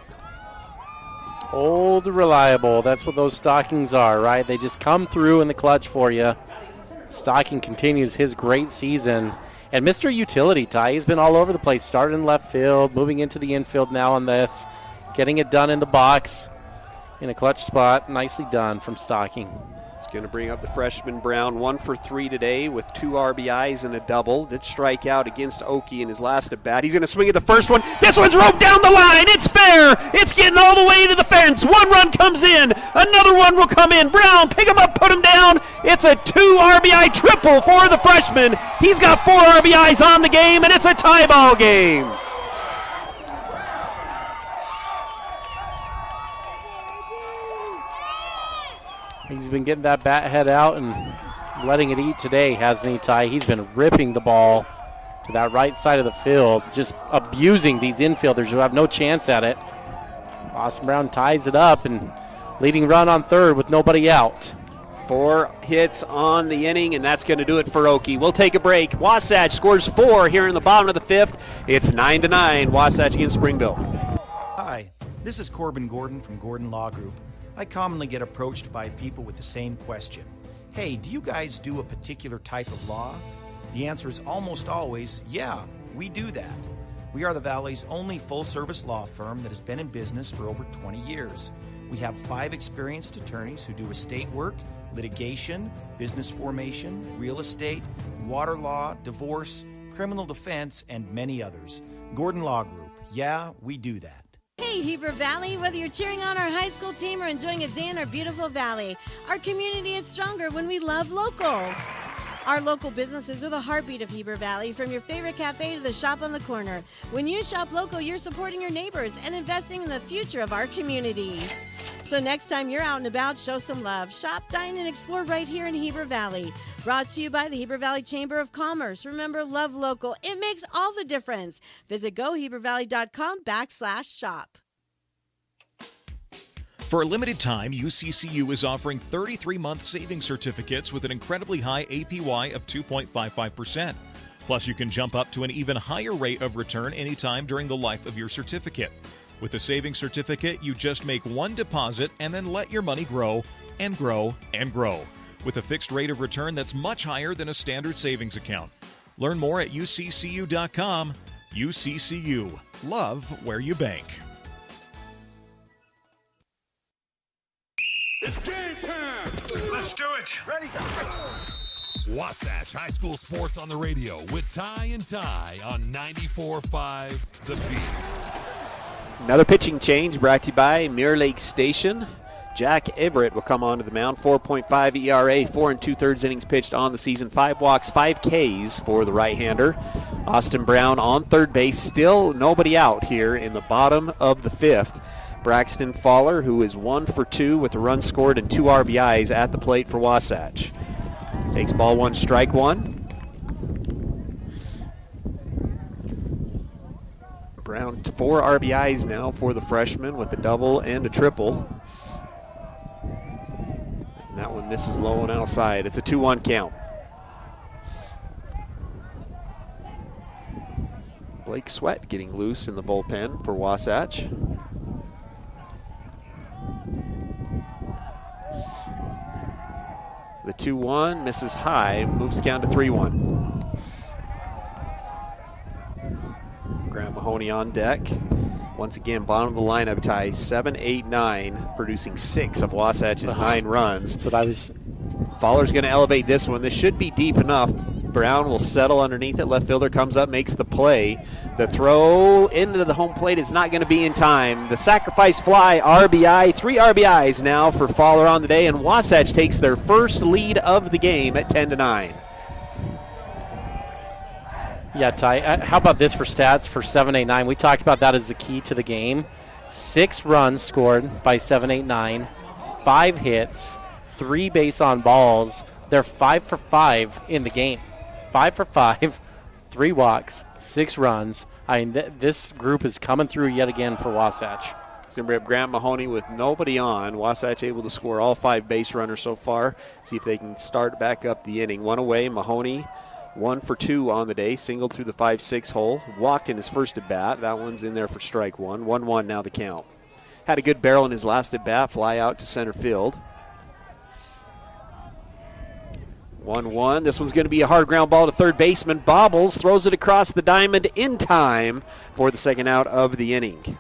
Old reliable. That's what those Stockings are, right? They just come through in the clutch for you. Stocking continues his great season. And Mr. Utility, Ty, he's been all over the place. Started in left field, moving into the infield now on this. Getting it done in the box in a clutch spot. Nicely done from Stocking. It's going to bring up the freshman Brown, 1 for 3 today with 2 RBIs and a double. Did strike out against Oki in his last at bat. He's going to swing at the first one. This one's roped down the line. It's fair. It's getting all the way to the fence. 1 run comes in. Another one will come in. Brown, pick him up, put him down. It's a 2 RBI triple for the freshman. He's got 4 RBIs on the game, and it's a tie ball game. He's been getting that bat head out and letting it eat today, hasn't he, Ty? He's been ripping the ball to that right side of the field, just abusing these infielders who have no chance at it. Austin Brown ties it up and leading run on third with nobody out. 4 hits on the inning, and that's going to do it for Okie. We'll take a break. Wasatch scores 4 here in the bottom of the 5th. It's 9-9, Wasatch against Springville. Hi, this is Corbin Gordon from Gordon Law Group. I commonly get approached by people with the same question. Hey, do you guys do a particular type of law? The answer is almost always, yeah, we do that. We are the Valley's only full-service law firm that has been in business for over 20 years. We have 5 experienced attorneys who do estate work, litigation, business formation, real estate, water law, divorce, criminal defense, and many others. Gordon Law Group, yeah, we do that. Hey, Heber Valley, whether you're cheering on our high school team or enjoying a day in our beautiful valley, our community is stronger when we love local. Our local businesses are the heartbeat of Heber Valley, from your favorite cafe to the shop on the corner. When you shop local, you're supporting your neighbors and investing in the future of our community. So next time you're out and about, show some love. Shop, dine, and explore right here in Heber Valley. Brought to you by the Heber Valley Chamber of Commerce. Remember, love local. It makes all the difference. Visit gohebervalley.com/shop. For a limited time, UCCU is offering 33-month savings certificates with an incredibly high APY of 2.55%. Plus, you can jump up to an even higher rate of return anytime during the life of your certificate. With a savings certificate, you just make one deposit and then let your money grow and grow and grow, with a fixed rate of return that's much higher than a standard savings account. Learn more at uccu.com. UCCU. Love where you bank. It's game time! Let's do it! Ready? Wasatch High School Sports on the radio with Ty and Ty on 94.5 The Beat. Another pitching change brought to you by Mirror Lake Station. Jack Everett will come onto the mound. 4.5 ERA, 4 2/3 innings pitched on the season. 5 walks, 5 Ks for the right-hander. Austin Brown on third base. Still nobody out here in the bottom of the 5th. Braxton Fowler, who is 1 for 2 with a run scored and 2 RBIs at the plate for Wasatch. Takes ball 1, strike 1. Brown 4 RBIs now for the freshman with a double and a triple. And that one misses low and outside. It's a 2-1 count. Blake Sweat getting loose in the bullpen for Wasatch. The 2-1 misses high, moves down to 3-1. Grant Mahoney on deck. Once again, bottom of the lineup, Ty. 7, 8, 9, producing 6 of Wasatch's 9 runs. That's what I was. Fowler's going to elevate this one. This should be deep enough. Brown will settle underneath it. Left fielder comes up, makes the play. The throw into the home plate is not going to be in time. The sacrifice fly, RBI. 3 RBIs now for Fowler on the day, and Wasatch takes their first lead of the game at 10-9. Yeah, Ty, how about this for stats for 7-8-9? We talked about that as the key to the game. 6 runs scored by 7-8-9, 5 hits, 3 base on balls. They're 5 for 5 in the game. 5 for 5, 3 walks, 6 runs. I mean, this group is coming through yet again for Wasatch. It's going to bring up Grant Mahoney with nobody on. Wasatch able to score all 5 base runners so far. See if they can start back up the inning. 1 away, Mahoney 1 for 2 on the day, singled through the 5-6 hole. Walked in his first at bat. That one's in there for strike 1. 1-1 now the count. Had a good barrel in his last at bat, fly out to center field. 1-1. This one's going to be a hard ground ball to third baseman. Bobbles, throws it across the diamond in time for the second out of the inning.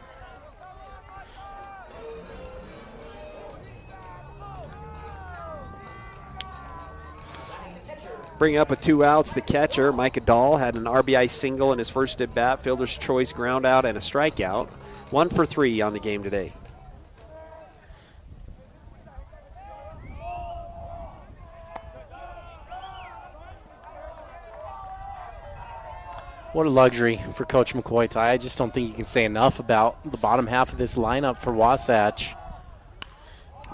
Bring up with 2 outs, the catcher, Micah Dahl, had an RBI single in his first at bat, fielder's choice ground out and a strikeout. 1 for 3 on the game today. What a luxury for Coach McCoy, Ty. I just don't think you can say enough about the bottom half of this lineup for Wasatch.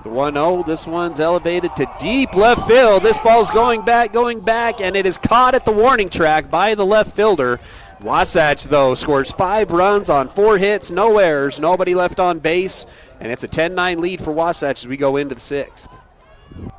The 1-0, this one's elevated to deep left field. This ball's going back, and it is caught at the warning track by the left fielder. Wasatch, though, scores 5 runs on 4 hits, no errors, nobody left on base, and it's a 10-9 lead for Wasatch as we go into the 6th.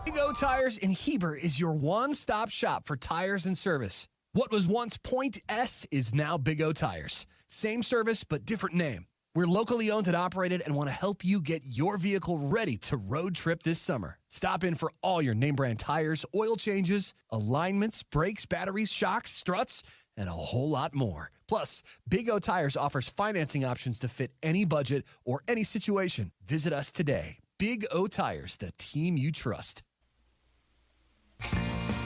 Big O Tires in Heber is your one-stop shop for tires and service. What was once Point S is now Big O Tires. Same service, but different name. We're locally owned and operated and want to help you get your vehicle ready to road trip this summer. Stop in for all your name brand tires, oil changes, alignments, brakes, batteries, shocks, struts, and a whole lot more. Plus, Big O Tires offers financing options to fit any budget or any situation. Visit us today. Big O Tires, the team you trust.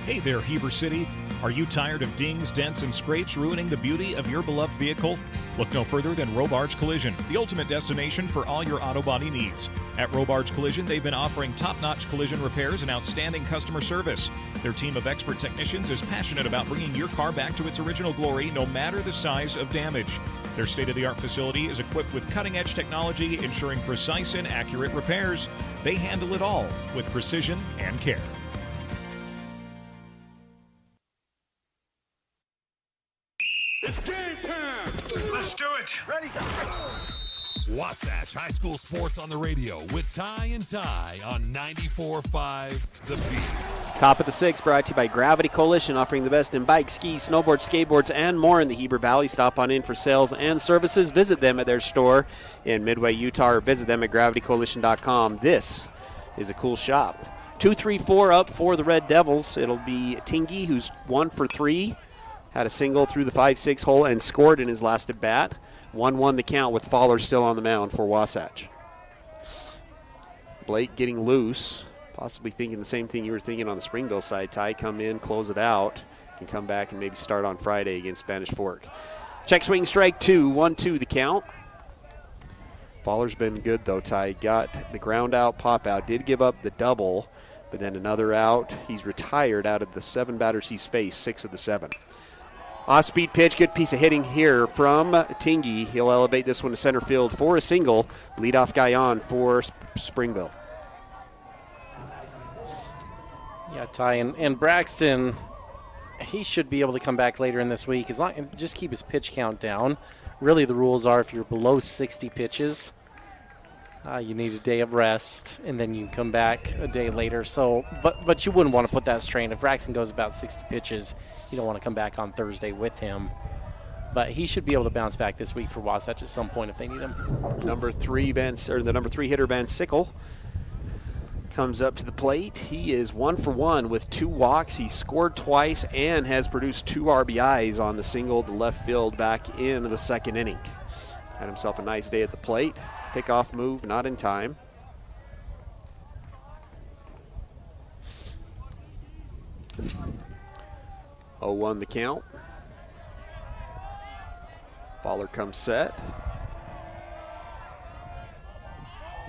Hey there, Heber City. Are you tired of dings, dents, and scrapes ruining the beauty of your beloved vehicle? Look no further than Robards Collision, the ultimate destination for all your auto body needs. At Robards Collision, they've been offering top-notch collision repairs and outstanding customer service. Their team of expert technicians is passionate about bringing your car back to its original glory, no matter the size of damage. Their state-of-the-art facility is equipped with cutting-edge technology, ensuring precise and accurate repairs. They handle it all with precision and care. It's game time! Let's do it! Ready? Wasatch High School Sports on the radio with Ty and Ty on 94.5 The Beat. Top of the 6th brought to you by Gravity Coalition, offering the best in bikes, skis, snowboards, skateboards, and more in the Heber Valley. Stop on in for sales and services. Visit them at their store in Midway, Utah, or visit them at gravitycoalition.com. This is a cool shop. 2-3-4 up for the Red Devils. It'll be Tingy, who's 1 for 3. Had a single through the 5-6 hole and scored in his last at bat. 1-1 the count with Fowler still on the mound for Wasatch. Blake getting loose, possibly thinking the same thing you were thinking on the Springville side. Ty, come in, close it out, can come back and maybe start on Friday against Spanish Fork. Check swing strike 2, 1-2 the count. Fowler's been good though, Ty. Got the ground out, pop out, did give up the double, but then another out. He's retired out of the 7 batters he's faced, 6 of the 7. Off-speed pitch, good piece of hitting here from Tingy. He'll elevate this one to center field for a single. Leadoff guy on for Springville. Yeah, Ty, and Braxton, he should be able to come back later in this week. As long just keep his pitch count down. Really, the rules are if you're below 60 pitches, you need a day of rest, and then you can come back a day later. So, but you wouldn't want to put that strain. If Braxton goes about 60 pitches, you don't want to come back on Thursday with him. But he should be able to bounce back this week for Wasatch at some point if they need him. The number 3 hitter, Van Sickle, comes up to the plate. He is 1 for 1 with 2 walks. He scored twice and has produced 2 RBIs on the single to left field back in the 2nd inning. Had himself a nice day at the plate. Pickoff move, not in time. Oh, 1 the count. Fowler comes set.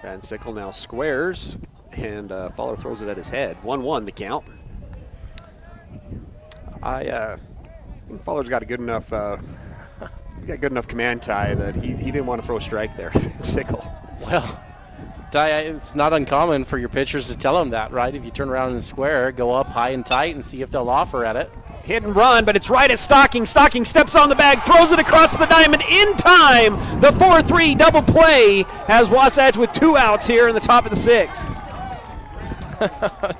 Van Sickle now squares, and Fowler throws it at his head. 1-1 the count. I think Fowler's got a good enough. He's got good enough command, Ty, that he didn't want to throw a strike there. Van Sickle. Well, Ty, it's not uncommon for your pitchers to tell him that, right? If you turn around in the square, go up high and tight and see if they'll offer at it. Hit and run, but it's right at Stocking. Stocking steps on the bag, throws it across the diamond in time. The 4-3 double play has Wasatch with 2 outs here in the top of the 6th.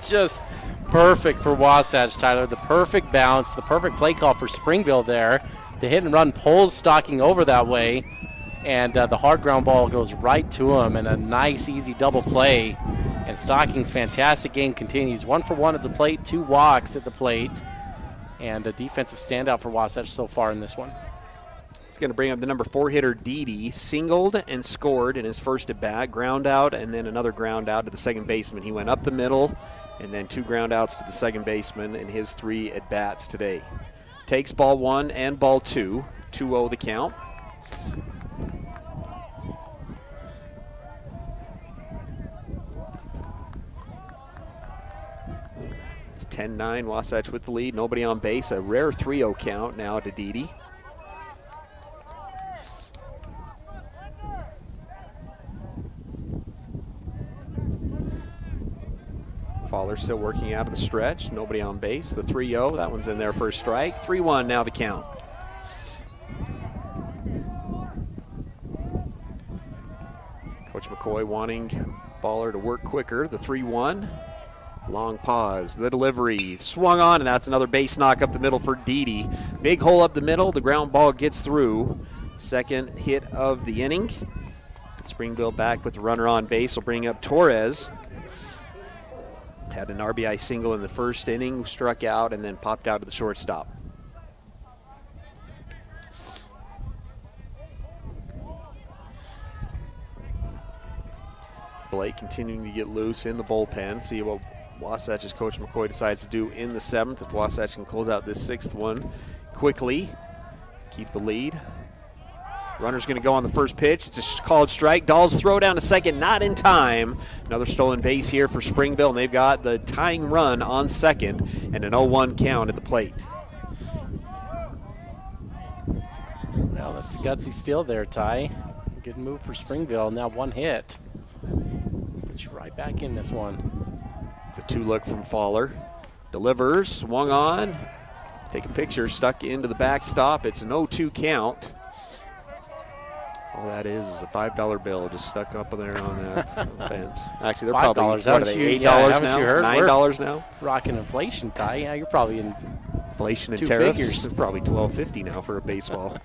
Just perfect for Wasatch, Tyler. The perfect bounce, the perfect play call for Springville there. The hit and run pulls Stocking over that way, and the hard ground ball goes right to him, and a nice, easy double play. And Stocking's fantastic game continues. 1 for 1 at the plate, 2 walks at the plate, and a defensive standout for Wasatch so far in this one. It's going to bring up the number 4 hitter, Dede. Singled and scored in his first at bat. Ground out, and then another ground out to the second baseman. He went up the middle, and then 2 ground outs to the second baseman in his 3 at bats today. Takes ball 1 and ball 2. 2-0 the count. It's 10-9, Wasatch with the lead. Nobody on base. A rare 3-0 count now to Dede. Pollard still working out of the stretch. Nobody on base. The 3-0. That one's in there for a strike. 3-1 now the count. Coach McCoy wanting Baller to work quicker. The 3-1. Long pause. The delivery. Swung on, and that's another base knock up the middle for Didi. Big hole up the middle. The ground ball gets through. Second hit of the inning. Springville back with the runner on base will bring up Torres. Had an RBI single in the first inning, struck out, and then popped out to the shortstop. Blake continuing to get loose in the bullpen. See what Wasatch's Coach McCoy decides to do in the 7th. If Wasatch can close out this 6th one quickly, keep the lead. Runner's going to go on the first pitch. It's a called strike. Dahl's throw down to second, not in time. Another stolen base here for Springville, and they've got the tying run on second and an 0-1 count at the plate. Well, that's a gutsy steal there, Ty. Good move for Springville. Now 1 hit. Put you right back in this one. It's a 2-look from Fowler. Delivers, swung on. Take a picture, stuck into the backstop. It's an 0-2 count. All that is a $5 bill just stuck up there on that fence. Actually, they're probably $5. what are they, $8 now? You heard? $9 now? Rocking inflation, Ty. Yeah, you're probably in inflation and 2 tariffs. figures. It's probably $12.50 now for a baseball.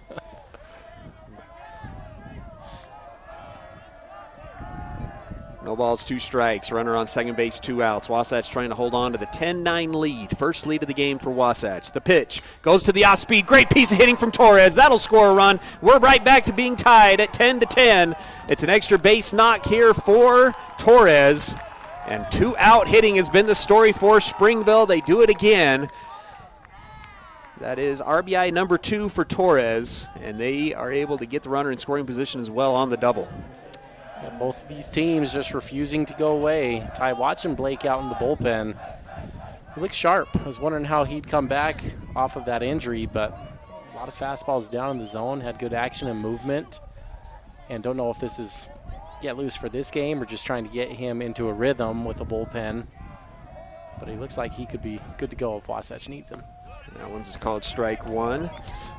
No balls, 2 strikes. Runner on second base, 2 outs. Wasatch trying to hold on to the 10-9 lead. First lead of the game for Wasatch. The pitch goes to the off-speed. Great piece of hitting from Torres. That'll score a run. We're right back to being tied at 10-10. It's an extra base knock here for Torres. And 2-out hitting has been the story for Springville. They do it again. That is RBI number 2 for Torres. And they are able to get the runner in scoring position as well on the double. Both of these teams just refusing to go away. Ty, watching Blake out in the bullpen. He looks sharp. I was wondering how he'd come back off of that injury, but a lot of fastballs down in the zone, had good action and movement. And don't know if this is get loose for this game or just trying to get him into a rhythm with the bullpen. But he looks like he could be good to go if Wasatch needs him. That one's called strike 1.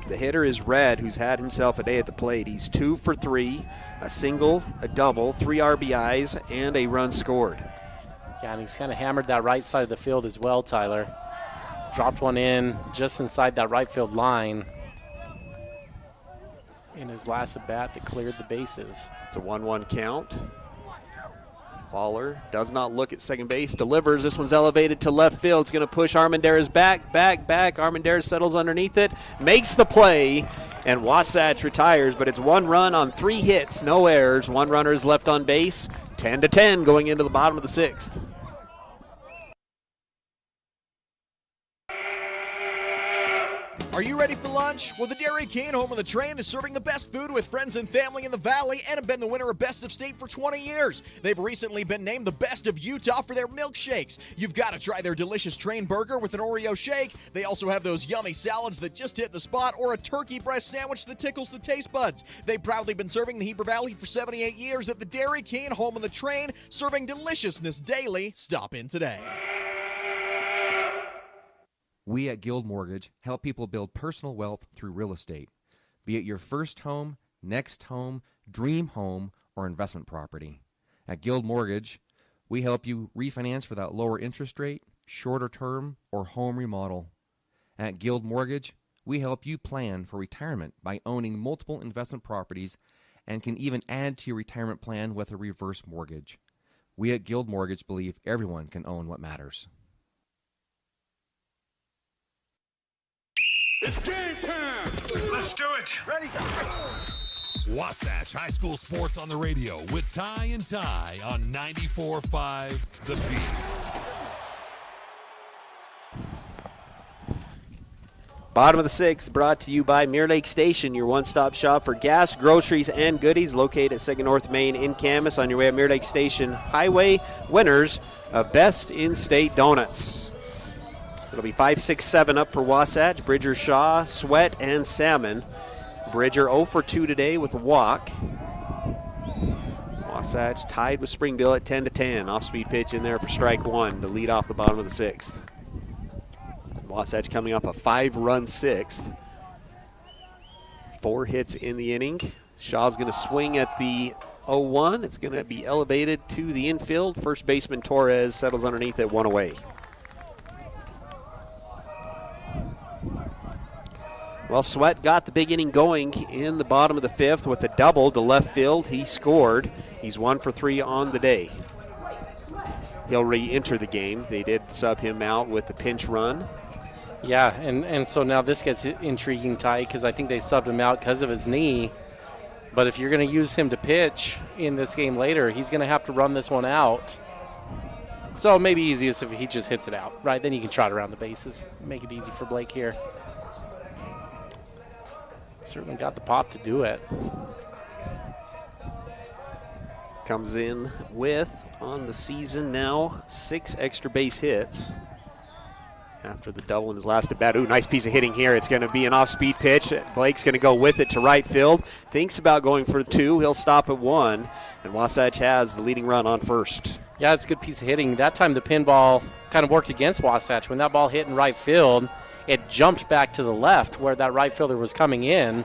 The hitter is Red, who's had himself a day at the plate. He's 2 for 3, a single, a double, 3 RBIs, and a run scored. Yeah, and he's kind of hammered that right side of the field as well, Tyler. Dropped one in just inside that right field line in his last at-bat that cleared the bases. It's a 1-1 count. Fowler does not look at second base, delivers. This one's elevated to left field. It's going to push Armendariz back. Armendariz settles underneath it, makes the play, and Wasatch retires, but it's 1 run on 3 hits, no errors. 1 runner is left on base. 10-10 going into the bottom of the 6th. Are you ready for lunch? Well, the Dairy King, home of the train, is serving the best food with friends and family in the Valley and have been the winner of Best of State for 20 years. They've recently been named the best of Utah for their milkshakes. You've got to try their delicious train burger with an Oreo shake. They also have those yummy salads that just hit the spot or a turkey breast sandwich that tickles the taste buds. They've proudly been serving the Heber Valley for 78 years at the Dairy King, home of the train, serving deliciousness daily. Stop in today. We at Guild Mortgage help people build personal wealth through real estate, be it your first home, next home, dream home, or investment property. At Guild Mortgage, we help you refinance for that lower interest rate, shorter term, or home remodel. At Guild Mortgage, we help you plan for retirement by owning multiple investment properties and can even add to your retirement plan with a reverse mortgage. We at Guild Mortgage believe everyone can own what matters. It's game time! Let's do it! Ready? Wasatch High School Sports on the radio with Ty and Ty on 94.5 The Beat. Bottom of the 6th, brought to you by Mirror Lake Station, your one-stop shop for gas, groceries, and goodies, located at 2nd North Main in Camas on your way at Mirror Lake Station Highway. Winners of Best In-State Donuts. It'll be 5, 6, 7 up for Wasatch. Bridger, Shaw, Sweat, and Salmon. Bridger 0 for 2 today with a walk. Wasatch tied with Springville at 10-10. Off-speed pitch in there for strike one to lead off the bottom of the sixth. Wasatch coming up a 5-run sixth. 4 hits in the inning. Shaw's going to swing at the 0-1. It's going to be elevated to the infield. First baseman Torres settles underneath it, 1 away. Well, Sweat got the big inning going in the bottom of the 5th with a double to left field. He scored. He's 1 for 3 on the day. He'll re-enter the game. They did sub him out with the pinch run. Yeah, and so now this gets intriguing, Ty, because I think they subbed him out because of his knee. But if you're going to use him to pitch in this game later, he's going to have to run this one out. So maybe easiest if he just hits it out, right? Then you can trot around the bases. Make it easy for Blake here. Certainly got the pop to do it. Comes in with, on the season now, 6 extra base hits. After the double in his last at bat. Ooh, nice piece of hitting here. It's going to be an off-speed pitch. Blake's going to go with it to right field. Thinks about going for 2. He'll stop at 1. And Wasatch has the leading run on first. Yeah, it's a good piece of hitting. That time the pinball kind of worked against Wasatch. When that ball hit in right field, it jumped back to the left where that right fielder was coming in.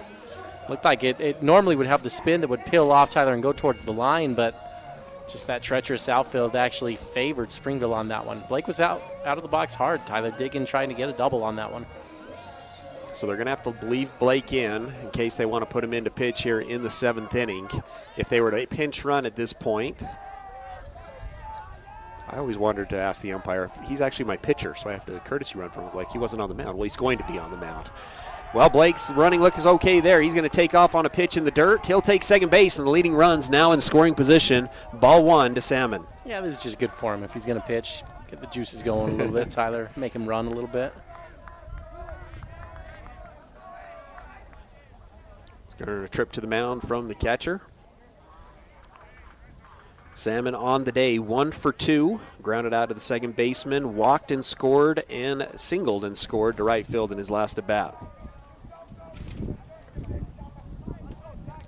Looked like it normally would have the spin that would peel off, Tyler, and go towards the line, but just that treacherous outfield actually favored Springville on that one. Blake was out of the box hard. Tyler Diggin trying to get a double on that one. So they're going to have to leave Blake in case they want to put him into pitch here in the 7th inning. If they were to pinch run at this point, I always wanted to ask the umpire. He's actually my pitcher, so I have to courtesy run from him. Like, he wasn't on the mound. Well, he's going to be on the mound. Well, Blake's running look is okay there. He's going to take off on a pitch in the dirt. He'll take second base, and the leading run's now in scoring position. Ball 1 to Salmon. Yeah, this is just good for him if he's going to pitch. Get the juices going a little bit, Tyler. Make him run a little bit. It's going to a trip to the mound from the catcher. Salmon on the day, 1 for 2. Grounded out to the second baseman. Walked and scored and singled and scored to right field in his last at bat.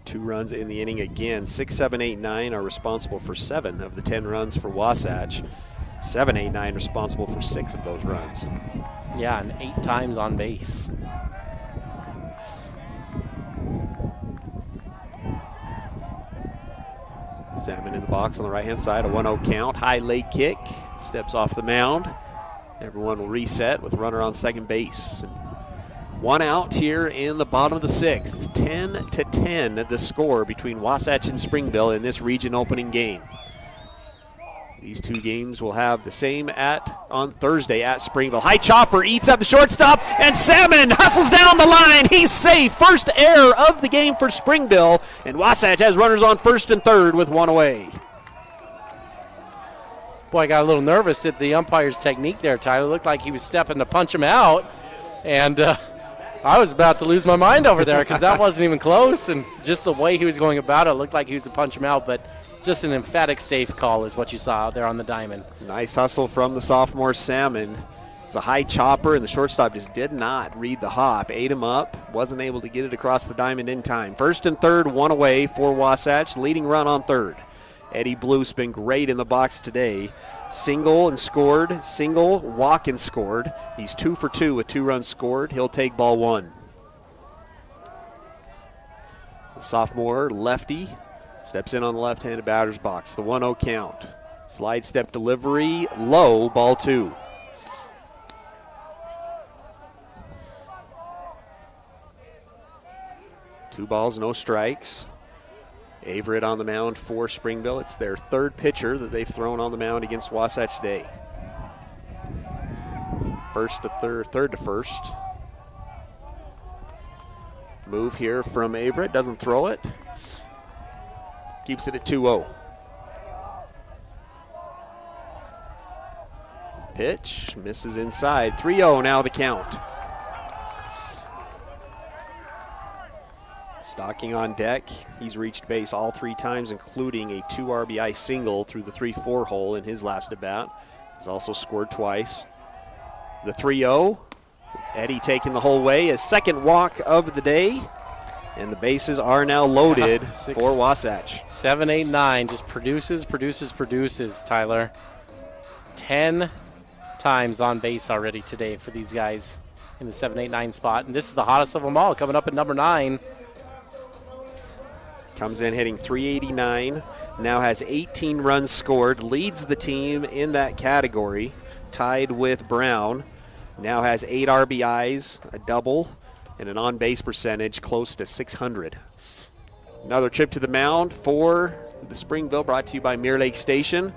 2 runs in the inning again. 6, 7, 8, 9 are responsible for 7 of the 10 runs for Wasatch. 7, 8, 9 responsible for 6 of those runs. Yeah, and 8 times on base. Salmon in the box on the right-hand side, a 1-0 count. High leg kick, steps off the mound. Everyone will reset with a runner on second base. 1 out here in the bottom of the 6th. 10-10 the score between Wasatch and Springville in this region opening game. These 2 games will have the same on Thursday at Springville. High chopper eats up the shortstop, and Salmon hustles down the line. He's safe. First error of the game for Springville, and Wasatch has runners on first and third with 1 away. Boy, I got a little nervous at the umpire's technique there, Tyler. Looked like he was stepping to punch him out, and I was about to lose my mind over there because that wasn't even close, and just the way he was going about it looked like he was to punch him out, but just an emphatic safe call is what you saw out there on the diamond. Nice hustle from the sophomore Salmon. It's a high chopper, and the shortstop just did not read the hop. Ate him up, wasn't able to get it across the diamond in time. First and third, 1 away for Wasatch. Leading run on third. Eddie Blue's been great in the box today. Single and scored, single, walk and scored. He's 2 for 2 with 2 runs scored. He'll take ball 1. The sophomore lefty steps in on the left-handed batter's box. The 1-0 count. Slide step delivery, low, ball 2. Two balls, no strikes. Averett on the mound for Springville. It's their 3rd pitcher that they've thrown on the mound against Wasatch today. First to third to first. Move here from Averett, doesn't throw it. Keeps it at 2-0. Pitch, misses inside. 3-0 now the count. Stocking on deck. He's reached base all 3 times, including a 2 RBI single through the 3-4 hole in his last at-bat. He's also scored twice. The 3-0. Eddie taking the whole way. His 2nd walk of the day. And the bases are now loaded for Wasatch. 7, 8, 9 just produces, Tyler. 10 times on base already today for these guys in the 7, 8, 9 spot. And this is the hottest of them all, coming up at number 9. Comes in hitting .389, now has 18 runs scored, leads the team in that category, tied with Brown. Now has 8 RBIs, a double, and an on-base percentage close to 600. Another trip to the mound for the Springville, brought to you by Mirror Lake Station.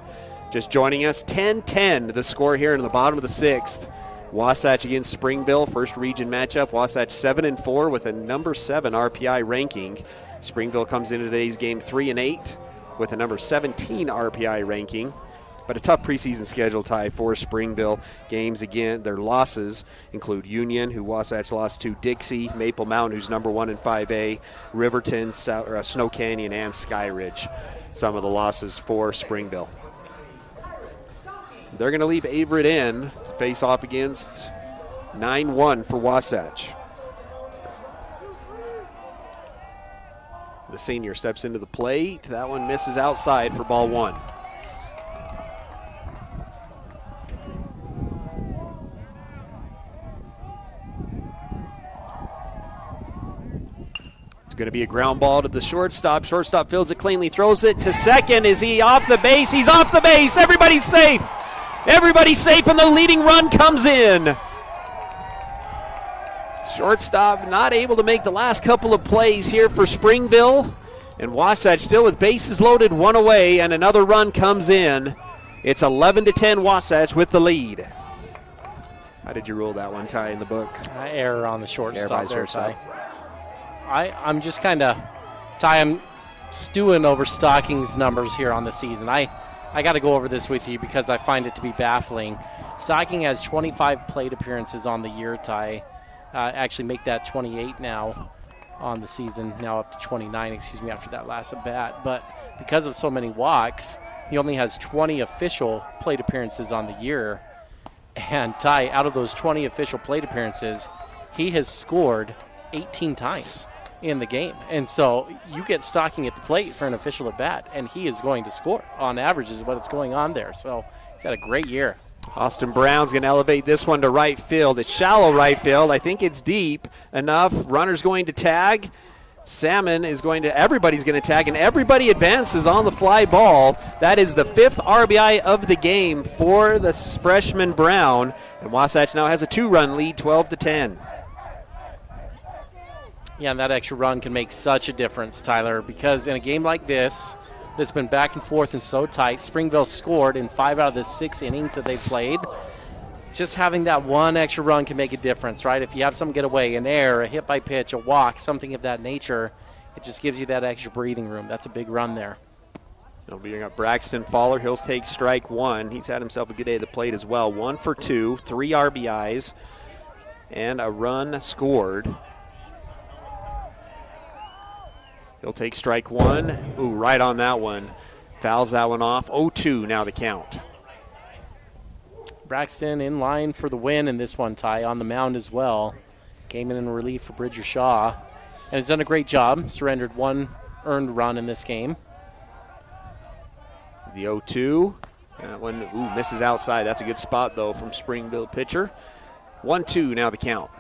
Just joining us, 10-10 the score here in the bottom of the 6th. Wasatch against Springville, first region matchup. Wasatch 7-4 with a number 7 RPI ranking. Springville comes into today's game 3-8 with a number 17 RPI ranking. But a tough preseason schedule, Ty, for Springville. Games, again, their losses include Union, who Wasatch lost to, Dixie, Maple Mountain, who's number 1 in 5A, Riverton, Snow Canyon, and Skyridge. Some of the losses for Springville. They're going to leave Averett in to face off against 9-1 for Wasatch. The senior steps into the plate. That one misses outside for ball 1. It's going to be a ground ball to the shortstop. Shortstop fields it cleanly, throws it to second. Is he off the base? He's off the base. Everybody's safe. Everybody's safe, and the leading run comes in. Shortstop not able to make the last couple of plays here for Springville. And Wasatch still with bases loaded, 1 away, and another run comes in. It's 11-10 Wasatch with the lead. How did you rule that one, Ty, in the book? Error on the shortstop there, Ty. I'm just kind of, Ty, I'm stewing over Stocking's numbers here on the season. I got to go over this with you because I find it to be baffling. Stocking has 25 plate appearances on the year, Ty. Actually make that 28 now on the season, now up to 29, after that last at bat. But because of so many walks, he only has 20 official plate appearances on the year. And Ty, out of those 20 official plate appearances, he has scored 18 times in the game. And so you get Stocking at the plate for an official at bat, and he is going to score. On average is what's going on there. So he's had a great year. Austin Brown's going to elevate this one to right field. It's shallow right field. I think it's deep enough. Runner's going to tag. Everybody's going to tag, and everybody advances on the fly ball. That is the 5th RBI of the game for the freshman Brown. And Wasatch now has a 2-run lead, 12-10. Yeah, and that extra run can make such a difference, Tyler, because in a game like this, that's been back and forth and so tight, Springville scored in 5 out of the 6 innings that they played. Just having that one extra run can make a difference, right? If you have something get away, an error, a hit by pitch, a walk, something of that nature, it just gives you that extra breathing room. That's a big run there. They'll bring up Braxton Fowler. He'll take strike 1. He's had himself a good day at the plate as well. 1 for 2, 3 RBIs, and a run scored. He'll take strike 1. Ooh, right on that one. Fouls that one off. 0-2 now the count. Braxton in line for the win in this one, Ty, on the mound as well. Came in relief for Bridger Shaw. And has done a great job. Surrendered 1 earned run in this game. The 0-2. That one misses outside. That's a good spot, though, from Springville pitcher. 1-2 now the count.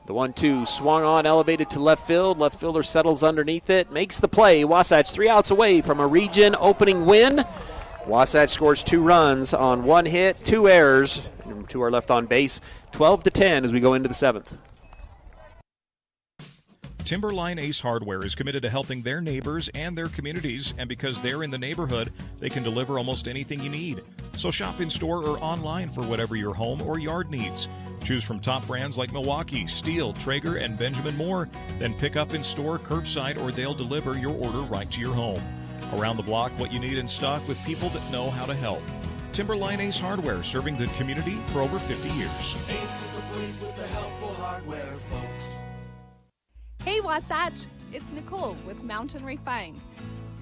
The 1-2 swung on, elevated to left field. Left fielder settles underneath it, makes the play. Wasatch 3 outs away from a region opening win. Wasatch scores 2 runs on 1 hit, 2 errors. 2 are left on base. 12-10 as we go into the 7th. Timberline Ace Hardware is committed to helping their neighbors and their communities, and because they're in the neighborhood, they can deliver almost anything you need. So shop in store or online for whatever your home or yard needs. Choose from top brands like Milwaukee, Stihl, Traeger, and Benjamin Moore. Then pick up in store, curbside, or they'll deliver your order right to your home. Around the block, what you need in stock with people that know how to help. Timberline Ace Hardware, serving the community for over 50 years. Ace is the place with the helpful hardware, folks. Hey Wasatch, it's Nicole with Mountain Refined.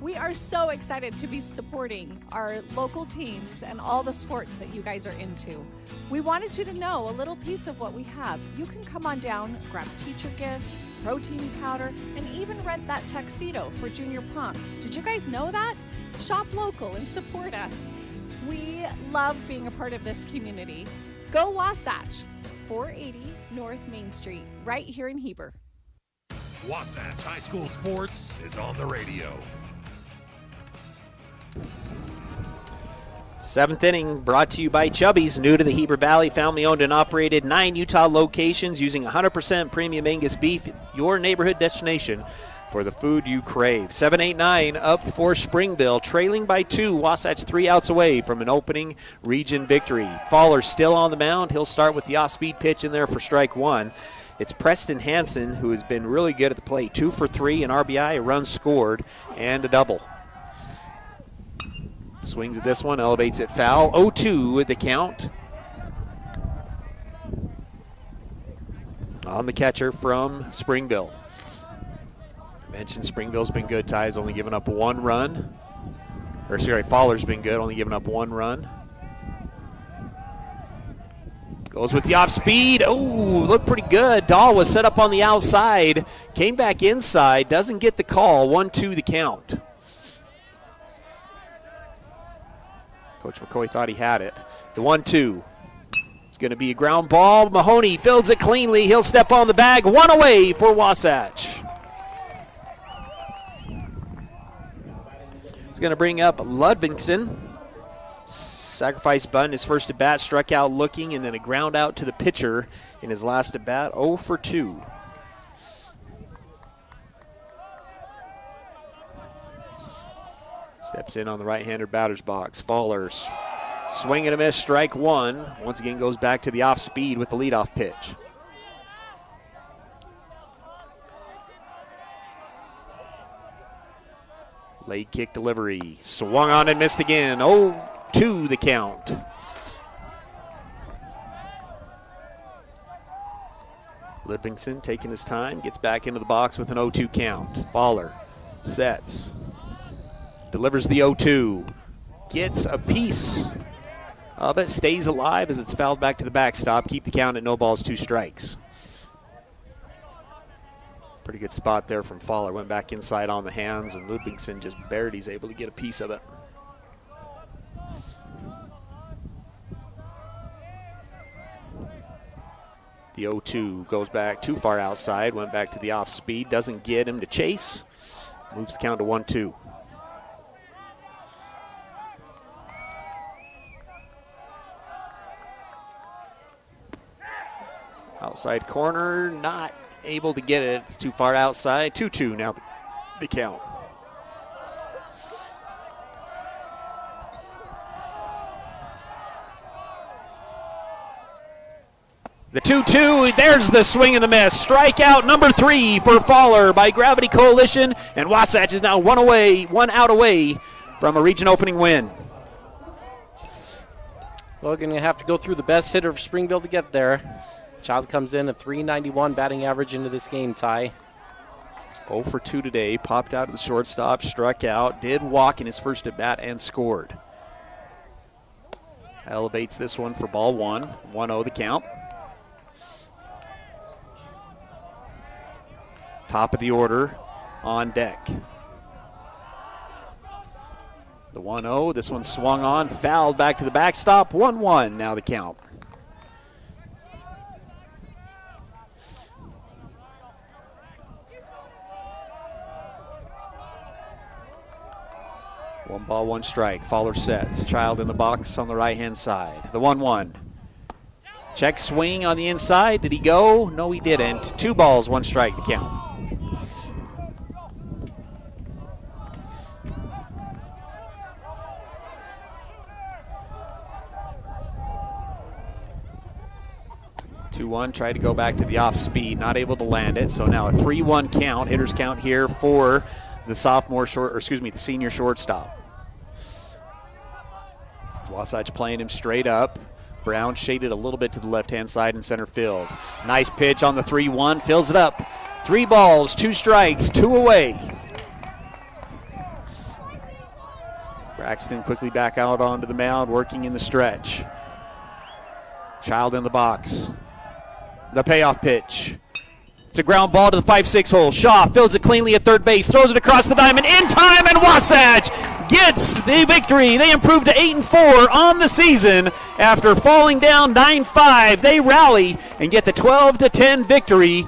We are so excited to be supporting our local teams and all the sports that you guys are into. We wanted you to know a little piece of what we have. You can come on down, grab teacher gifts, protein powder, and even rent that tuxedo for junior prom. Did you guys know that? Shop local and support us. We love being a part of this community. Go Wasatch, 480 North Main Street, right here in Heber. Wasatch High School Sports is on the radio. Seventh inning brought to you by Chubby's, new to the Heber Valley, family-owned and operated, 9 Utah locations using 100% premium Angus beef, your neighborhood destination for the food you crave. 7-8-9 up for Springville, trailing by 2, Wasatch 3 outs away from an opening region victory. Fowler still on the mound. He'll start with the off-speed pitch in there for strike 1. It's Preston Hansen, who has been really good at the plate. 2 for 3, an RBI, a run scored, and a double. Swings at this one, elevates it foul. 0-2 with the count. On the catcher from Springville. I mentioned Springville's been good, Ty's only given up 1 run. Or sorry, Fowler's been good, only given up 1 run. Goes with the off speed. Oh, looked pretty good. Dahl was set up on the outside. Came back inside. Doesn't get the call. 1-2 the count. Coach McCoy thought he had it. The 1-2. It's going to be a ground ball. Mahoney fields it cleanly. He'll step on the bag. 1 away for Wasatch. It's going to bring up Ludvigsen. Sacrifice bunt, his first at bat, struck out looking, and then a ground out to the pitcher in his last at bat. 0 for 2. Steps in on the right-hander batter's box. Fowler's swing and a miss, strike 1. Once again goes back to the off speed with the leadoff pitch. Late kick delivery. Swung on and missed again. 0-2 the count. Livingston taking his time, gets back into the box with an 0-2 count. Fowler sets. Delivers the 0-2. Gets a piece of it. Stays alive as it's fouled back to the backstop. Keep the count at 0 balls, 2 strikes. Pretty good spot there from Fowler. Went back inside on the hands, and Ludvigsen just bared. He's able to get a piece of it. The 0-2 goes back too far outside. Went back to the off speed. Doesn't get him to chase. Moves the count to 1-2. Outside corner, not able to get it. It's too far outside. 2-2 now the count. The 2-2, there's the swing and the miss. Strikeout number 3 for Fowler by Gravity Coalition, and Wasatch is now 1 out away from a region opening win. Well, going to have to go through the best hitter of Springville to get there. Child comes in at .391 batting average into this game, Ty. 0 for 2 today. Popped out of the shortstop, struck out, did walk in his first at bat, and scored. Elevates this one for ball 1. 1-0 the count. Top of the order on deck. The 1-0. This one swung on, fouled back to the backstop. 1-1 now the count. One ball, 1 strike. Fowler sets. Child in the box on the right-hand side. The 1-1. Check swing on the inside. Did he go? No, he didn't. 2 balls, 1 strike to count. Tried to go back to the off speed, not able to land it. So now a 3-1 count, hitter's count here for the the senior shortstop. Wasatch playing him straight up. Brown shaded a little bit to the left-hand side in center field. Nice pitch on the 3-1, fills it up. 3 balls, 2 strikes, 2 away. Braxton quickly back out onto the mound, working in the stretch. Child in the box. The payoff pitch. It's a ground ball to the 5-6 hole. Shaw fields it cleanly at third base, throws it across the diamond in time, and Wasatch gets the victory. They improved to 8-4 on the season after falling down 9-5. They rally and get the 12-10 victory.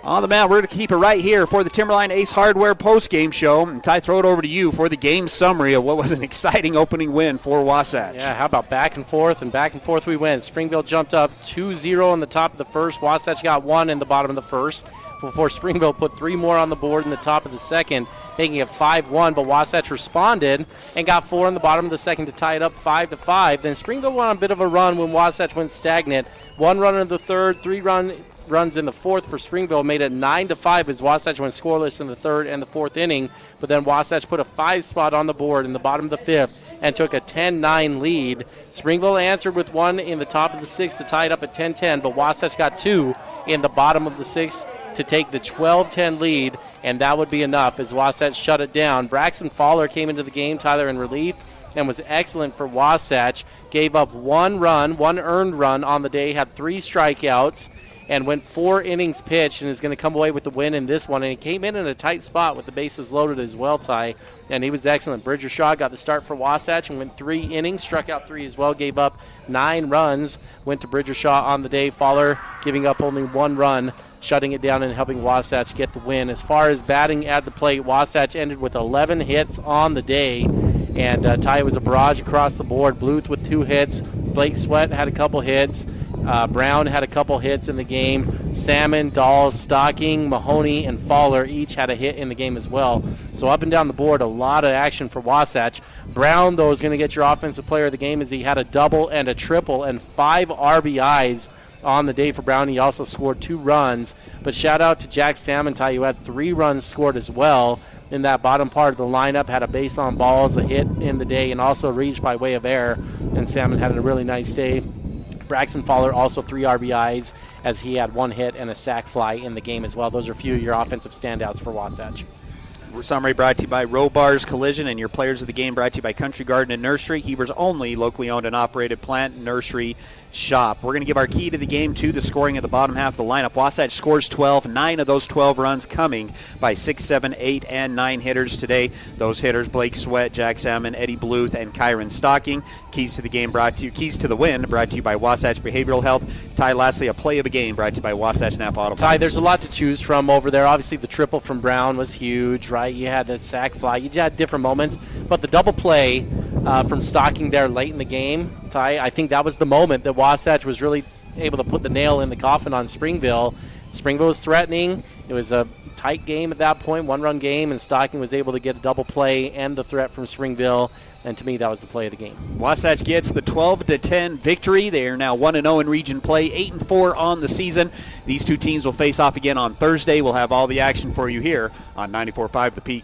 On the mound, we're going to keep it right here for the Timberline Ace Hardware postgame show. And Ty, throw it over to you for the game summary of what was an exciting opening win for Wasatch. Yeah, how about back and forth we went. Springville jumped up 2-0 in the top of the first. Wasatch got 1 in the bottom of the first before Springville put 3 more on the board in the top of the second, making it 5-1. But Wasatch responded and got 4 in the bottom of the second to tie it up 5-5. Then Springville went on a bit of a run when Wasatch went stagnant. 1 run in the third, 3 runs in the fourth for Springville, made it 9-5 as Wasatch went scoreless in the third and the fourth inning. But then Wasatch put a 5 spot on the board in the bottom of the fifth and took a 10-9 lead. Springville answered with 1 in the top of the sixth to tie it up at 10-10, but Wasatch got 2 in the bottom of the sixth to take the 12-10 lead, and that would be enough as Wasatch shut it down. Braxton Fowler came into the game, Tyler, in relief, and was excellent for Wasatch. Gave up 1 run, 1 earned run on the day, had 3 strikeouts, and went 4 innings pitched and is going to come away with the win in this one. And he came in a tight spot with the bases loaded as well, Ty, and he was excellent. Bridger Shaw got the start for Wasatch and went 3 innings, struck out 3 as well, gave up 9 runs, went to Bridger Shaw on the day. Fowler giving up only 1 run, shutting it down and helping Wasatch get the win. As far as batting at the plate, Wasatch ended with 11 hits on the day. And Ty, was a barrage across the board. Bluth with 2 hits. Blake Sweat had a couple hits. Brown had a couple hits in the game. Salmon, Dawes, Stocking, Mahoney, and Fowler each had a hit in the game as well. So up and down the board, a lot of action for Wasatch. Brown, though, is going to get your offensive player of the game as he had a double and a triple and 5 RBIs on the day for Brown. He also scored 2 runs. But shout out to Jack Salmontai, who had 3 runs scored as well in that bottom part of the lineup, had a base on balls, a hit in the day, and also reached by way of air. And Salmon had a really nice day. Braxton Fowler also 3 RBIs as he had 1 hit and a sac fly in the game as well. Those are a few of your offensive standouts for Wasatch. Summary brought to you by Robars Collision, and your players of the game brought to you by Country Garden and Nursery, Heber's only locally owned and operated plant nursery shop. We're going to give our key to the game to the scoring at the bottom half of the lineup. Wasatch scores 12, 9 of those 12 runs coming by 6, 7, 8, and 9 hitters today. Those hitters, Blake Sweat, Jack Salmon, Eddie Bluth, and Kyron Stocking. Keys to the game keys to the win brought to you by Wasatch Behavioral Health. Ty, lastly, a play of a game brought to you by Wasatch Napa Auto Parts. Ty, there's a lot to choose from over there. Obviously, the triple from Brown was huge, right? You had the sac fly. You had different moments. But the double play from Stocking there late in the game, Ty, I think that was the moment that Wasatch was really able to put the nail in the coffin on Springville. Springville was threatening. It was a tight game at that point, 1-run game, and Stocking was able to get a double play and the threat from Springville. And to me, that was the play of the game. Wasatch gets the 12-10 victory. They are now 1-0 in region play, 8-4 on the season. These two teams will face off again on Thursday. We'll have all the action for you here on 94.5 The Peak.